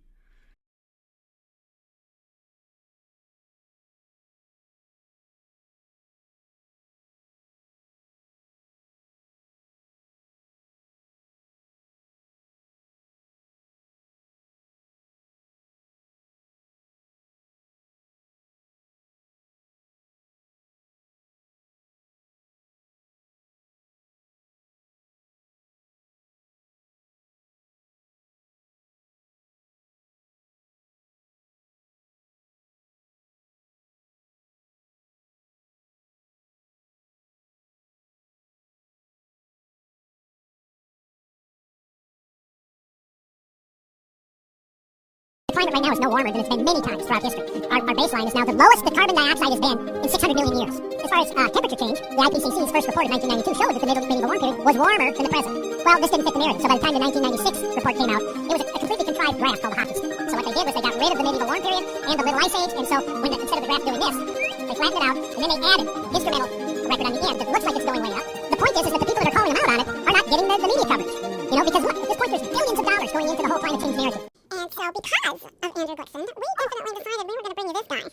The climate right now is no warmer than it's been many times throughout history. Our baseline is now the lowest that carbon dioxide has been in 600 million years. As far as temperature change, the IPCC's first report of 1992 showed that the medieval warm period was warmer than the present. Well, this didn't fit the narrative, so by the time the 1996 report came out, it was a completely contrived graph called a hockey stick. So what they did was they got rid of the medieval warm period and the Little Ice Age, and so instead of the graph doing this, they flattened it out, and then they added instrumental record on the end that looks like it's going way up. The point is that the people that are calling them out on it are not getting the media coverage. You know, because look, at this point there's billions of dollars going into the whole climate change narrative. And so because of Andrew Goodson, we definitely decided we were going to bring you this guy.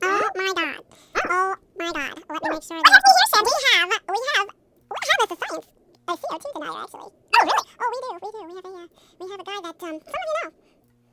Oh my god. Oh my god. Let me make sure that... We have as a science, a CO2 denier actually. Oh really? Oh we do. We have a guy that, some of you know.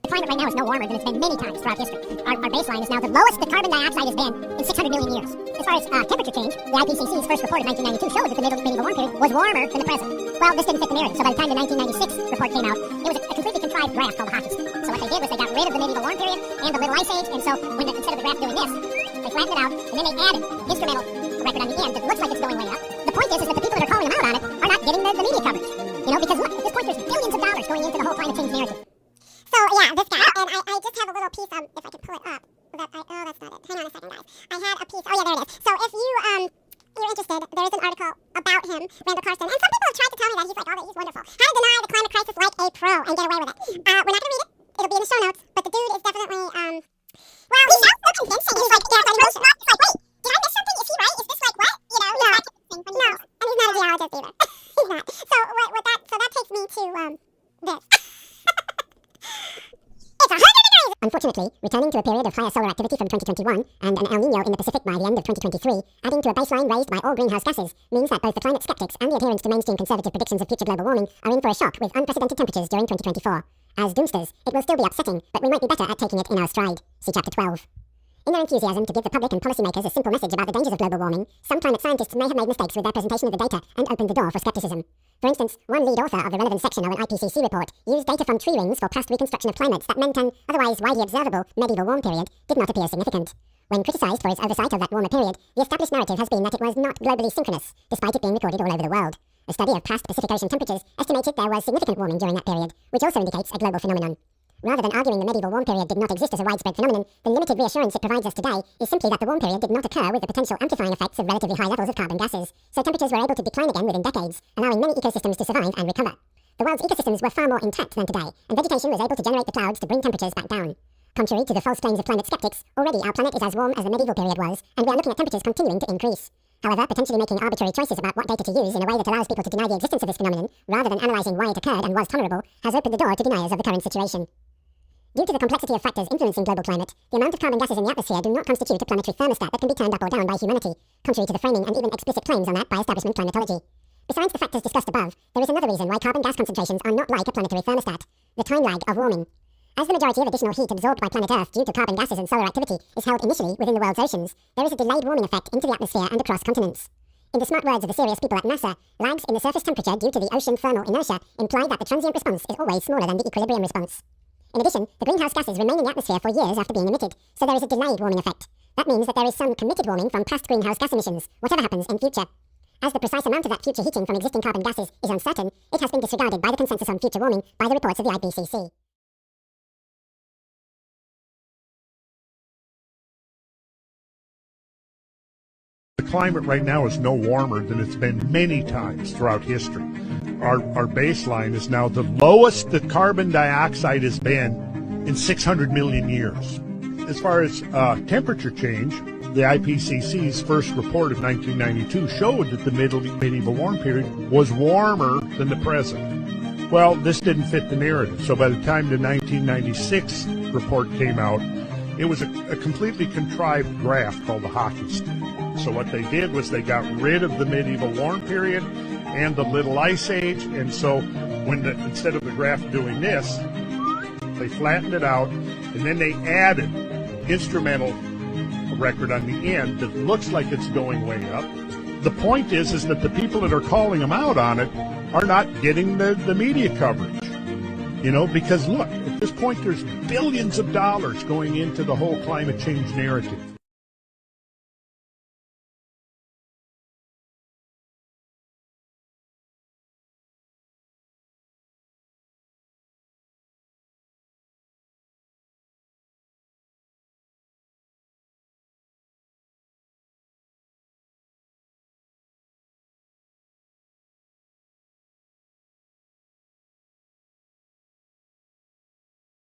The climate right now is no warmer than it's been many times throughout history. Our baseline is now the lowest that carbon dioxide has been in 600 million years. As far as temperature change, the IPCC's first report of 1992 showed that the medieval warm period was warmer than the present. Well, this didn't fit the narrative, so by the time the 1996 report came out, it was a completely contrived graph called a hockey stick. So what they did was they got rid of the medieval warm period and the Little Ice Age, and so instead of the graph doing this, they flattened it out, and then they added instrumental record on the end that looks like it's going way up. The point is that the people that are calling them out on it are not getting the media coverage. You know, because look, at this point there's billions of dollars going into the whole climate change narrative. So yeah, this guy, and I just have a little piece, if I can pull it up, that's not it. Hang on a second, guys. I had a piece, oh yeah, there it is. So if you're interested, there is an article about him, Randall Carson, and some people have tried to tell me that he's like, oh, he's wonderful. How to deny the climate crisis like a pro and get away with it. We're not going to read it. It'll be in the show notes, but the dude is definitely, well, he sounds so convincing. He's like, yeah, it's like, wait, did I miss something? Is he right? Is this like, what? You know, no, and he's not a geologist either. He's not. So that takes me to, this. It's 100 degrees Unfortunately, returning to a period of higher solar activity from 2021 and an El Nino in the Pacific by the end of 2023, adding to a baseline raised by all greenhouse gases, means that both the climate skeptics and the adherents to mainstream conservative predictions of future global warming are in for a shock with unprecedented temperatures during 2024. As doomsters, it will still be upsetting, but we might be better at taking it in our stride. See Chapter 12. In their enthusiasm to give the public and policymakers a simple message about the dangers of global warming, some climate scientists may have made mistakes with their presentation of the data and opened the door for skepticism. For instance, one lead author of the relevant section of an IPCC report used data from tree rings for past reconstruction of climates that meant an otherwise widely observable medieval warm period did not appear significant. When criticised for its oversight of that warmer period, the established narrative has been that it was not globally synchronous, despite it being recorded all over the world. A study of past Pacific Ocean temperatures estimated there was significant warming during that period, which also indicates a global phenomenon. Rather than arguing the medieval warm period did not exist as a widespread phenomenon, the limited reassurance it provides us today is simply that the warm period did not occur with the potential amplifying effects of relatively high levels of carbon gases, so temperatures were able to decline again within decades, allowing many ecosystems to survive and recover. The world's ecosystems were far more intact than today, and vegetation was able to generate the clouds to bring temperatures back down. Contrary to the false claims of climate skeptics, already our planet is as warm as the medieval period was, and we are looking at temperatures continuing to increase. However, potentially making arbitrary choices about what data to use in a way that allows people to deny the existence of this phenomenon, rather than analysing why it occurred and was tolerable, has opened the door to deniers of the current situation. Due to the complexity of factors influencing global climate, the amount of carbon gases in the atmosphere do not constitute a planetary thermostat that can be turned up or down by humanity, contrary to the framing and even explicit claims on that by establishment climatology. Besides the factors discussed above, there is another reason why carbon gas concentrations are not like a planetary thermostat: the time lag of warming. As the majority of additional heat absorbed by planet Earth due to carbon gases and solar activity is held initially within the world's oceans, there is a delayed warming effect into the atmosphere and across continents. In the smart words of the serious people at NASA, lags in the surface temperature due to the ocean thermal inertia imply that the transient response is always smaller than the equilibrium response. In addition, the greenhouse gases remain in the atmosphere for years after being emitted, so there is a delayed warming effect. That means that there is some committed warming from past greenhouse gas emissions, whatever happens in future. As the precise amount of that future heating from existing carbon gases is uncertain, it has been disregarded by the consensus on future warming by the reports of the IPCC. The climate right now is no warmer than it's been many times throughout history. Our baseline is now the lowest that carbon dioxide has been in 600 million years. As far as temperature change, the IPCC's first report of 1992 showed that the medieval warm period was warmer than the present. Well, this didn't fit the narrative, so by the time the 1996 report came out, it was a completely contrived graph called the hockey stick. So what they did was they got rid of the medieval warm period and the Little Ice Age, and so instead of the graph doing this, they flattened it out, and then they added instrumental record on the end that looks like it's going way up. The point is that the people that are calling them out on it are not getting the media coverage. You know, because look, at this point there's billions of dollars going into the whole climate change narrative.